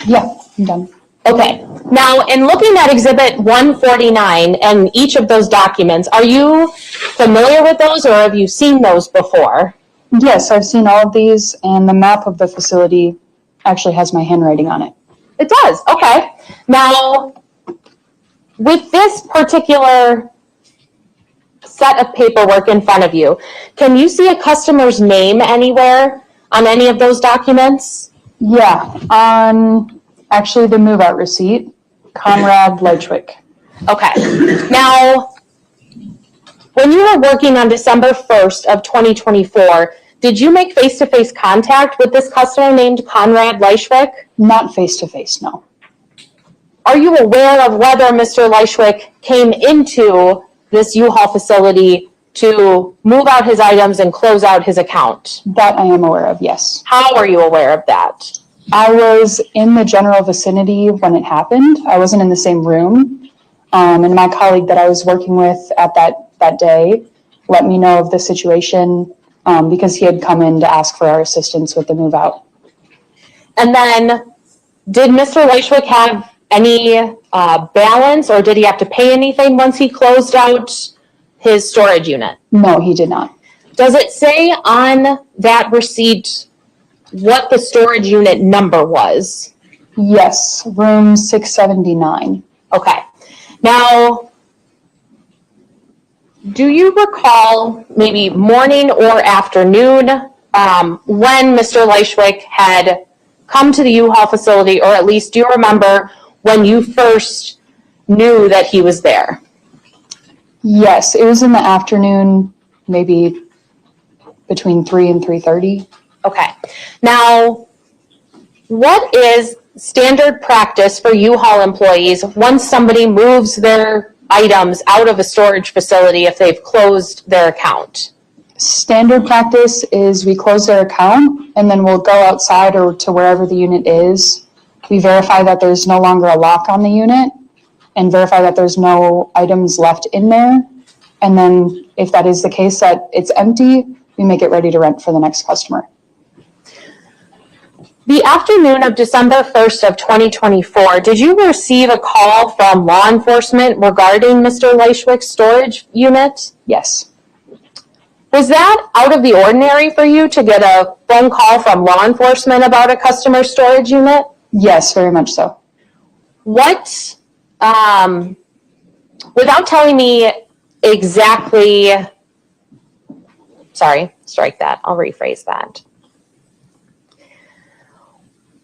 Yeah, I'm done. Okay, now in looking at Exhibit 149 and each of those documents, are you familiar with those or have you seen those before? Yes, I've seen all of these, and the map of the facility actually has my handwriting on it. It does, okay. Now, with this particular set of paperwork in front of you, can you see a customer's name anywhere on any of those documents? Yeah, on actually the move-out receipt, Konrad Lychwick. Okay, now, when you were working on December 1st of 2024, did you make face-to-face contact with this customer named Konrad Lychwick? Not face-to-face, no. Are you aware of whether Mr. Lychwick came into this U-Haul facility to move out his items and close out his account? That I am aware of, yes. How are you aware of that? I was in the general vicinity when it happened. I wasn't in the same room. And my colleague that I was working with at that day let me know of the situation because he had come in to ask for our assistance with the move out. And then, did Mr. Lychwick have any balance, or did he have to pay anything once he closed out his storage unit? No, he did not. Does it say on that receipt what the storage unit number was? Yes, room 679. Okay. Now, do you recall maybe morning or afternoon when Mr. Lychwick had come to the U-Haul facility, or at least do you remember when you first knew that he was there? Yes, it was in the afternoon, maybe between 3 and 3:30. Okay. Now, what is standard practice for U-Haul employees once somebody moves their items out of a storage facility if they've closed their account? Standard practice is we close their account and then we'll go outside or to wherever the unit is. We verify that there's no longer a lock on the unit and verify that there's no items left in there. And then if that is the case, that it's empty, we make it ready to rent for the next customer. The afternoon of December 1st of 2024, did you receive a call from law enforcement regarding Mr. Lychwick's storage unit? Yes. Was that out of the ordinary for you to get a phone call from law enforcement about a customer storage unit? Yes, very much so. What, without telling me exactly, sorry, strike that, I'll rephrase that.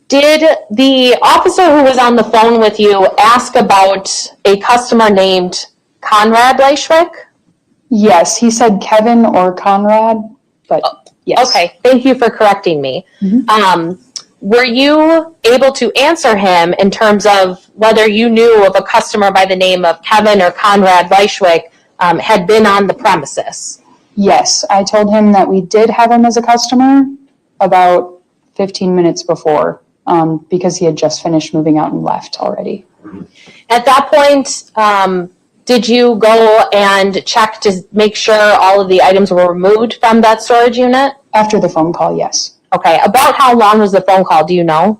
Did the officer who was on the phone with you ask about a customer named Konrad Lychwick? Yes, he said Kevin or Konrad, but yes. Okay, thank you for correcting me. Mm-hmm. Were you able to answer him in terms of whether you knew of a customer by the name of Kevin or Konrad Lychwick had been on the premises? Yes, I told him that we did have him as a customer about 15 minutes before because he had just finished moving out and left already. At that point, did you go and check to make sure all of the items were removed from that storage unit? After the phone call, yes. Okay, about how long was the phone call, do you know?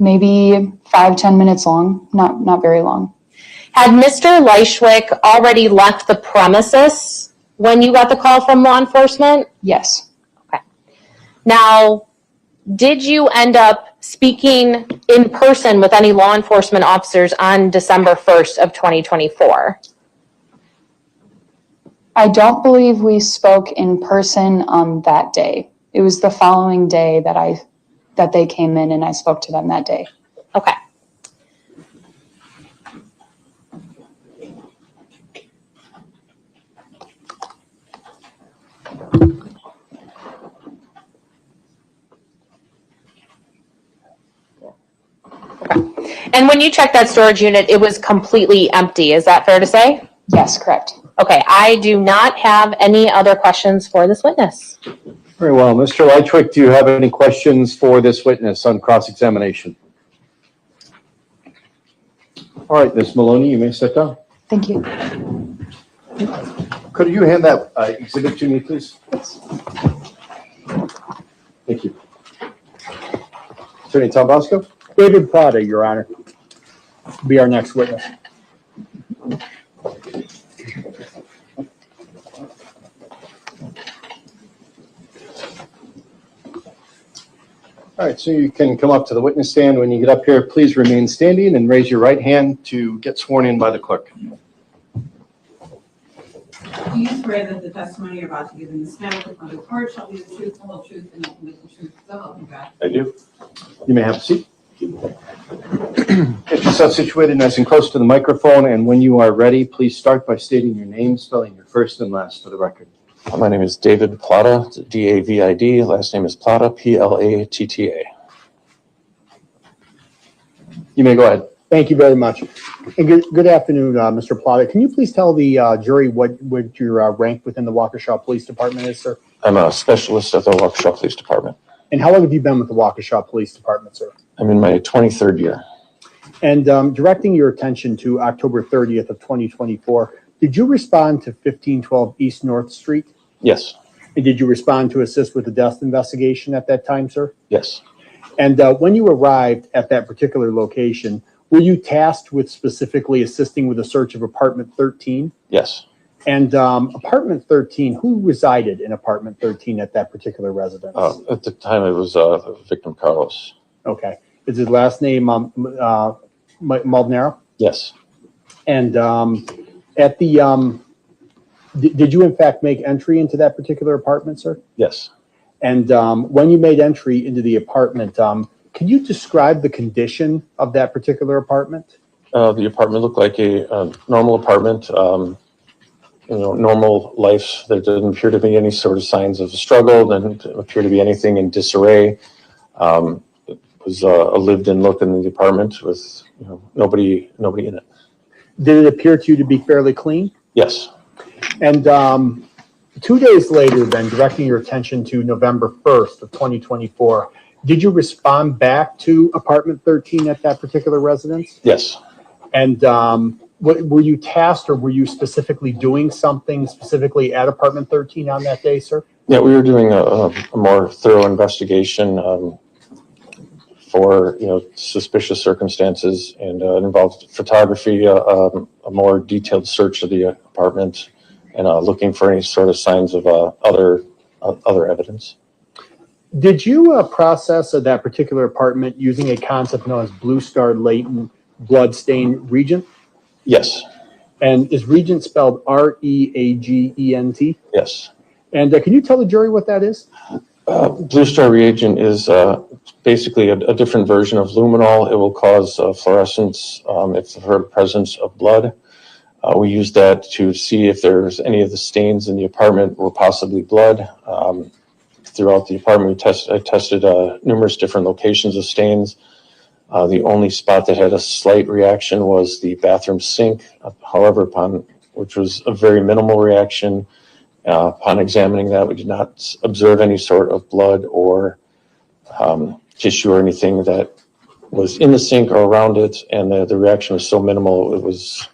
Maybe 5-10 minutes long, not very long. Had Mr. Lychwick already left the premises when you got the call from law enforcement? Yes. Okay. Now, did you end up speaking in person with any law enforcement officers on December 1st of 2024? I don't believe we spoke in person on that day. It was the following day that they came in and I spoke to them that day. Okay. And when you checked that storage unit, it was completely empty. Is that fair to say? Yes, correct. Okay, I do not have any other questions for this witness. Very well. Mr. Lychwick, do you have any questions for this witness on cross-examination? All right, Ms. Maloney, you may sit down. Thank you. Could you hand that exhibit to me, please? Yes. Thank you. Attorney Tom Bosco? David Plata, Your Honor, be our next witness. All right, so you can come up to the witness stand. When you get up here, please remain standing and raise your right hand to get sworn in by the clerk. Do you swear that the testimony you're about to give in this matter before the court shall be the truth, the whole truth, and nothing but the truth, so help you God? I do. You may have a seat. Get yourself situated nice and close to the microphone, and when you are ready, please start by stating your name, spelling your first and last for the record. My name is David Plata, D-A-V-I-D. Last name is Plata, P-L-A-T-T-A. You may go ahead. Thank you very much. And good afternoon, Mr. Plata. Can you please tell the jury what your rank within the Waukesha Police Department is, sir? I'm a specialist at the Waukesha Police Department. And how long have you been with the Waukesha Police Department, sir? I'm in my 23rd year. And directing your attention to October 30th of 2024, did you respond to 1512 East North Street? Yes. And did you respond to assist with the death investigation at that time, sir? Yes. And when you arrived at that particular location, were you tasked with specifically assisting with the search of apartment 13? Yes. And apartment 13, who resided in apartment 13 at that particular residence? At the time, it was victim Carlos. Okay. Is his last name Maldonado? Yes. And at the, did you in fact make entry into that particular apartment, sir? Yes. And when you made entry into the apartment, can you describe the condition of that particular apartment? The apartment looked like a normal apartment, normal life. There didn't appear to be any sort of signs of a struggle. Didn't appear to be anything in disarray. It was a lived-in look in the apartment with nobody in it. Did it appear to you to be fairly clean? Yes. And 2 days later, then, directing your attention to November 1st of 2024, did you respond back to apartment 13 at that particular residence? Yes. And were you tasked or were you specifically doing something specifically at apartment 13 on that day, sir? Yeah, we were doing a more thorough investigation for suspicious circumstances, and it involved photography, a more detailed search of the apartment, and looking for any sort of signs of other evidence. Did you process that particular apartment using a concept known as blue star latent bloodstain reagent? Yes. And is reagent spelled R-E-A-G-E-N-T? Yes. And can you tell the jury what that is? Blue star reagent is basically a different version of luminol. It will cause fluorescence if there's a presence of blood. We use that to see if there's any of the stains in the apartment were possibly blood. Throughout the apartment, I tested numerous different locations of stains. The only spot that had a slight reaction was the bathroom sink. However, which was a very minimal reaction, upon examining that, we did not observe any sort of blood or tissue or anything that was in the sink or around it, and the reaction was so minimal, it was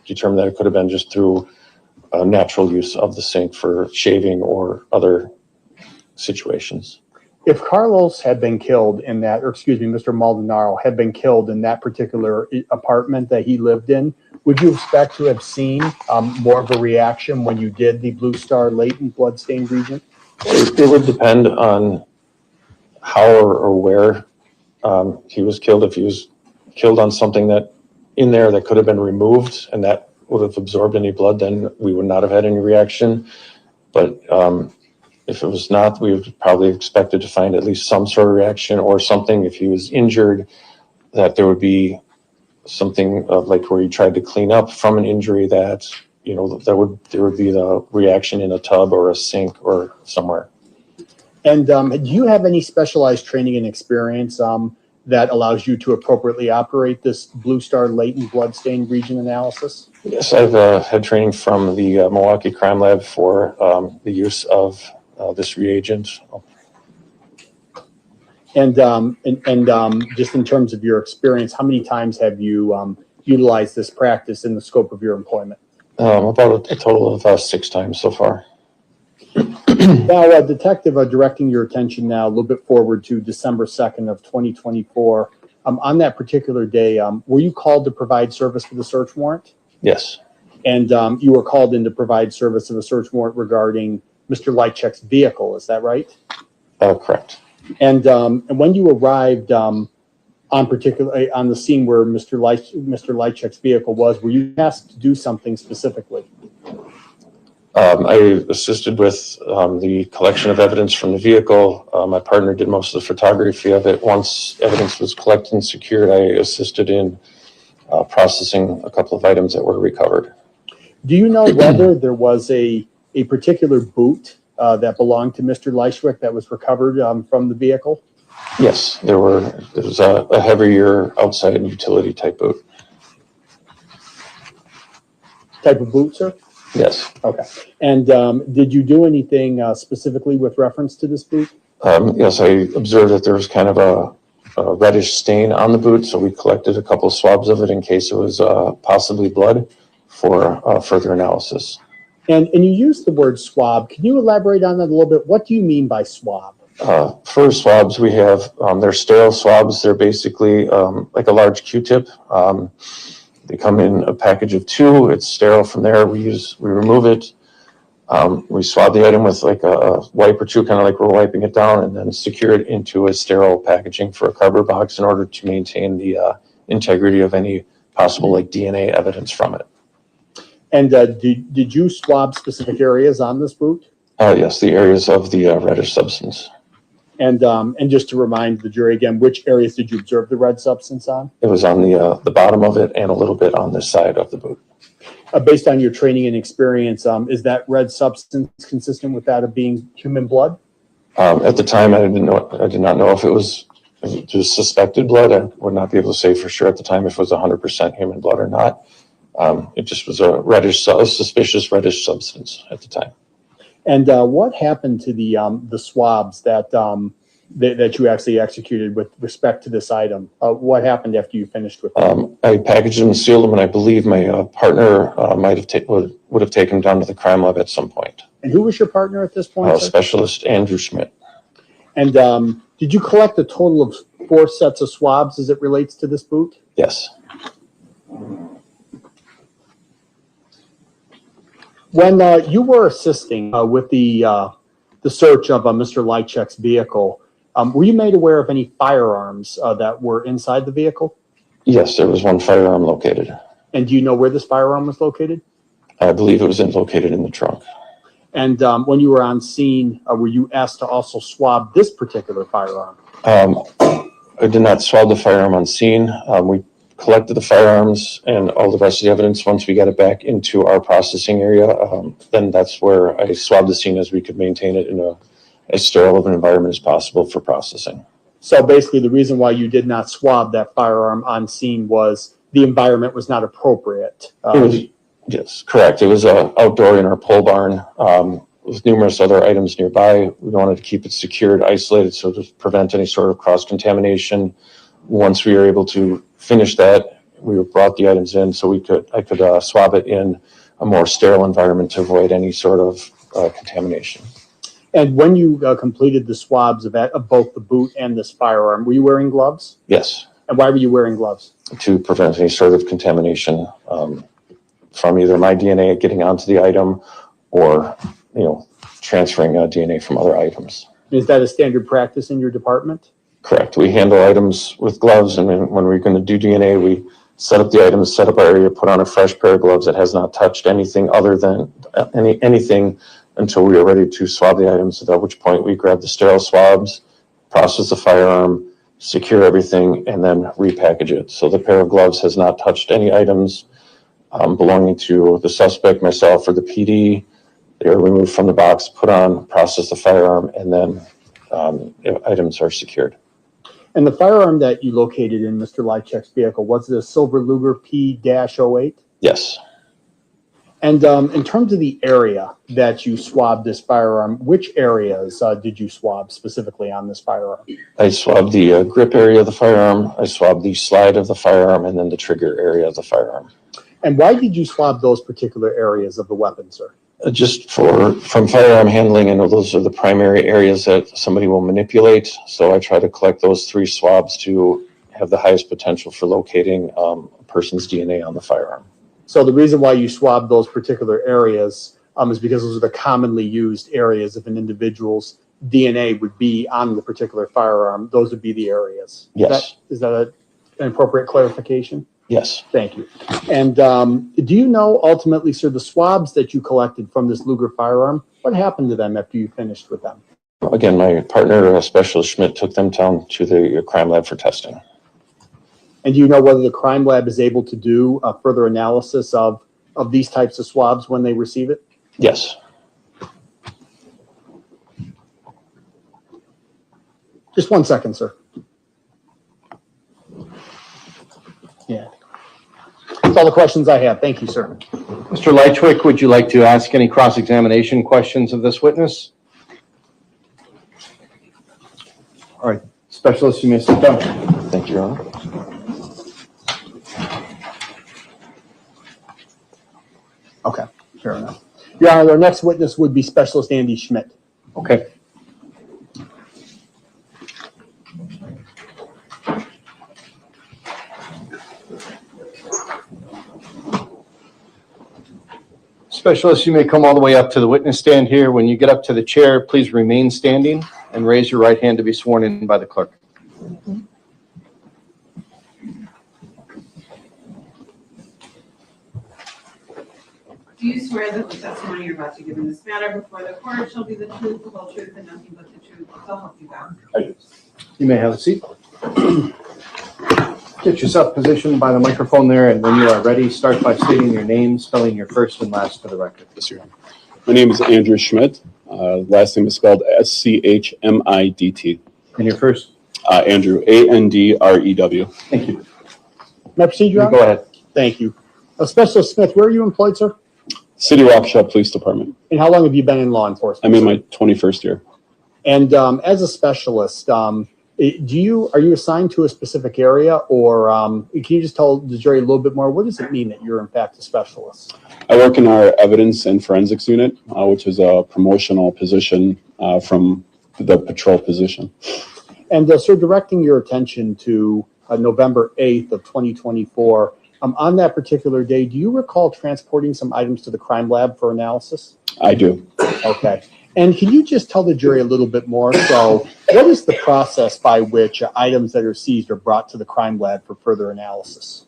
determined that it could have been just through natural use of the sink for shaving or other situations. If Carlos had been killed in that, or excuse me, Mr. Maldonado had been killed in that particular apartment that he lived in, would you expect to have seen more of a reaction when you did the blue star latent bloodstain reagent? It would depend on how or where he was killed. If he was killed on something that in there that could have been removed and that would have absorbed any blood, then we would not have had any reaction. But if it was not, we would probably expected to find at least some sort of reaction or something. If he was injured, that there would be something like where he tried to clean up from an injury that, you know, there would be the reaction in a tub or a sink or somewhere. And do you have any specialized training and experience that allows you to appropriately operate this Blue Star latent bloodstain region analysis? Yes, I've had training from the Milwaukee Crime Lab for the use of this reagent. And just in terms of your experience, how many times have you utilized this practice in the scope of your employment? About a total of 6 times so far. Now, Detective, directing your attention now a little bit forward to December 2nd of 2024. On that particular day, were you called to provide service for the search warrant? Yes. And you were called in to provide service of a search warrant regarding Mr. Lychwick's vehicle, is that right? Correct. And when you arrived on the scene where Mr. Lychwick's vehicle was, were you asked to do something specifically? I assisted with the collection of evidence from the vehicle. My partner did most of the photography of it. Once evidence was collected and secured, I assisted in processing a couple of items that were recovered. Do you know whether there was a particular boot that belonged to Mr. Lychwick that was recovered from the vehicle? Yes, there was a heavier outside utility type boot. Type of boot, sir? Yes. Okay. And did you do anything specifically with reference to this boot? Yes, I observed that there was kind of a reddish stain on the boot, so we collected a couple of swabs of it in case it was possibly blood for further analysis. And you used the word swab. Can you elaborate on that a little bit? What do you mean by swab? For swabs, we have, they're sterile swabs. They're basically like a large Q-tip. They come in a package of 2. It's sterile from there. We remove it. We swab the item with like a wipe or 2, kind of like we're wiping it down, and then secure it into a sterile packaging for a cardboard box in order to maintain the integrity of any possible like DNA evidence from it. And did you swab specific areas on this boot? Yes, the areas of the reddish substance. And just to remind the jury again, which areas did you observe the red substance on? It was on the bottom of it and a little bit on this side of the boot. Based on your training and experience, is that red substance consistent with that of being human blood? At the time, I did not know if it was just suspected blood. I would not be able to say for sure at the time if it was 100% human blood or not. It just was a suspicious reddish substance at the time. And what happened to the swabs that you actually executed with respect to this item? What happened after you finished with them? I packaged them and sealed them, and I believe my partner would have taken them down to the crime lab at some point. And who was your partner at this point? Specialist Andrew Schmidt. And did you collect a total of 4 sets of swabs as it relates to this boot? Yes. When you were assisting with the search of Mr. Lychwick's vehicle, were you made aware of any firearms that were inside the vehicle? Yes, there was one firearm located. And do you know where this firearm was located? I believe it was located in the trunk. And when you were on scene, were you asked to also swab this particular firearm? I did not swab the firearm on scene. We collected the firearms and all the rest of the evidence. Once we got it back into our processing area, then that's where I swabbed the scene as we could maintain it in as sterile of an environment as possible for processing. So basically the reason why you did not swab that firearm on scene was the environment was not appropriate. Yes, correct. It was outdoor in our pole barn with numerous other items nearby. We wanted to keep it secured, isolated, so to prevent any sort of cross-contamination. Once we were able to finish that, we brought the items in so I could swab it in a more sterile environment to avoid any sort of contamination. And when you completed the swabs of both the boot and this firearm, were you wearing gloves? Yes. And why were you wearing gloves? To prevent any sort of contamination from either my DNA getting onto the item or, transferring DNA from other items. Is that a standard practice in your department? Correct. We handle items with gloves, and then when we're going to do DNA, we set up the items, set up our area, put on a fresh pair of gloves that has not touched anything other than anything until we are ready to swab the items, at which point we grab the sterile swabs, process the firearm, secure everything, and then repackage it. So the pair of gloves has not touched any items belonging to the suspect, myself, or the PD. They are removed from the box, put on, process the firearm, and then items are secured. And the firearm that you located in Mr. Lychwick's vehicle, was it a silver Luger P-08? Yes. And in terms of the area that you swabbed this firearm, which areas did you swab specifically on this firearm? I swabbed the grip area of the firearm, I swabbed the slide of the firearm, and then the trigger area of the firearm. And why did you swab those particular areas of the weapon, sir? Just from firearm handling, I know those are the primary areas that somebody will manipulate. So I try to collect those 3 swabs to have the highest potential for locating a person's DNA on the firearm. So the reason why you swabbed those particular areas is because those are the commonly used areas. If an individual's DNA would be on the particular firearm, those would be the areas. Yes. Is that an appropriate clarification? Yes. Thank you. And do you know ultimately, sir, the swabs that you collected from this Luger firearm, what happened to them after you finished with them? Again, my partner, Specialist Schmidt, took them down to the crime lab for testing. And do you know whether the crime lab is able to do a further analysis of these types of swabs when they receive it? Yes. Just 1 second, sir. Yeah. That's all the questions I have. Thank you, sir. Mr. Lychwick, would you like to ask any cross-examination questions of this witness? All right, Specialist, you may sit down. Thank you, Your Honor. Okay, fair enough. Your Honor, our next witness would be Specialist Andy Schmidt. Okay. Specialist, you may come all the way up to the witness stand here. When you get up to the chair, please remain standing and raise your right hand to be sworn in by the clerk. Do you swear that the testimony you're about to give in this matter before the court shall be the truth, the whole truth, and nothing but the truth? So help you God. You may have a seat. Get yourself positioned by the microphone there, and when you are ready, start by stating your name, spelling your first and last for the record. Yes, Your Honor. My name is Andrew Schmidt. Last name is spelled S-C-H-M-I-D-T. And your first? Andrew, A-N-D-R-E-W. Thank you. May I proceed, Your Honor? Go ahead. Thank you. Specialist Smith, where are you employed, sir? City Waukesha Police Department. And how long have you been in law enforcement? I'm in my 21st year. And as a specialist, are you assigned to a specific area, or can you just tell the jury a little bit more? What does it mean that you're in fact a specialist? I work in our evidence and forensics unit, which is a promotional position from the patrol position. And sir, directing your attention to November 8th of 2024, on that particular day, do you recall transporting some items to the crime lab for analysis? I do. Okay. And can you just tell the jury a little bit more? So what is the process by which items that are seized are brought to the crime lab for further analysis?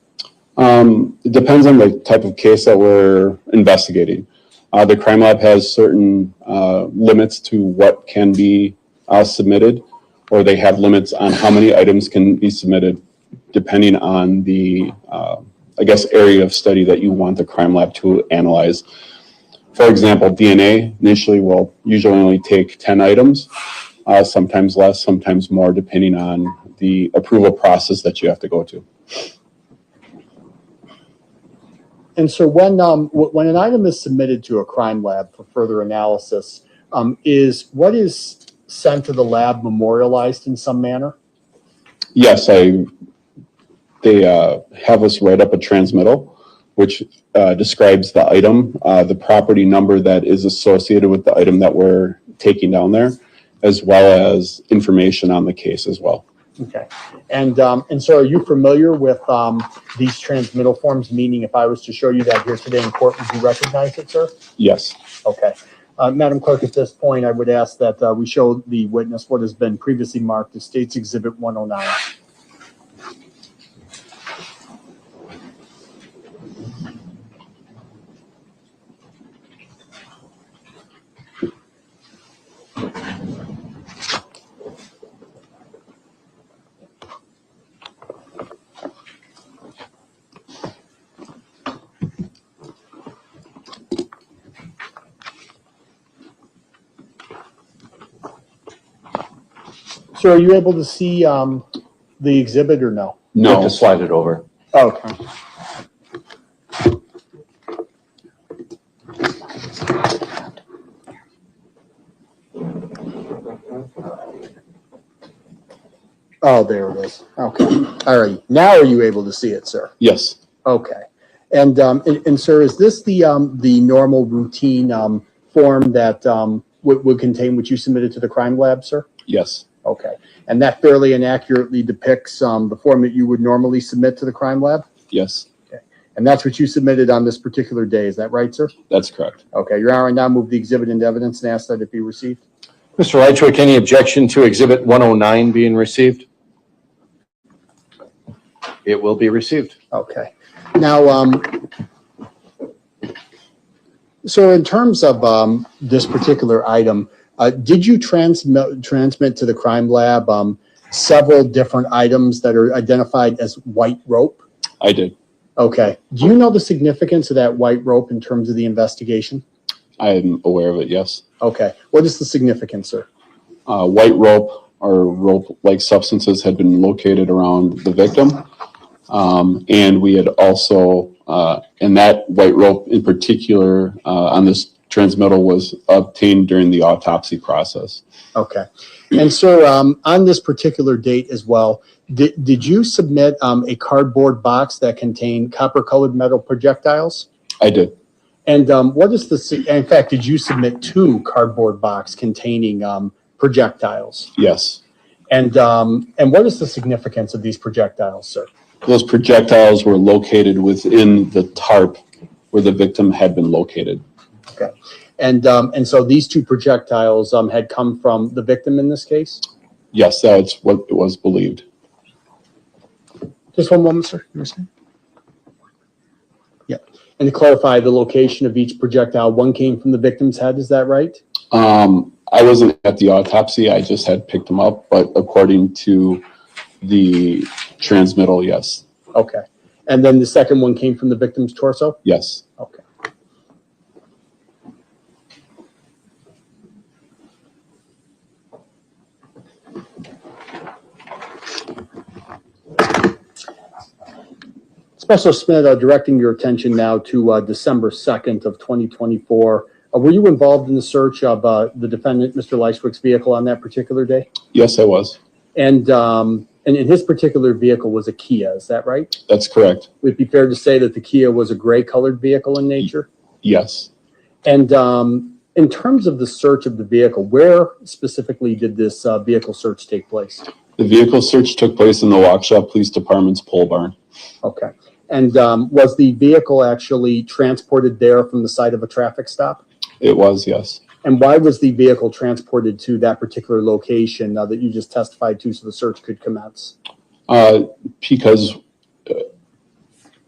It depends on the type of case that we're investigating. The crime lab has certain limits to what can be submitted, or they have limits on how many items can be submitted depending on the, area of study that you want the crime lab to analyze. For example, DNA initially will usually only take 10 items, sometimes less, sometimes more, depending on the approval process that you have to go to. And so when an item is submitted to a crime lab for further analysis, what is sent to the lab memorialized in some manner? Yes, they have us write up a transmittal, which describes the item, the property number that is associated with the item that we're taking down there, as well as information on the case as well. Okay. And so are you familiar with these transmittal forms, meaning if I was to show you that here today in court, would you recognize it, sir? Yes. Okay. Madam Clerk, at this point, I would ask that we show the witness what has been previously marked as State's Exhibit 109. So are you able to see the exhibit or no? You have to slide it over. Okay. Oh, there it is. Okay. All right. Now are you able to see it, sir? Yes. Okay. And sir, is this the normal routine form that would contain what you submitted to the crime lab, sir? Yes. Okay. And that fairly and accurately depicts the form that you would normally submit to the crime lab? Yes. Okay. And that's what you submitted on this particular day, is that right, sir? That's correct. Okay. Your Honor, I now move the exhibit into evidence and ask that it be received. Mr. Lychwick, any objection to Exhibit 109 being received? It will be received. Okay. Now, so in terms of this particular item, did you transmit to the crime lab several different items that are identified as white rope? I did. Okay. Do you know the significance of that white rope in terms of the investigation? I'm aware of it, yes. Okay. What is the significance, sir? White rope or rope-like substances had been located around the victim. And we had also, and that white rope in particular on this transmittal was obtained during the autopsy process. Okay. And so on this particular date as well, did you submit a cardboard box that contained copper-colored metal projectiles? I did. And what is the, in fact, did you submit 2 cardboard boxes containing projectiles? Yes. And what is the significance of these projectiles, sir? Those projectiles were located within the tarp where the victim had been located. Okay. And so these 2 projectiles had come from the victim in this case? Yes, that's what it was believed. Just one moment, sir. You were saying? Yeah. And to clarify the location of each projectile, one came from the victim's head, is that right? I wasn't at the autopsy, I just had picked them up, but according to the transmittal, yes. Okay. And then the second one came from the victim's torso? Yes. Okay. Special Smith, directing your attention now to December 2nd of 2024. Were you involved in the search of the defendant, Mr. Lychwick's vehicle on that particular day? Yes, I was. And in his particular vehicle was a Kia, is that right? That's correct. Would it be fair to say that the Kia was a gray-colored vehicle in nature? Yes. And in terms of the search of the vehicle, where specifically did this vehicle search take place? The vehicle search took place in the Waukesha Police Department's pole barn. Okay. And was the vehicle actually transported there from the site of a traffic stop? It was, yes. And why was the vehicle transported to that particular location that you just testified to so the search could commence? Because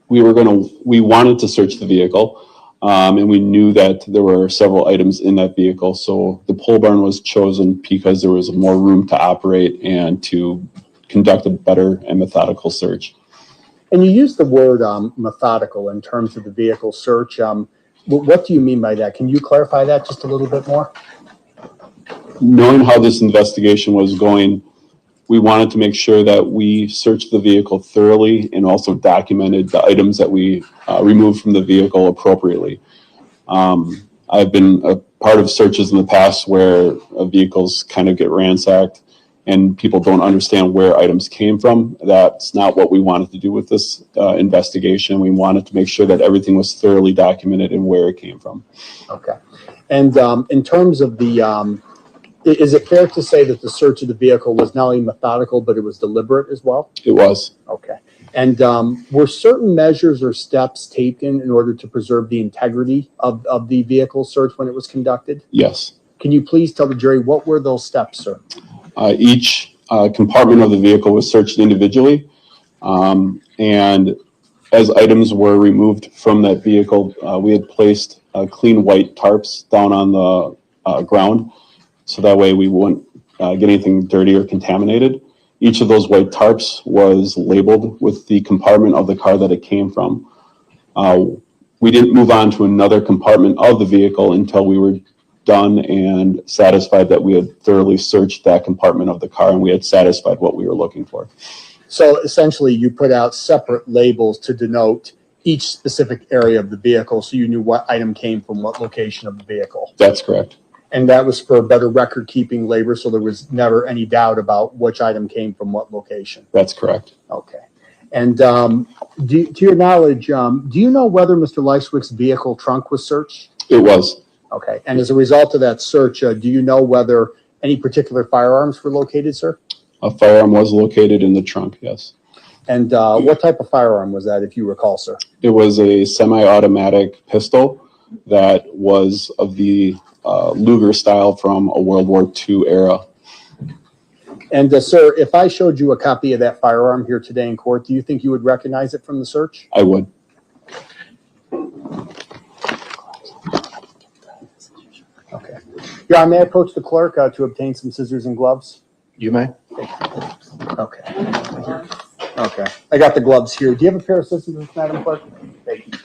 we wanted to search the vehicle, and we knew that there were several items in that vehicle. So the pole barn was chosen because there was more room to operate and to conduct a better and methodical search. And you used the word methodical in terms of the vehicle search. What do you mean by that? Can you clarify that just a little bit more? Knowing how this investigation was going, we wanted to make sure that we searched the vehicle thoroughly and also documented the items that we removed from the vehicle appropriately. I've been a part of searches in the past where vehicles kind of get ransacked and people don't understand where items came from. That's not what we wanted to do with this investigation. We wanted to make sure that everything was thoroughly documented and where it came from. Okay. And in terms of the Is it fair to say that the search of the vehicle was not only methodical, but it was deliberate as well? It was. Okay. And were certain measures or steps taken in order to preserve the integrity of the vehicle search when it was conducted? Yes. Can you please tell the jury what were those steps, sir? Each compartment of the vehicle was searched individually. And as items were removed from that vehicle, we had placed clean white tarps down on the ground. So that way we wouldn't get anything dirty or contaminated. Each of those white tarps was labeled with the compartment of the car that it came from. We didn't move on to another compartment of the vehicle until we were done and satisfied that we had thoroughly searched that compartment of the car and we had satisfied what we were looking for. So essentially you put out separate labels to denote each specific area of the vehicle so you knew what item came from what location of the vehicle. That's correct. And that was for better record keeping labor, so there was never any doubt about which item came from what location. That's correct. Okay. And to your knowledge, do you know whether Mr. Lychwick's vehicle trunk was searched? It was. Okay. And as a result of that search, do you know whether any particular firearms were located, sir? A firearm was located in the trunk, yes. And what type of firearm was that, if you recall, sir? It was a semi-automatic pistol that was of the Luger style from a World War II era. And sir, if I showed you a copy of that firearm here today in court, do you think you would recognize it from the search? I would. Okay. Yeah, may I approach the clerk to obtain some scissors and gloves? You may. Okay. Okay. I got the gloves here. Do you have a pair of scissors, Madam Clerk? Thank you.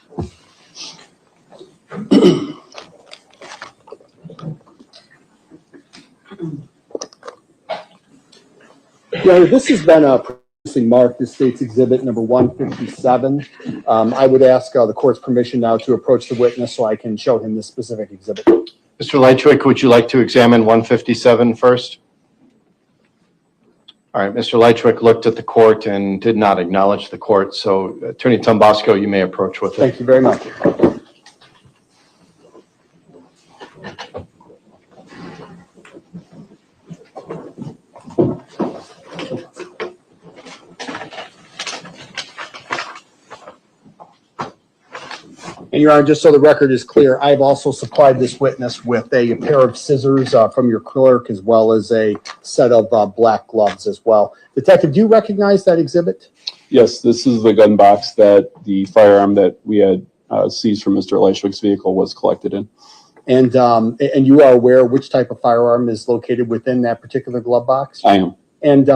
Yeah, this has been previously marked as State's Exhibit number 157. I would ask the court's permission now to approach the witness so I can show him this specific exhibit. Mr. Lychwick, would you like to examine 157 first? All right, Mr. Lychwick looked at the court and did not acknowledge the court, so Attorney Tombasco, you may approach with it. Thank you very much. And Your Honor, just so the record is clear, I've also supplied this witness with a pair of scissors from your clerk, as well as a set of black gloves as well. Detective, do you recognize that exhibit? Yes, this is the gun box that the firearm that we had seized from Mr. Lychwick's vehicle was collected in. And you are aware which type of firearm is located within that particular glove box? I am. And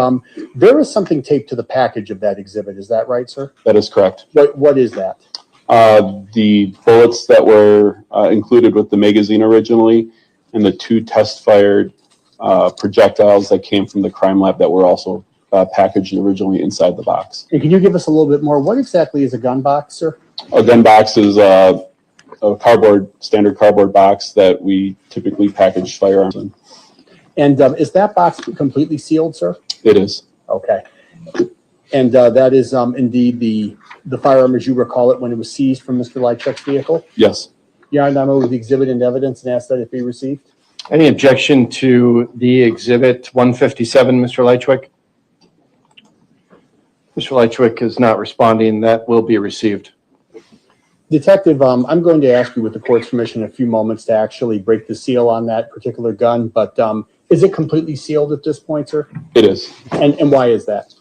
there is something taped to the package of that exhibit. Is that right, sir? That is correct. What is that? The bullets that were included with the magazine originally, and the 2 test-fired projectiles that came from the crime lab that were also packaged originally inside the box. And can you give us a little bit more? What exactly is a gun box, sir? A gun box is a standard cardboard box that we typically package firearms in. And is that box completely sealed, sir? It is. Okay. And that is indeed the firearm as you recall it when it was seized from Mr. Lychwick's vehicle? Yes. Your Honor, I'm over the exhibit and evidence and ask that it be received. Any objection to the exhibit 157, Mr. Lychwick? Mr. Lychwick is not responding. That will be received. Detective, I'm going to ask you with the court's permission in a few moments to actually break the seal on that particular gun, but is it completely sealed at this point, sir? It is. And why is that?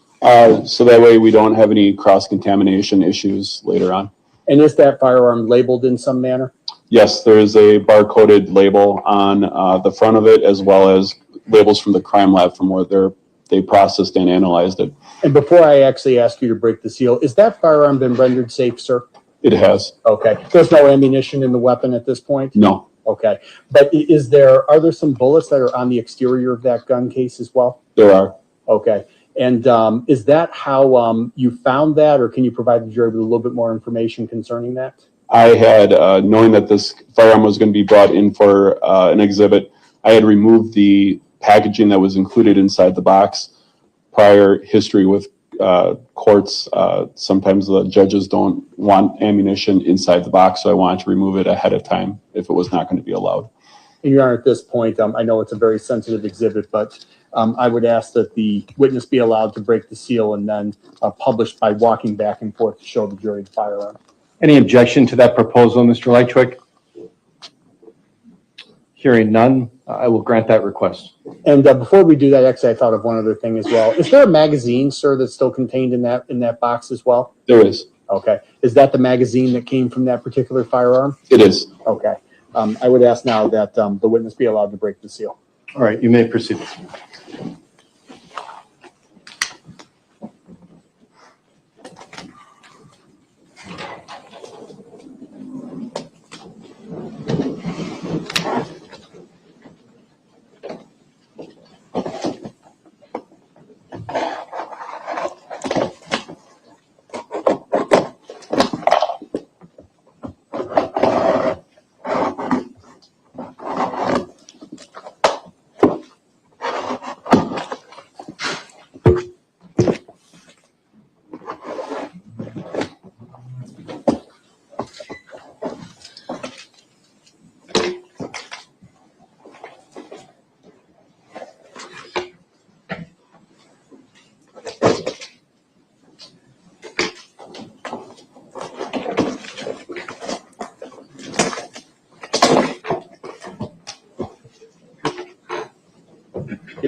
So that way we don't have any cross-contamination issues later on. And is that firearm labeled in some manner? Yes, there is a bar-coded label on the front of it, as well as labels from the crime lab from where they processed and analyzed it. And before I actually ask you to break the seal, is that firearm been rendered safe, sir? It has. Okay. There's no ammunition in the weapon at this point? No. Okay. But are there some bullets that are on the exterior of that gun case as well? There are. Okay. And is that how you found that, or can you provide the jury with a little bit more information concerning that? I had, knowing that this firearm was going to be brought in for an exhibit, I had removed the packaging that was included inside the box. Prior history with courts, sometimes the judges don't want ammunition inside the box, so I wanted to remove it ahead of time if it was not going to be allowed. And Your Honor, at this point, I know it's a very sensitive exhibit, but I would ask that the witness be allowed to break the seal and then publish by walking back and forth to show the jury the firearm. Any objection to that proposal, Mr. Lychwick? Hearing none, I will grant that request. And before we do that, actually, I thought of one other thing as well. Is there a magazine, sir, that's still contained in that box as well? There is. Okay. Is that the magazine that came from that particular firearm? It is. Okay. I would ask now that the witness be allowed to break the seal. All right, you may proceed.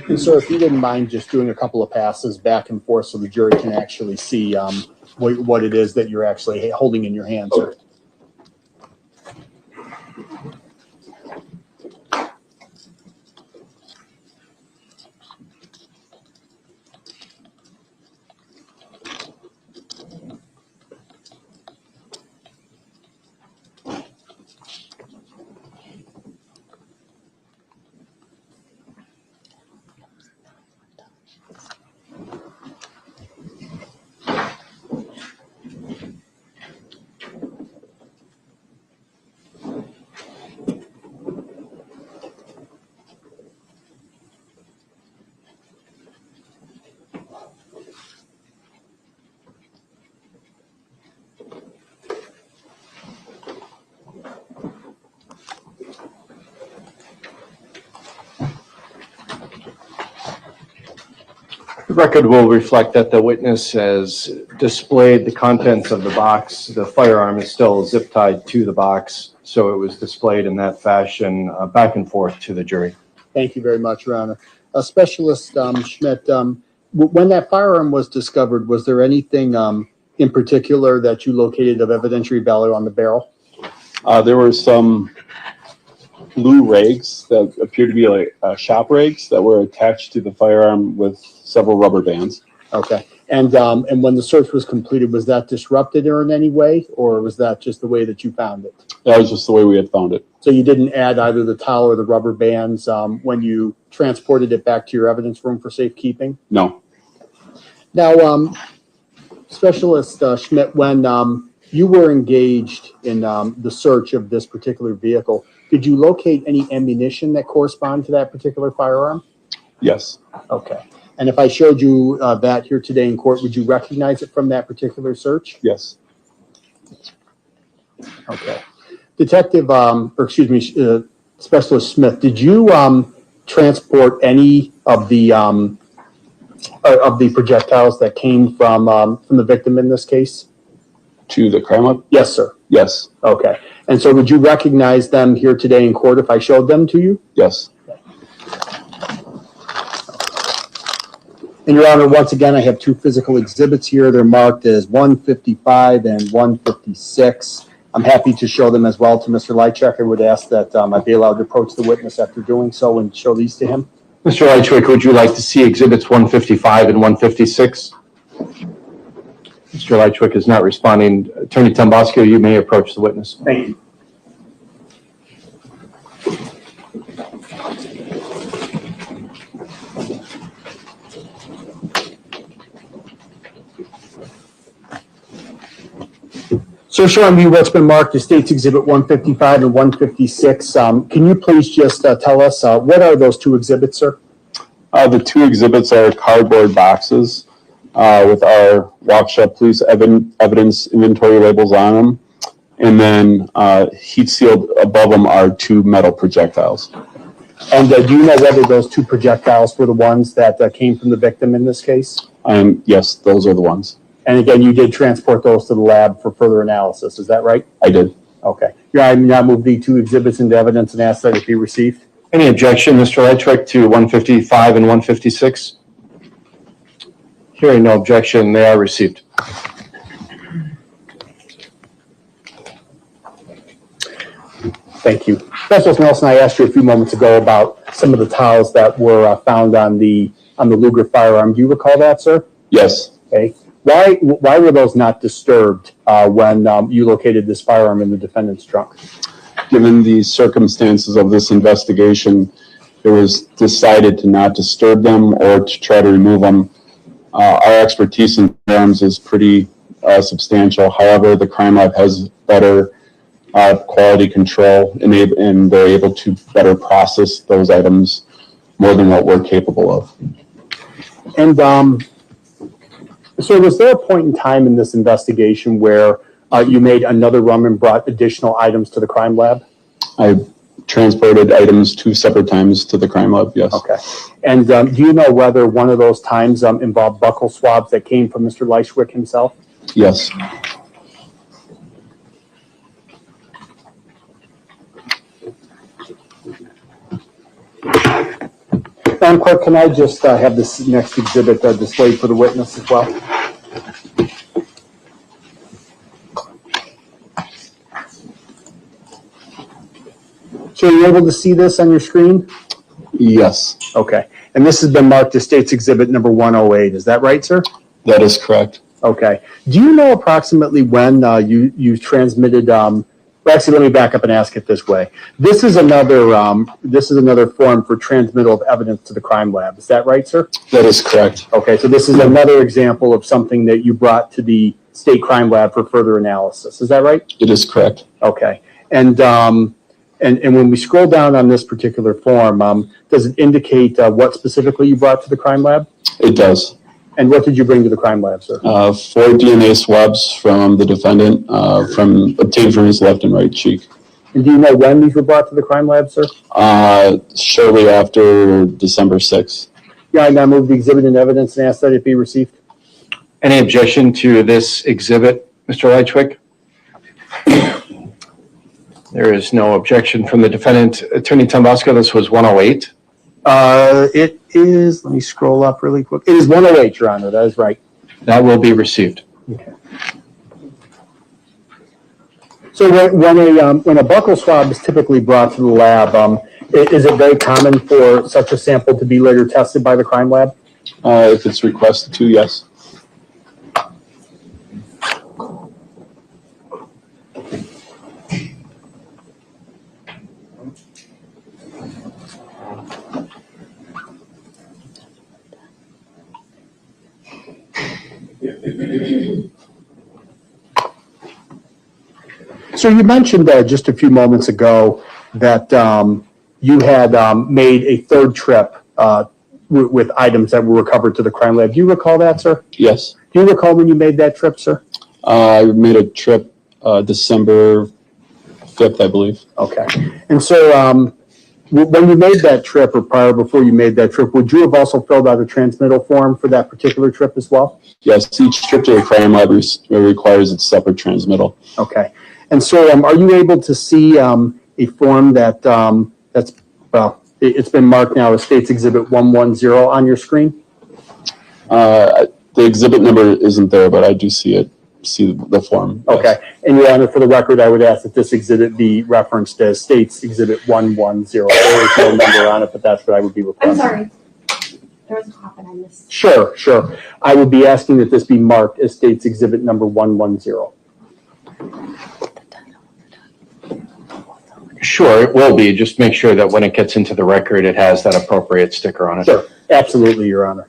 And sir, if you wouldn't mind just doing a couple of passes back and forth so the jury can actually see what it is that you're actually holding in your hands, sir. The record will reflect that the witness has displayed the contents of the box. The firearm is still zip tied to the box, so it was displayed in that fashion back and forth to the jury. Thank you very much, Your Honor. Specialist Schmidt, when that firearm was discovered, was there anything in particular that you located of evidentiary value on the barrel? There were some blue rags that appeared to be like shop rags that were attached to the firearm with several rubber bands. Okay. And when the search was completed, was that disrupted in any way, or was that just the way that you found it? That was just the way we had found it. So you didn't add either the towel or the rubber bands when you transported it back to your evidence room for safekeeping? No. Now, Specialist Schmidt, when you were engaged in the search of this particular vehicle, did you locate any ammunition that correspond to that particular firearm? Yes. Okay. And if I showed you that here today in court, would you recognize it from that particular search? Yes. Okay. Detective, Specialist Smith, did you transport any of the projectiles that came from the victim in this case? To the crime lab? Yes, sir. Yes. Okay. And so would you recognize them here today in court if I showed them to you? Yes. And Your Honor, once again, I have two physical exhibits here. They're marked as 155 and 156. I'm happy to show them as well to Mr. Lychwick. I would ask that I be allowed to approach the witness after doing so and show these to him. Mr. Lychwick, would you like to see exhibits 155 and 156? Mr. Lychwick is not responding. Attorney Tombasco, you may approach the witness. Thank you. So showing me what's been marked as State's Exhibit 155 and 156, can you please just tell us what are those two exhibits, sir? The two exhibits are cardboard boxes with our Waukesha police evidence inventory labels on them. And then heat sealed above them are 2 metal projectiles. And do you know whether those 2 projectiles were the ones that came from the victim in this case? Yes, those are the ones. And again, you did transport those to the lab for further analysis, is that right? I did. Okay. Your Honor, I now move the 2 exhibits into evidence and ask that it be received. Any objection, Mr. Lychwick, to 155 and 156? Hearing no objection, they are received. Thank you. Justice Nelson, I asked you a few moments ago about some of the towels that were found on the Luger firearm. Do you recall that, sir? Yes. Okay. Why were those not disturbed when you located this firearm in the defendant's trunk? Given the circumstances of this investigation, it was decided to not disturb them or to try to remove them. Our expertise in firearms is pretty substantial. However, the crime lab has better quality control and they're able to better process those items more than what we're capable of. And so was there a point in time in this investigation where you made another run and brought additional items to the crime lab? I transported items 2 separate times to the crime lab, yes. Okay. And do you know whether one of those times involved buccal swabs that came from Mr. Lychwick himself? Yes. Madam Clerk, can I just have this next exhibit displayed for the witness as well? So are you able to see this on your screen? Yes. Okay. And this has been marked as State's Exhibit number 108. Is that right, sir? That is correct. Okay. Do you know approximately when you transmitted? Well, actually, let me back up and ask it this way. This is another form for transmittal of evidence to the crime lab. Is that right, sir? That is correct. Okay. So this is another example of something that you brought to the state crime lab for further analysis. Is that right? It is correct. Okay. And when we scroll down on this particular form, does it indicate what specifically you brought to the crime lab? It does. And what did you bring to the crime lab, sir? 4 DNA swabs from the defendant, obtained from his left and right cheek. And do you know when these were brought to the crime lab, sir? Shortly after December 6th. Yeah, I now move the exhibit in evidence and ask that it be received. Any objection to this exhibit, Mr. Lychwick? There is no objection from the defendant. Attorney Tambasco, this was 108. It is, let me scroll up really quick. It is 108, Your Honor, that is right. That will be received. Okay. So when a buccal swab is typically brought to the lab, is it very common for such a sample to be later tested by the crime lab? If it's requested to, yes. So you mentioned just a few moments ago that you had made a third trip with items that were recovered to the crime lab. Do you recall that, sir? Yes. Do you recall when you made that trip, sir? I made a trip December 5th, I believe. Okay. And so when you made that trip or before you made that trip, would you have also filled out a transmittal form for that particular trip as well? Yes, each trip to the crime lab requires its separate transmittal. Okay. And so are you able to see a form that's, well, it's been marked now as State's Exhibit 110 on your screen? The exhibit number isn't there, but I do see the form. Yes. Okay. And Your Honor, for the record, I would ask that this exhibit be referenced as State's Exhibit 110. There is no number on it, but that's what I would be requesting. I'm sorry. There was a cop and I missed. Sure. I would be asking that this be marked as State's Exhibit number 110. Sure, it will be. Just make sure that when it gets into the record, it has that appropriate sticker on it. Sure, absolutely, Your Honor.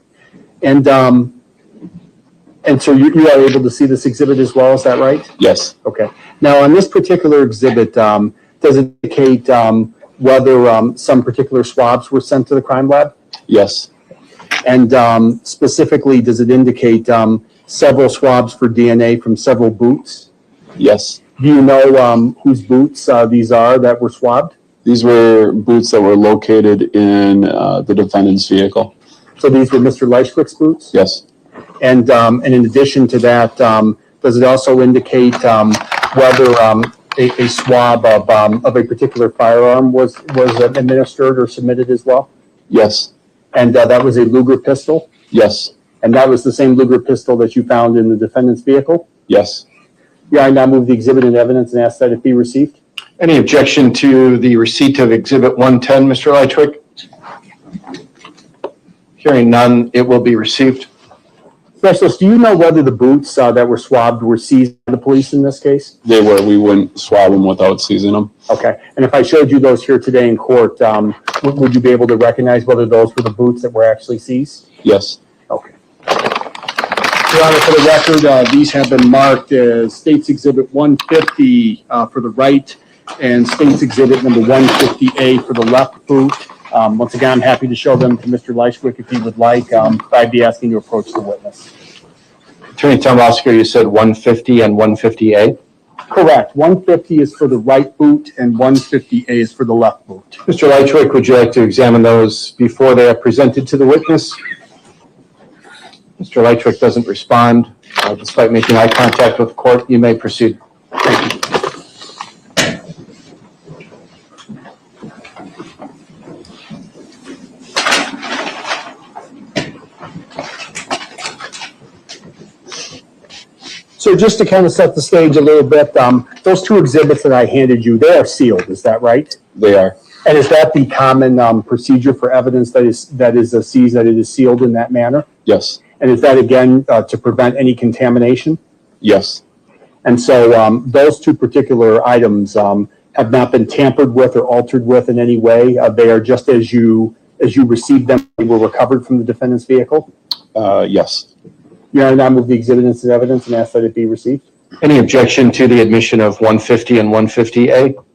And so you are able to see this exhibit as well, is that right? Yes. Okay. Now, on this particular exhibit, does it indicate whether some particular swabs were sent to the crime lab? Yes. And specifically, does it indicate several swabs for DNA from several boots? Yes. Do you know whose boots these are that were swabbed? These were boots that were located in the defendant's vehicle. So these were Mr. Lychwick's boots? Yes. And in addition to that, does it also indicate whether a swab of a particular firearm was administered or submitted as well? Yes. And that was a Luger pistol? Yes. And that was the same Luger pistol that you found in the defendant's vehicle? Yes. Yeah, I now move the exhibit in evidence and ask that it be received. Any objection to the receipt of Exhibit 110, Mr. Lychwick? Hearing none, it will be received. Specialist, do you know whether the boots that were swabbed were seized by the police in this case? They were. We wouldn't swab them without seizing them. Okay. And if I showed you those here today in court, would you be able to recognize whether those were the boots that were actually seized? Yes. Okay. Your Honor, for the record, these have been marked as State's Exhibit 150 for the right and State's Exhibit number 150A for the left boot. Once again, I'm happy to show them to Mr. Lychwick if he would like. I'd be asking you to approach the witness. Attorney Tomasker, you said 150 and 150A? Correct. 150 is for the right boot and 150A is for the left boot. Mr. Lychwick, would you like to examine those before they are presented to the witness? Mr. Lychwick doesn't respond. Despite making eye contact with the court, you may proceed. Thank you. So just to kind of set the stage a little bit, those two exhibits that I handed you, they are sealed, is that right? They are. And is that the common procedure for evidence that is seized, that it is sealed in that manner? Yes. And is that, again, to prevent any contamination? Yes. And so those two particular items have not been tampered with or altered with in any way? They are just as you received them, they were recovered from the defendant's vehicle? Yes. Your Honor, I move the exhibit into evidence and ask that it be received. Any objection to the admission of 150 and 150A?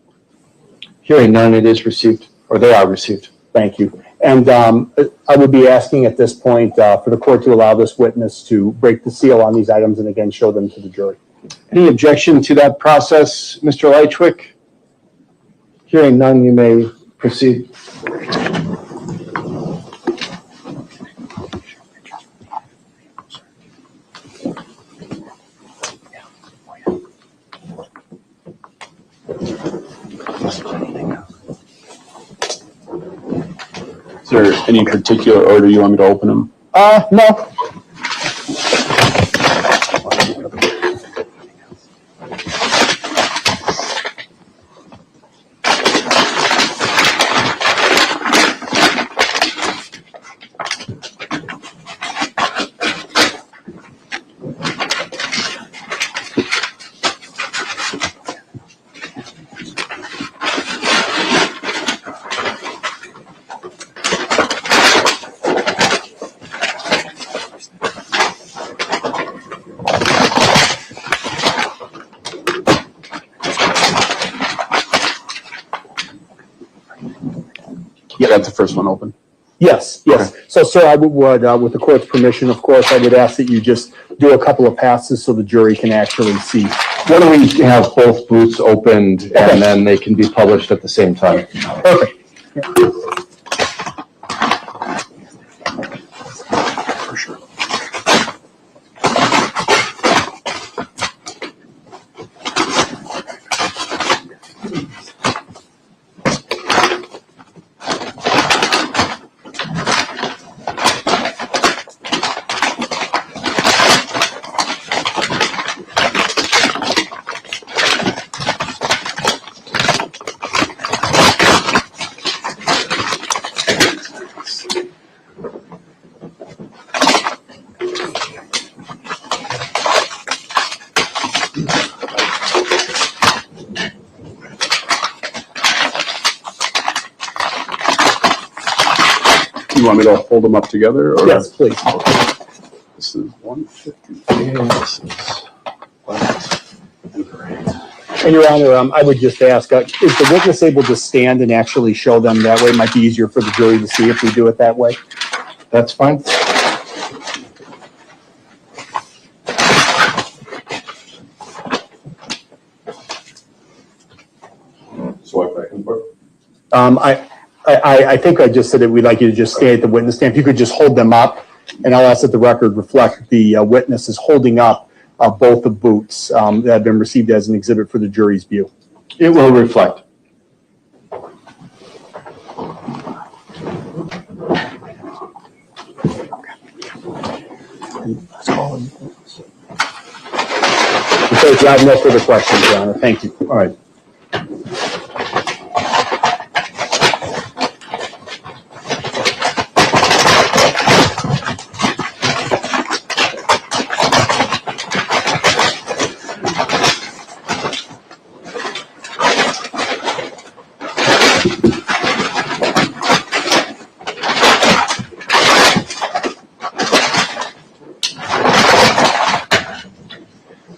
Hearing none, it is received, or they are received. Thank you. And I would be asking at this point for the court to allow this witness to break the seal on these items and again show them to the jury. Any objection to that process, Mr. Lychwick? Hearing none, you may proceed. Is there any particular order you want me to open them? No. Yeah, that's the first one open. Yes, yes. Okay. So, sir, I would, with the court's permission, of course, I would ask that you just do a couple of passes so the jury can actually see. Why don't we have both booths opened and then they can be published at the same time? Perfect. Yeah. For sure. You want me to hold them up together? Or? Yes, please. This is 150. This is left and right. And Your Honor, I would just ask, is the witness able to stand and actually show them that way? It might be easier for the jury to see if we do it that way. That's fine. I think I just said that we'd like you to just stay at the witness stand. If you could just hold them up, and I'll ask that the record reflect the witness is holding up both the boots that have been received as an exhibit for the jury's view. It will reflect. Okay, so I have no further questions, Your Honor. Thank you. All right.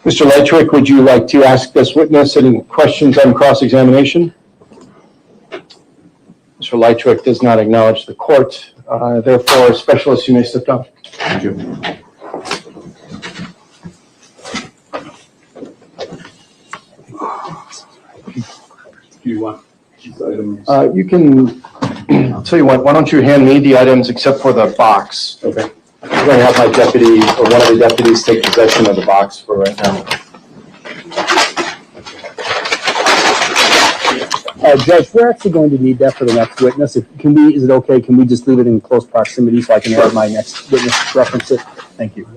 Mr. Lychwick, would you like to ask this witness any questions on cross-examination? Mr. Lychwick does not acknowledge the court. Therefore, specialist, you may step down. Thank you. Do you want these items? You can, I'll tell you what, why don't you hand me the items except for the box? Okay. I'm going to have my deputy or one of the deputies take possession of the box for right now. Judge, we're actually going to need that for the next witness. Is it okay? Can we just leave it in close proximity so I can have my next witness reference it? Thank you.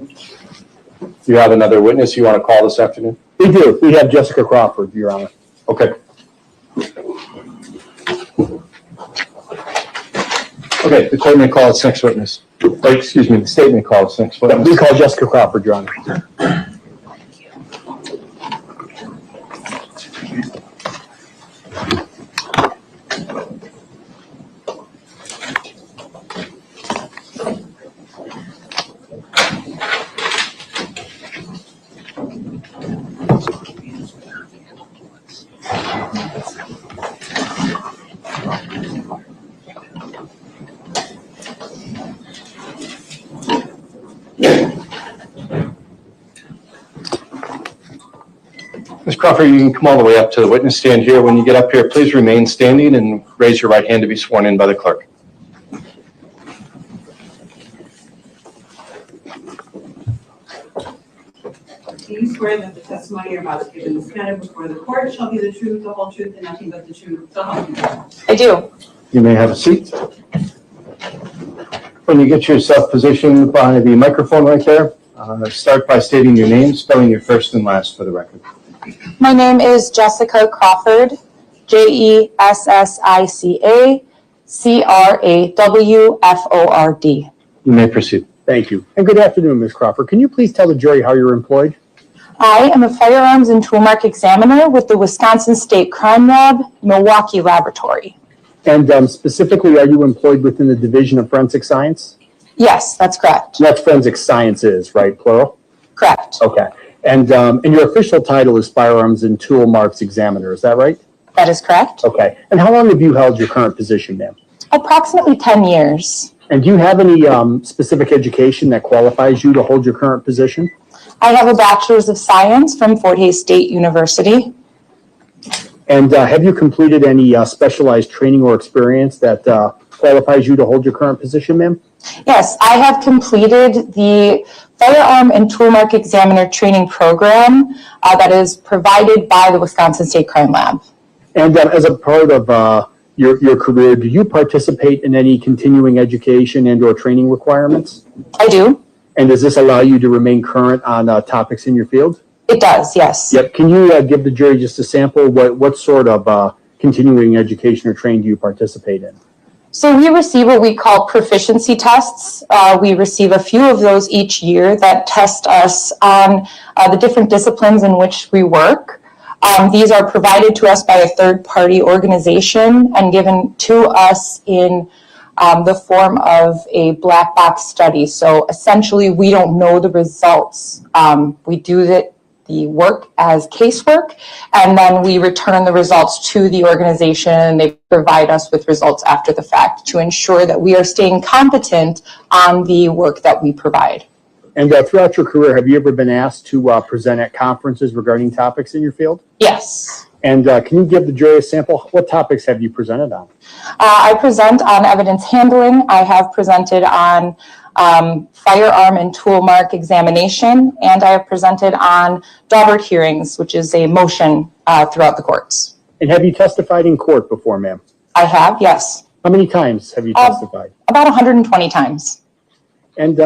Do you have another witness you want to call this afternoon? We do. We have Jessica Crawford, Your Honor. Okay. Okay, the court may call its next witness. Or, excuse me, the state may call its next witness. We call Jessica Crawford, Your Honor. Ms. Crawford, you can come all the way up to the witness stand here. When you get up here, please remain standing and raise your right hand to be sworn in by the clerk. Do you swear that the testimony you're about to give in this matter before the court shall be the truth, the whole truth, and nothing but the truth, so help you God? I do. You may have a seat. When you get yourself positioned by the microphone right there, start by stating your name, spelling your first and last for the record. My name is Jessica Crawford, JESSICA-CRAWFORD. You may proceed. Thank you. And good afternoon, Ms. Crawford. Can you please tell the jury how you're employed? I am a firearms and tool mark examiner with the Wisconsin State Crime Lab, Milwaukee Laboratory. And specifically, are you employed within the Division of Forensic Science? Yes, that's correct. That's forensic sciences, right, plural? Correct. Okay. And your official title is Firearms and Tool Marks Examiner, is that right? That is correct. Okay. And how long have you held your current position, ma'am? Approximately 10 years. And do you have any specific education that qualifies you to hold your current position? I have a Bachelor's of Science from Fort Hays State University. And have you completed any specialized training or experience that qualifies you to hold your current position, ma'am? Yes, I have completed the Firearm and Tool Mark Examiner training program that is provided by the Wisconsin State Crime Lab. And as a part of your career, do you participate in any continuing education and or training requirements? I do. And does this allow you to remain current on topics in your field? It does, yes. Yep. Can you give the jury just a sample? What sort of continuing education or training do you participate in? So we receive what we call proficiency tests. We receive a few of those each year that test us on the different disciplines in which we work. These are provided to us by a third-party organization and given to us in the form of a black box study. So essentially, we don't know the results. We do the work as casework, and then we return the results to the organization, and they provide us with results after the fact to ensure that we are staying competent on the work that we provide. And throughout your career, have you ever been asked to present at conferences regarding topics in your field? Yes. And can you give the jury a sample? What topics have you presented on? I present on evidence handling. I have presented on firearm and tool mark examination, and I have presented on Daubert hearings, which is a motion throughout the courts. And have you testified in court before, ma'am? I have, yes. How many times have you testified? About 120 times. And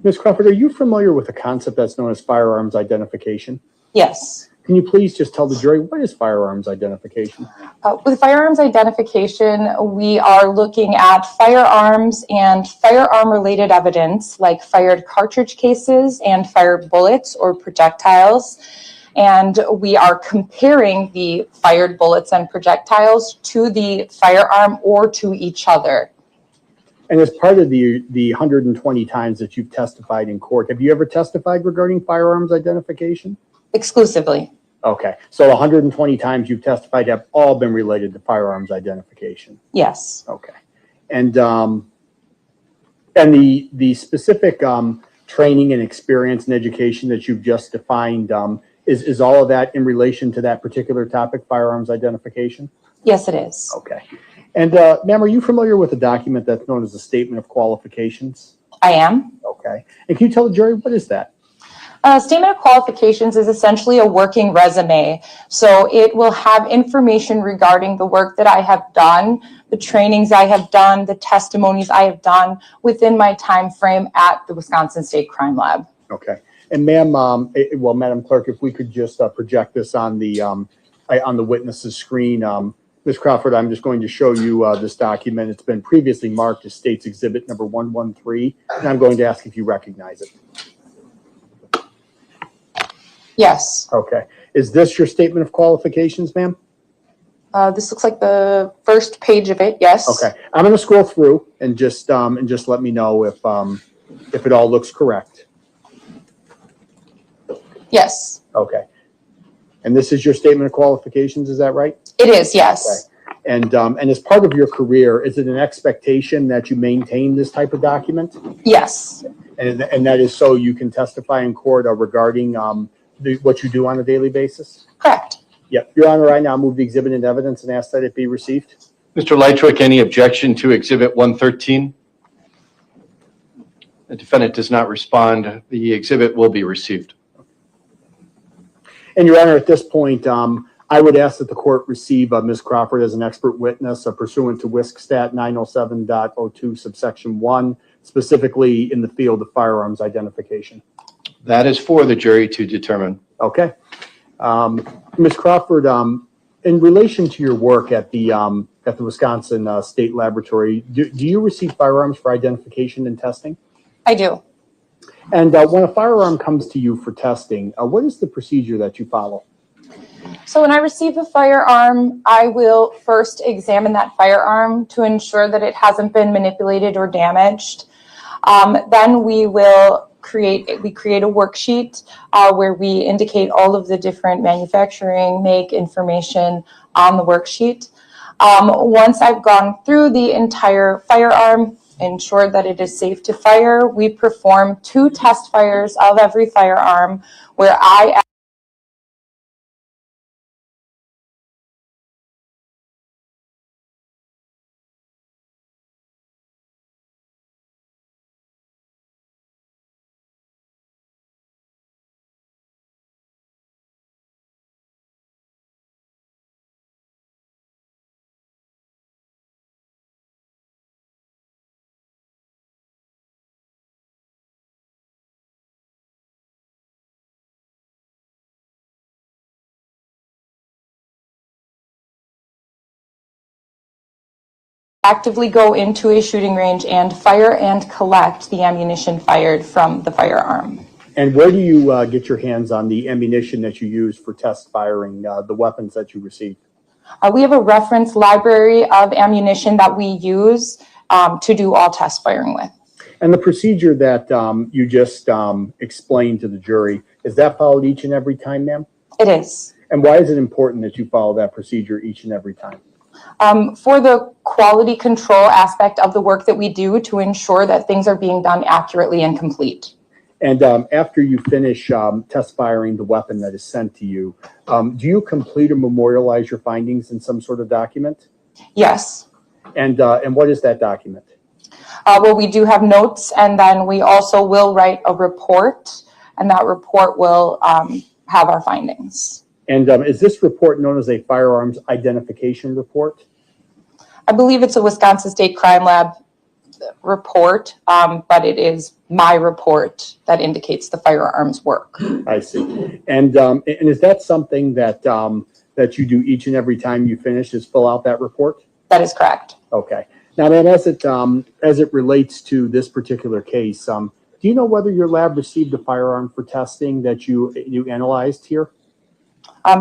Ms. Crawford, are you familiar with a concept that's known as firearms identification? Yes. Can you please just tell the jury, what is firearms identification? With firearms identification, we are looking at firearms and firearm-related evidence like fired cartridge cases and fired bullets or projectiles. And we are comparing the fired bullets and projectiles to the firearm or to each other. And as part of the 120 times that you've testified in court, have you ever testified regarding firearms identification? Exclusively. Okay, so 120 times you've testified have all been related to firearms identification. Yes. Okay, and the specific training and experience and education that you've just defined, is all of that in relation to that particular topic, firearms identification? Yes, it is. Okay. And ma'am, are you familiar with a document that's known as a statement of qualifications? I am. Okay. And can you tell the jury, what is that? A statement of qualifications is essentially a working resume. So it will have information regarding the work that I have done, the trainings I have done, the testimonies I have done within my time frame at the Wisconsin State Crime Lab. Okay. And ma'am, well, Madam Clerk, if we could just project this on the witness's screen. Ms. Crawford, I'm just going to show you this document. It's been previously marked as State's Exhibit number 113, and I'm going to ask if you recognize it. Yes. Okay. Is this your statement of qualifications, ma'am? This looks like the first page of it. Yes. Okay. I'm going to scroll through and just let me know if it all looks correct. Yes. Okay. And this is your statement of qualifications, is that right? It is, yes. Okay. And as part of your career, is it an expectation that you maintain this type of document? Yes. And that is so you can testify in court regarding what you do on a daily basis? Correct. Yep. Your Honor, I now move the exhibit into evidence and ask that it be received. Mr. Lychwick, any objection to Exhibit 113? The defendant does not respond. The exhibit will be received. And Your Honor, at this point, I would ask that the court receive Ms. Crawford as an expert witness pursuant to WSCStat 907.02 subsection 1, specifically in the field of firearms identification. That is for the jury to determine. Okay. Ms. Crawford, in relation to your work at the Wisconsin State Laboratory, do you receive firearms for identification and testing? I do. And when a firearm comes to you for testing, what is the procedure that you follow? So when I receive a firearm, I will first examine that firearm to ensure that it hasn't been manipulated or damaged. Then we create a worksheet where we indicate all of the different manufacturing make information on the worksheet. Once I've gone through the entire firearm, ensure that it is safe to fire, we perform 2 test fires of every firearm where I actively go into a shooting range and fire and collect the ammunition fired from the firearm. And where do you get your hands on the ammunition that you use for test firing, the weapons that you receive? We have a reference library of ammunition that we use to do all test firing with. And the procedure that you just explained to the jury, is that followed each and every time, ma'am? It is. And why is it important that you follow that procedure each and every time? For the quality control aspect of the work that we do to ensure that things are being done accurately and complete. And after you finish test firing the weapon that is sent to you, do you complete or memorialize your findings in some sort of document? Yes. And what is that document? Well, we do have notes, and then we also will write a report, and that report will have our findings. And is this report known as a firearms identification report? I believe it's a Wisconsin State Crime Lab report, but it is my report that indicates the firearms work. I see. And is that something that that you do each and every time you finish, is fill out that report? That is correct. Okay. Now, then, as it relates to this particular case, do you know whether your lab received a firearm for testing that you analyzed here?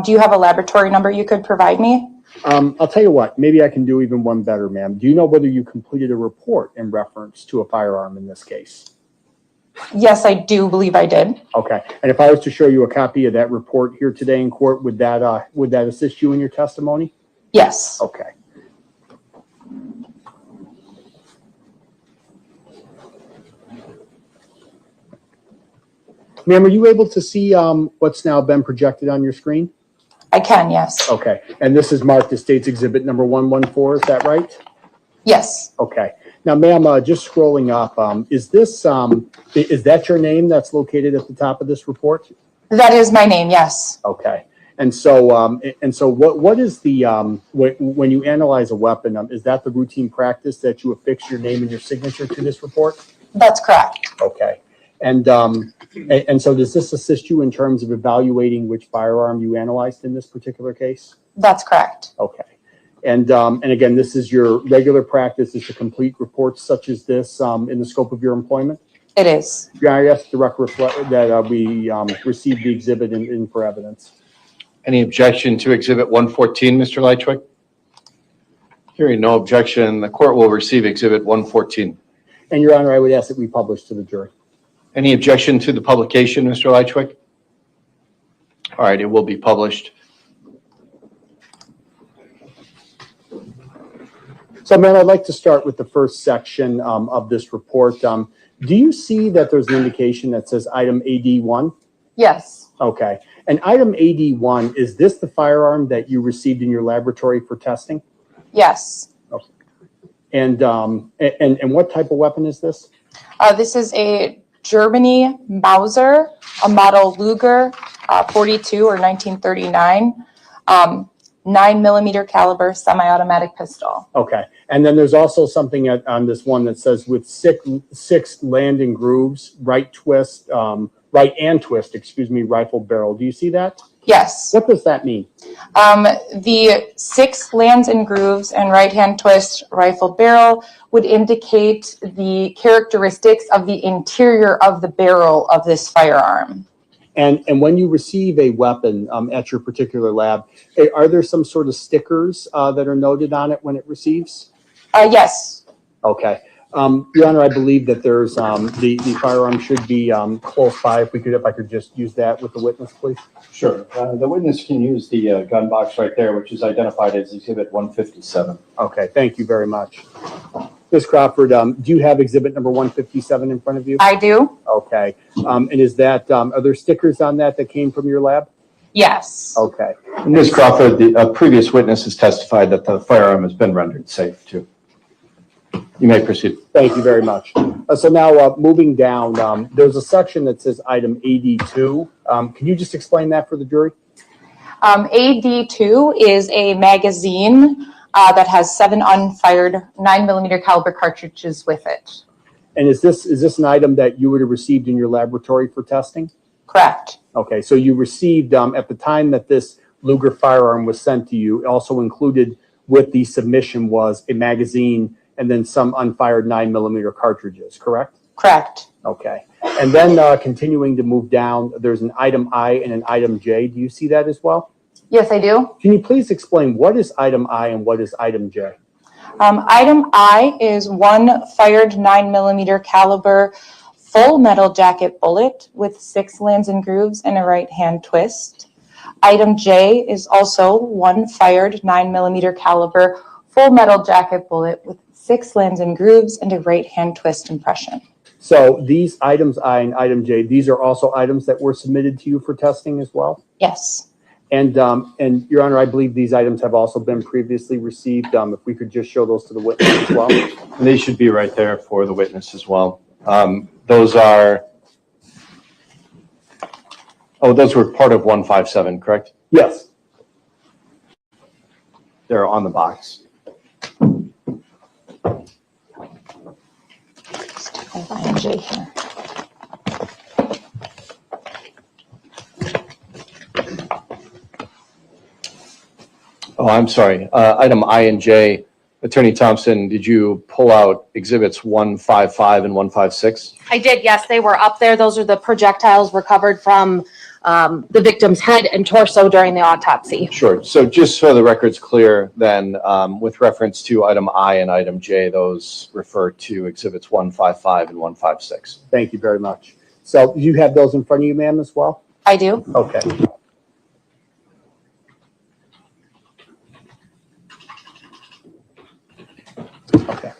Do you have a laboratory number you could provide me? I'll tell you what, maybe I can do even one better, ma'am. Do you know whether you completed a report in reference to a firearm in this case? Yes, I do believe I did. Okay. And if I was to show you a copy of that report here today in court, would that assist you in your testimony? Yes. Okay. Ma'am, are you able to see what's now been projected on your screen? I can, yes. Okay. And this is marked as State's Exhibit number 114, is that right? Yes. Okay. Now, ma'am, just scrolling up, is that your name that's located at the top of this report? That is my name, yes. Okay. And so what is the, when you analyze a weapon, is that the routine practice that you affix your name and your signature to this report? That's correct. Okay. And so does this assist you in terms of evaluating which firearm you analyzed in this particular case? That's correct. Okay. And again, this is your regular practice is to complete reports such as this in the scope of your employment? It is. Yeah, I asked the record that we received the exhibit in for evidence. Any objection to Exhibit 114, Mr. Lychwick? Hearing no objection, the court will receive Exhibit 114. And Your Honor, I would ask that we publish to the jury. Any objection to the publication, Mr. Lychwick? All right, it will be published. So, ma'am, I'd like to start with the first section of this report. Do you see that there's an indication that says item AD1? Yes. Okay. And item AD1, is this the firearm that you received in your laboratory for testing? Yes. Okay. And what type of weapon is this? This is a Germany Mauser, a model Luger 42 or 1939, 9mm caliber semi-automatic pistol. Okay. And then there's also something on this one that says with six landing grooves, right and twist, rifle barrel. Do you see that? Yes. What does that mean? The 6 lands and grooves and right-hand twist rifle barrel would indicate the characteristics of the interior of the barrel of this firearm. And when you receive a weapon at your particular lab, are there some sort of stickers that are noted on it when it receives? Yes. Okay. Your Honor, I believe that there's the firearm should be close by. If I could just use that with the witness, please. Sure. The witness can use the gun box right there, which is identified as Exhibit 157. Okay. Thank you very much. Ms. Crawford, do you have exhibit number 157 in front of you? I do. Okay. And is that, are there stickers on that came from your lab? Yes. Okay. Ms. Crawford, the previous witness has testified that the firearm has been rendered safe too. You may proceed. Thank you very much. So now moving down, there's a section that says item AD2. Can you just explain that for the jury? AD2 is a magazine that has 7 unfired 9mm caliber cartridges with it. And is this an item that you would have received in your laboratory for testing? Correct. Okay, so you received, at the time that this Luger firearm was sent to you, also included with the submission was a magazine and then some unfired 9mm cartridges, correct? Correct. Okay. And then continuing to move down, there's an item I and an item J. Do you see that as well? Yes, I do. Can you please explain what is item I and what is item J? Item I is 1 fired 9mm caliber full metal jacket bullet with 6 lands and grooves and a right hand twist. Item J is also 1 fired 9mm caliber full metal jacket bullet with 6 lands and grooves and a right hand twist impression. So these items I and item J, these are also items that were submitted to you for testing as well? Yes. And Your Honor, I believe these items have also been previously received. If we could just show those to the witness as well. And they should be right there for the witness as well. Those are, those were part of 157, correct? Yes. They're on the box. INJ here. Oh, I'm sorry. Item I and J, Attorney Thompson, did you pull out exhibits 155 and 156? I did, yes, they were up there. Those are the projectiles recovered from the victim's head and torso during the autopsy. Sure. So just so the record's clear, then with reference to item I and item J, those refer to exhibits 155 and 156. Thank you very much. So you have those in front of you, ma'am, as well? I do. Okay. Okay.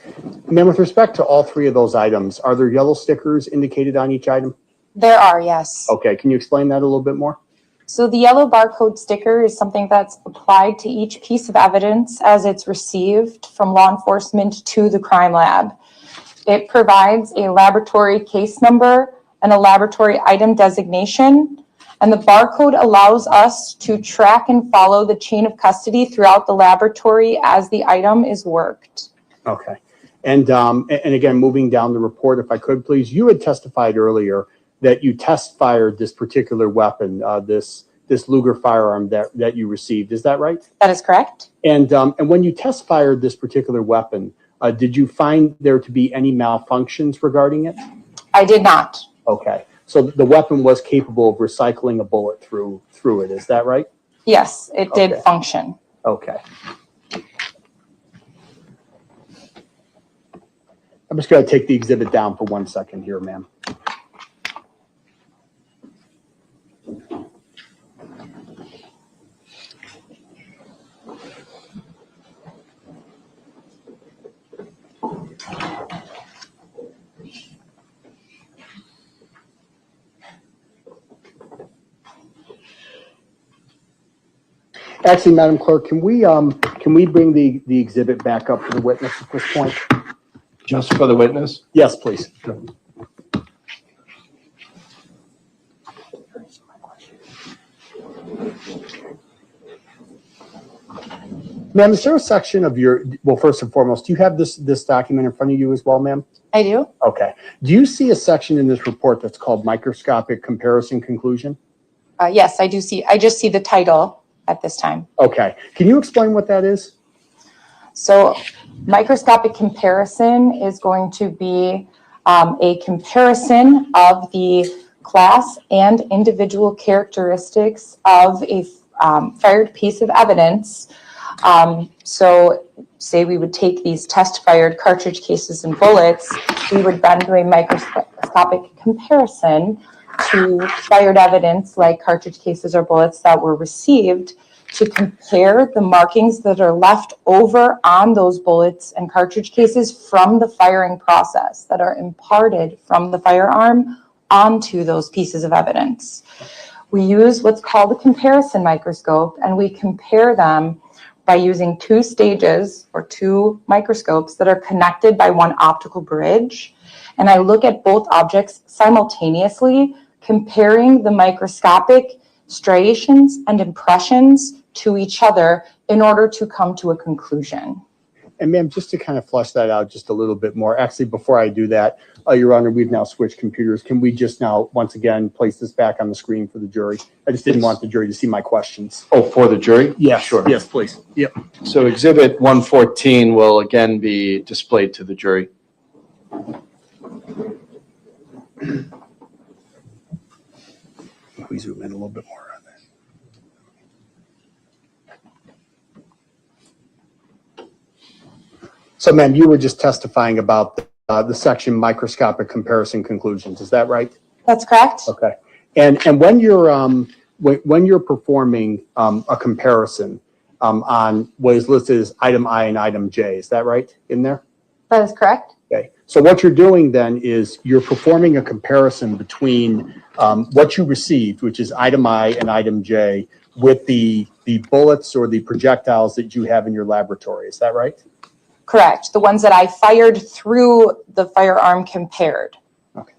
Ma'am, with respect to all three of those items, are there yellow stickers indicated on each item? There are, yes. Okay. Can you explain that a little bit more? So the yellow barcode sticker is something that's applied to each piece of evidence as it's received from law enforcement to the crime lab. It provides a laboratory case number and a laboratory item designation, and the barcode allows us to track and follow the chain of custody throughout the laboratory as the item is worked. Okay. And again, moving down the report, if I could, please, you had testified earlier that you test fired this particular weapon, this Luger firearm that you received. Is that right? That is correct. And when you test fired this particular weapon, did you find there to be any malfunctions regarding it? I did not. Okay. So the weapon was capable of recycling a bullet through it. Is that right? Yes, it did Okay. function. Okay. I'm just going to take the exhibit down for 1 second here, ma'am. Actually, Madam Clerk, can we bring the exhibit back up to the witness at this point? Just for the witness? Yes, please. Ma'am, is there a section of your, well, first and foremost, do you have this document in front of you as well, ma'am? I do. Okay. Do you see a section in this report that's called microscopic comparison conclusion? Yes, I do see. I just see the title at this time. Okay. Can you explain what that is? So microscopic comparison is going to be a comparison of the class and individual characteristics of a fired piece of evidence. So say we would take these test fired cartridge cases and bullets, we would then do a microscopic comparison to fired evidence like cartridge cases or bullets that were received to compare the markings that are left over on those bullets and cartridge cases from the firing process that are imparted from the firearm onto those pieces of evidence. We use what's called a comparison microscope, and we compare them by using two stages or two microscopes that are connected by one optical bridge. And I look at both objects simultaneously, comparing the microscopic striations and impressions to each other in order to come to a conclusion. And ma'am, just to kind of flesh that out just a little bit more, actually, before I do that, Your Honor, we've now switched computers. Can we just now, once again, place this back on the screen for the jury? I just didn't want the jury to see my questions. Oh, for the jury? Yeah, Sure. Yes, please. Yep. So exhibit 114 will again be displayed to the jury. We zoom in a little bit more on that. So, ma'am, you were just testifying about the section microscopic comparison conclusions. Is that right? That's correct. Okay. And when you're performing a comparison on what is listed as item I and item J, is that right in there? That is correct. Okay. So what you're doing then is you're performing a comparison between what you received, which is item I and item J, with the bullets or the projectiles that you have in your laboratory. Is that right? Correct. The ones that I fired through the firearm compared. Okay.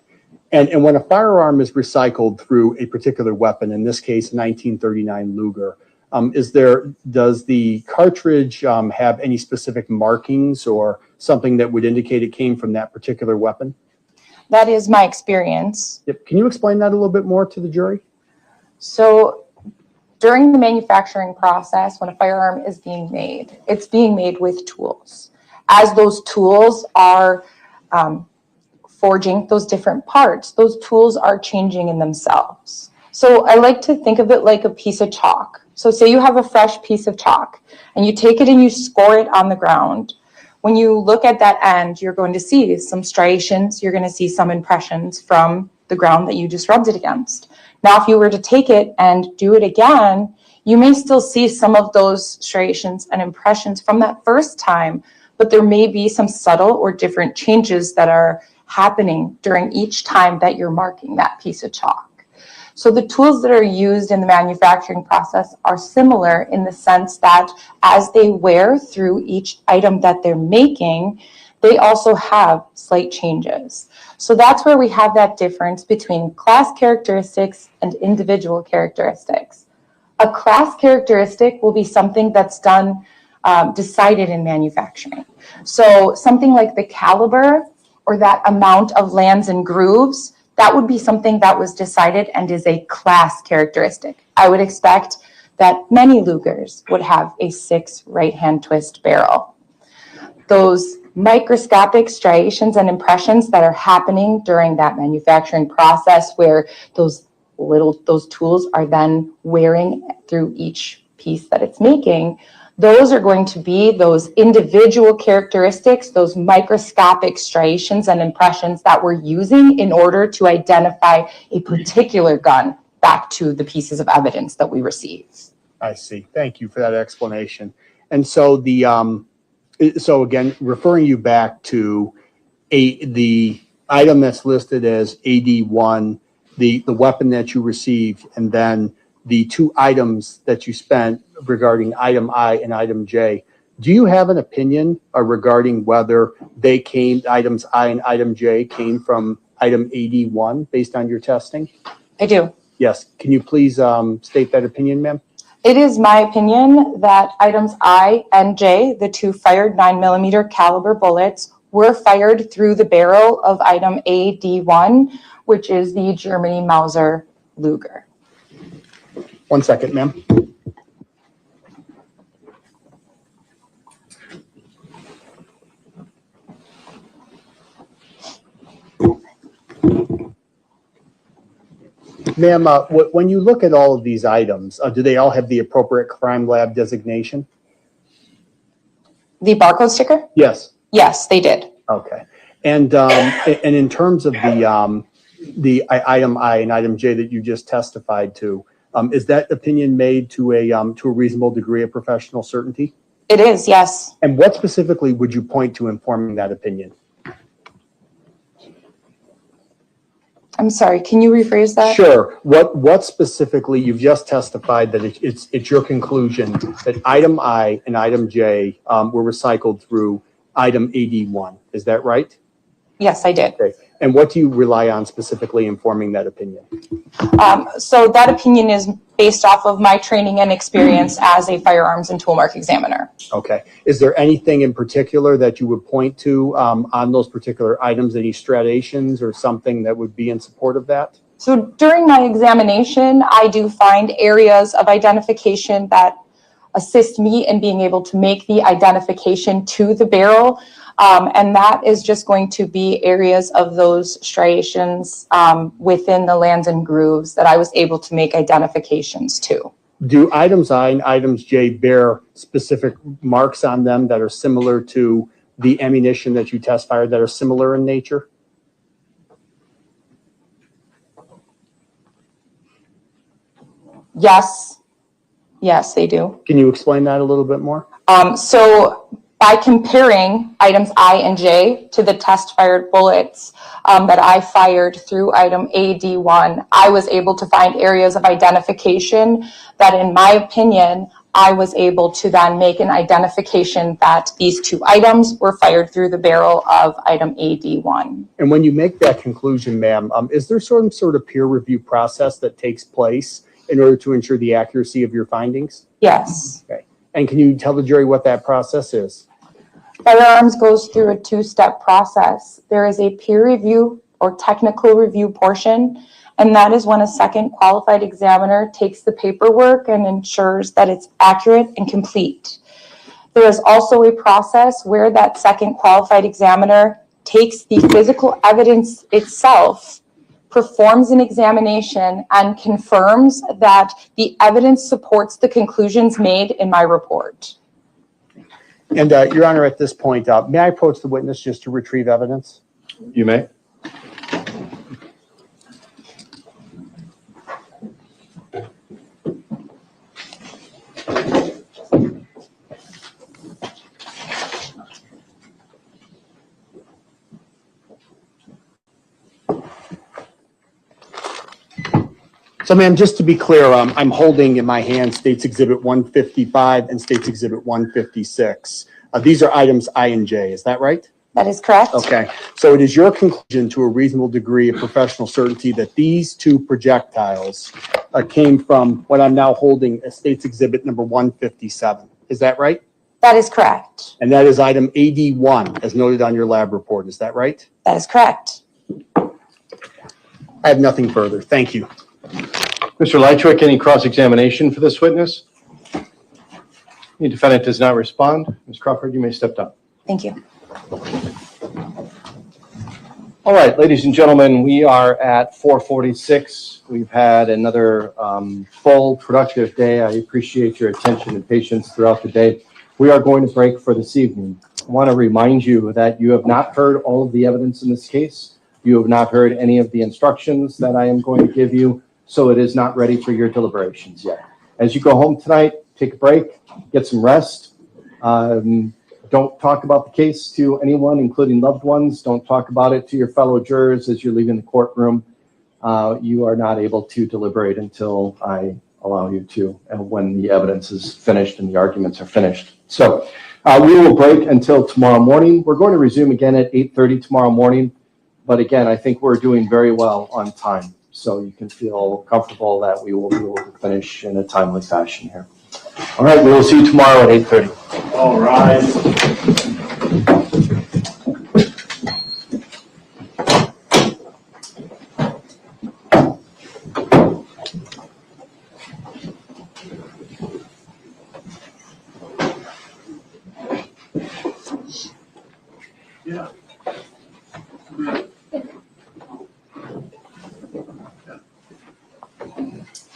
And when a firearm is recycled through a particular weapon, in this case, 1939 Luger, does the cartridge have any specific markings or something that would indicate it came from that particular weapon? That is my experience. Yep. Can you explain that a little bit more to the jury? So during the manufacturing process, when a firearm is being made, it's being made with tools. As those tools are forging those different parts, those tools are changing in themselves. So I like to think of it like a piece of chalk. So say you have a fresh piece of chalk and you take it and you score it on the ground. When you look at that end, you're going to see some striations, you're going to see some impressions from the ground that you just rubbed it against. Now, if you were to take it and do it again, you may still see some of those striations and impressions from that first time, but there may be some subtle or different changes that are happening during each time that you're marking that piece of chalk. So the tools that are used in the manufacturing process are similar in the sense that as they wear through each item that they're making, they also have slight changes. So that's where we have that difference between class characteristics and individual characteristics. A class characteristic will be something that's done, decided in manufacturing. So something like the caliber or that amount of lands and grooves, that would be something that was decided and is a class characteristic. I would expect that many Lugers would have a 6 right-hand twist barrel. Those microscopic striations and impressions that are happening during that manufacturing process where those tools are then wearing through each piece that it's making, those are going to be those individual characteristics, those microscopic striations and impressions that we're using in order to identify a particular gun back to the pieces of evidence that we receive. I see. Thank you for that explanation. And so so again, referring you back to the item that's listed as AD1, the weapon that you received, and then the 2 items that you spent regarding item I and item J. Do you have an opinion regarding whether items I and item J came from item AD1 based on your testing? I do. Yes. Can you please state that opinion, ma'am? It is my opinion that items I and J, the 2 fired 9mm caliber bullets, were fired through the barrel of item AD1, which is the Germany Mauser Luger. 1 second, ma'am. Ma'am, when you look at all of these items, do they all have the appropriate crime lab designation? The barcode sticker? Yes. Yes, they did. Okay. And in terms of the item I and item J that you just testified to, is that opinion made to a reasonable degree of professional certainty? It is, yes. And what specifically would you point to informing that opinion? I'm sorry, can you rephrase that? Sure. What specifically, you've just testified that it's your conclusion that item I and item J were recycled through item AD1. Is that right? Yes, I did. Okay. And what do you rely on specifically informing that opinion? So that opinion is based off of my training and experience as a firearms and toolmark examiner. Okay. Is there anything in particular that you would point to on those particular items, any striations or something that would be in support of that? So during my examination, I do find areas of identification that assist me in being able to make the identification to the barrel. And that is just going to be areas of those striations within the lands and grooves that I was able to make identifications to. Do items I and items J bear specific marks on them that are similar to the ammunition that you test fired, that are similar in nature? Yes. Yes, they do. Can you explain that a little bit more? So by comparing items I and J to the test-fired bullets that I fired through item AD1, I was able to find areas of identification that, in my opinion, I was able to then make an identification that these two items were fired through the barrel of item AD1. And when you make that conclusion, ma'am, is there some sort of peer review process that takes place in order to ensure the accuracy of your findings? Yes. Okay. And can you tell the jury what that process is? Firearms goes through a two-step process. There is a peer review or technical review portion, and that is when a second qualified examiner takes the paperwork and ensures that it's accurate and complete. There is also a process where that second qualified examiner takes the physical evidence itself, performs an examination, and confirms that the evidence supports the conclusions made in my report. And Your Honor, at this point, may I approach the witness just to retrieve evidence? You may. So, ma'am, just to be clear, I'm holding in my hand States Exhibit 155 and States Exhibit 156. These are items I and J, is that right? That is correct. Okay, so it is your conclusion to a reasonable degree of professional certainty that these two projectiles came from what I'm now holding as States Exhibit number 157. Is that right? That is correct. And that is item AD1, as noted on your lab report. Is that right? That is correct. I have nothing further. Thank you. Mr. Lychwick, any cross-examination for this witness? The defendant does not respond. Ms. Crawford, you may step down. Thank you. All right, ladies and gentlemen, we are at 4:46. We've had another full, productive day. I appreciate your attention and patience throughout the day. We are going to break for this evening. I want to remind you that you have not heard all of the evidence in this case. You have not heard any of the instructions that I am going to give you, so it is not ready for your deliberations yet. As you go home tonight, take a break, get some rest. Don't talk about the case to anyone, including loved ones. Don't talk about it to your fellow jurors as you're leaving the courtroom. You are not able to deliberate until I allow you to, and when the evidence is finished and the arguments are finished. So we will break until tomorrow morning. We're going to resume again at 8:30 tomorrow morning. But again, I think we're doing very well on time. So you can feel comfortable that we will be able to finish in a timely fashion here. All right, we will see you tomorrow at 8:30. All right. Yeah.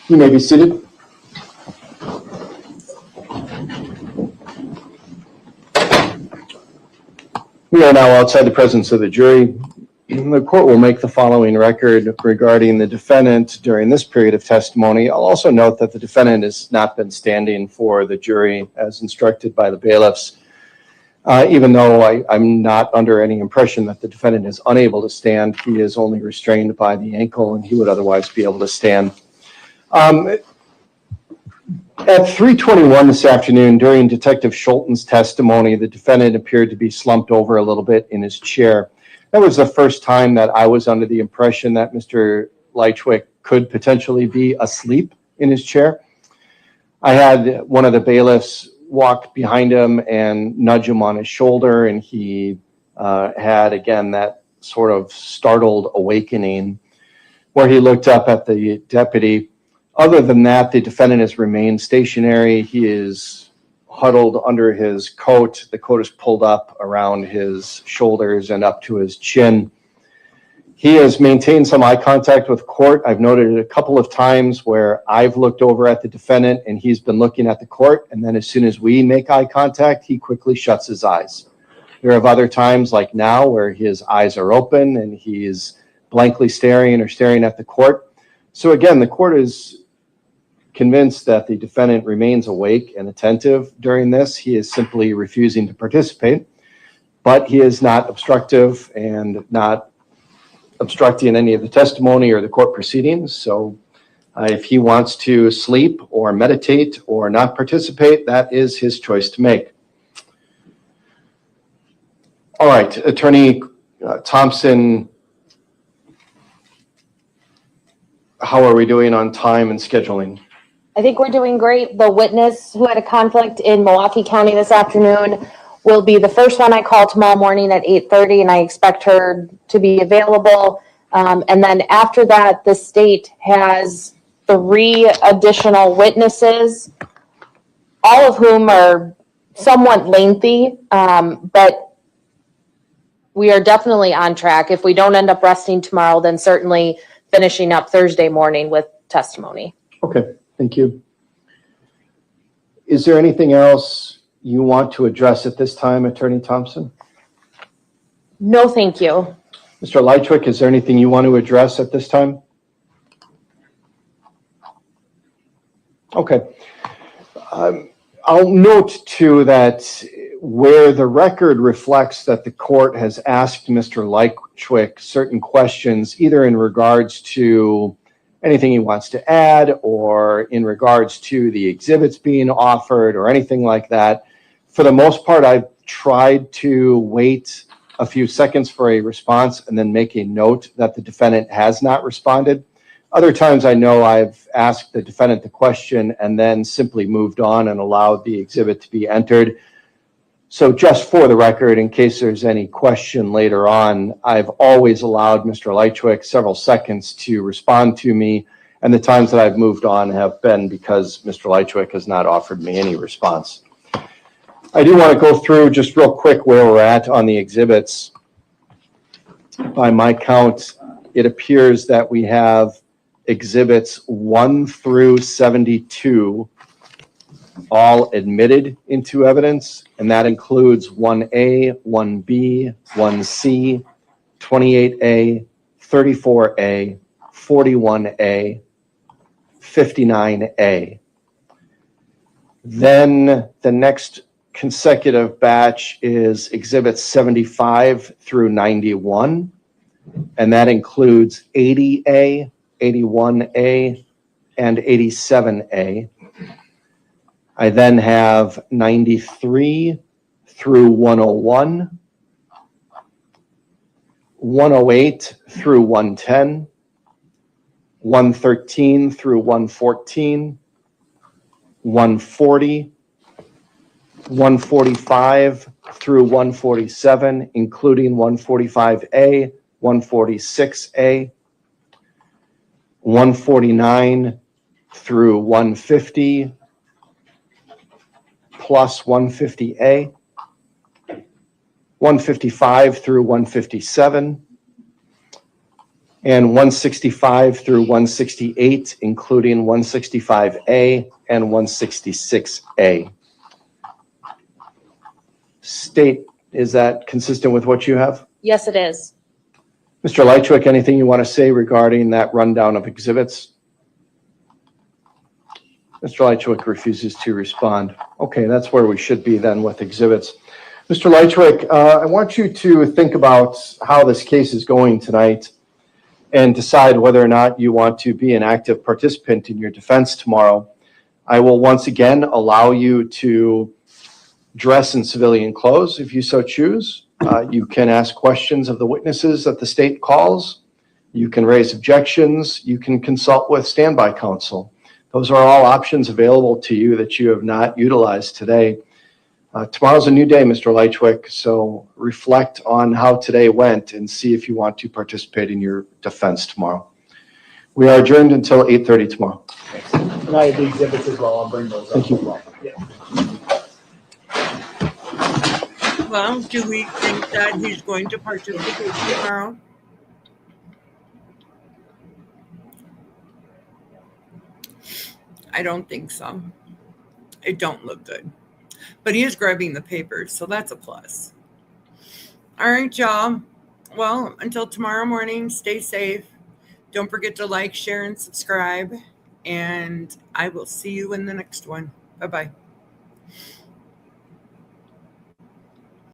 You may be seated. We are now outside the presence of the jury. The court will make the following record regarding the defendant during this period of testimony. I'll also note that the defendant has not been standing for the jury as instructed by the bailiffs. Even though I'm not under any impression that the defendant is unable to stand, he is only restrained by the ankle and he would otherwise be able to stand. At 3:21 this afternoon, during Detective Schulten's testimony, the defendant appeared to be slumped over a little bit in his chair. That was the first time that I was under the impression that Mr. Lychwick could potentially be asleep in his chair. I had one of the bailiffs walk behind him and nudge him on his shoulder, and he had, again, that sort of startled awakening where he looked up at the deputy. Other than that, the defendant has remained stationary. He is huddled under his coat. The coat is pulled up around his shoulders and up to his chin. He has maintained some eye contact with court. I've noted it a couple of times where I've looked over at the defendant and he's been looking at the court. And then as soon as we make eye contact, he quickly shuts his eyes. There are other times like now where his eyes are open and he's blankly staring or staring at the court. So again, the court is convinced that the defendant remains awake and attentive during this. He is simply refusing to participate, but he is not obstructive and not obstructing any of the testimony or the court proceedings. So if he wants to sleep or meditate or not participate, that is his choice to make. All right, Attorney Thompson, how are we doing on time and scheduling? I think we're doing great. The witness who had a conflict in Milwaukee County this afternoon will be the first one I call tomorrow morning at 8:30, and I expect her to be available. And then after that, the state has 3 additional witnesses, all of whom are somewhat lengthy, but we are definitely on track. If we don't end up resting tomorrow, then certainly finishing up Thursday morning with testimony. Okay, thank you. Is there anything else you want to address at this time, Attorney Thompson? No, thank you. Mr. Lychwick, is there anything you want to address at this time? Okay. I'll note too that where the record reflects that the court has asked Mr. Lychwick certain questions, either in regards to anything he wants to add or in regards to the exhibits being offered or anything like that, for the most part, I've tried to wait a few seconds for a response and then make a note that the defendant has not responded. Other times I know I've asked the defendant the question and then simply moved on and allowed the exhibit to be entered. So just for the record, in case there's any question later on, I've always allowed Mr. Lychwick several seconds to respond to me, and the times that I've moved on have been because Mr. Lychwick has not offered me any response. I do want to go through just real quick where we're at on the exhibits. By my count, it appears that we have exhibits 1 through 72 all admitted into evidence, and that includes 1A, 1B, 1C, 28A, 34A, 41A, 59A. Then the next consecutive batch is exhibits 75 through 91, and that includes 80A, 81A, and 87A. I then have 93 through 101, 108 through 110, 113 through 114, 140, 145 through 147, including 145A, 146A, 149 through 150, plus 150A, 155 through 157, and 165 through 168, including 165A and 166A. State, is that consistent with what you have? Yes, it is. Mr. Lychwick, anything you want to say regarding that rundown of exhibits? Mr. Lychwick refuses to respond. Okay, that's where we should be then with exhibits. Mr. Lychwick, I want you to think about how this case is going tonight and decide whether or not you want to be an active participant in your defense tomorrow. I will once again allow you to dress in civilian clothes if you so choose. You can ask questions of the witnesses that the state calls. You can raise objections. You can consult with standby counsel. Those are all options available to you that you have not utilized today. Tomorrow's a new day, Mr. Lychwick, so reflect on how today went and see if you want to participate in your defense tomorrow. We are adjourned until 8:30 tomorrow. And I have the exhibits as well. I'll bring those up. Thank you. As well. Yeah. Well, do we think that he's going to participate tomorrow? I don't think so. It don't look good. But he is grabbing the papers, so that's a plus. All right, y'all. Well, until tomorrow morning, stay safe. Don't forget to like, share, and subscribe. And I will see you in the next one. Bye-bye.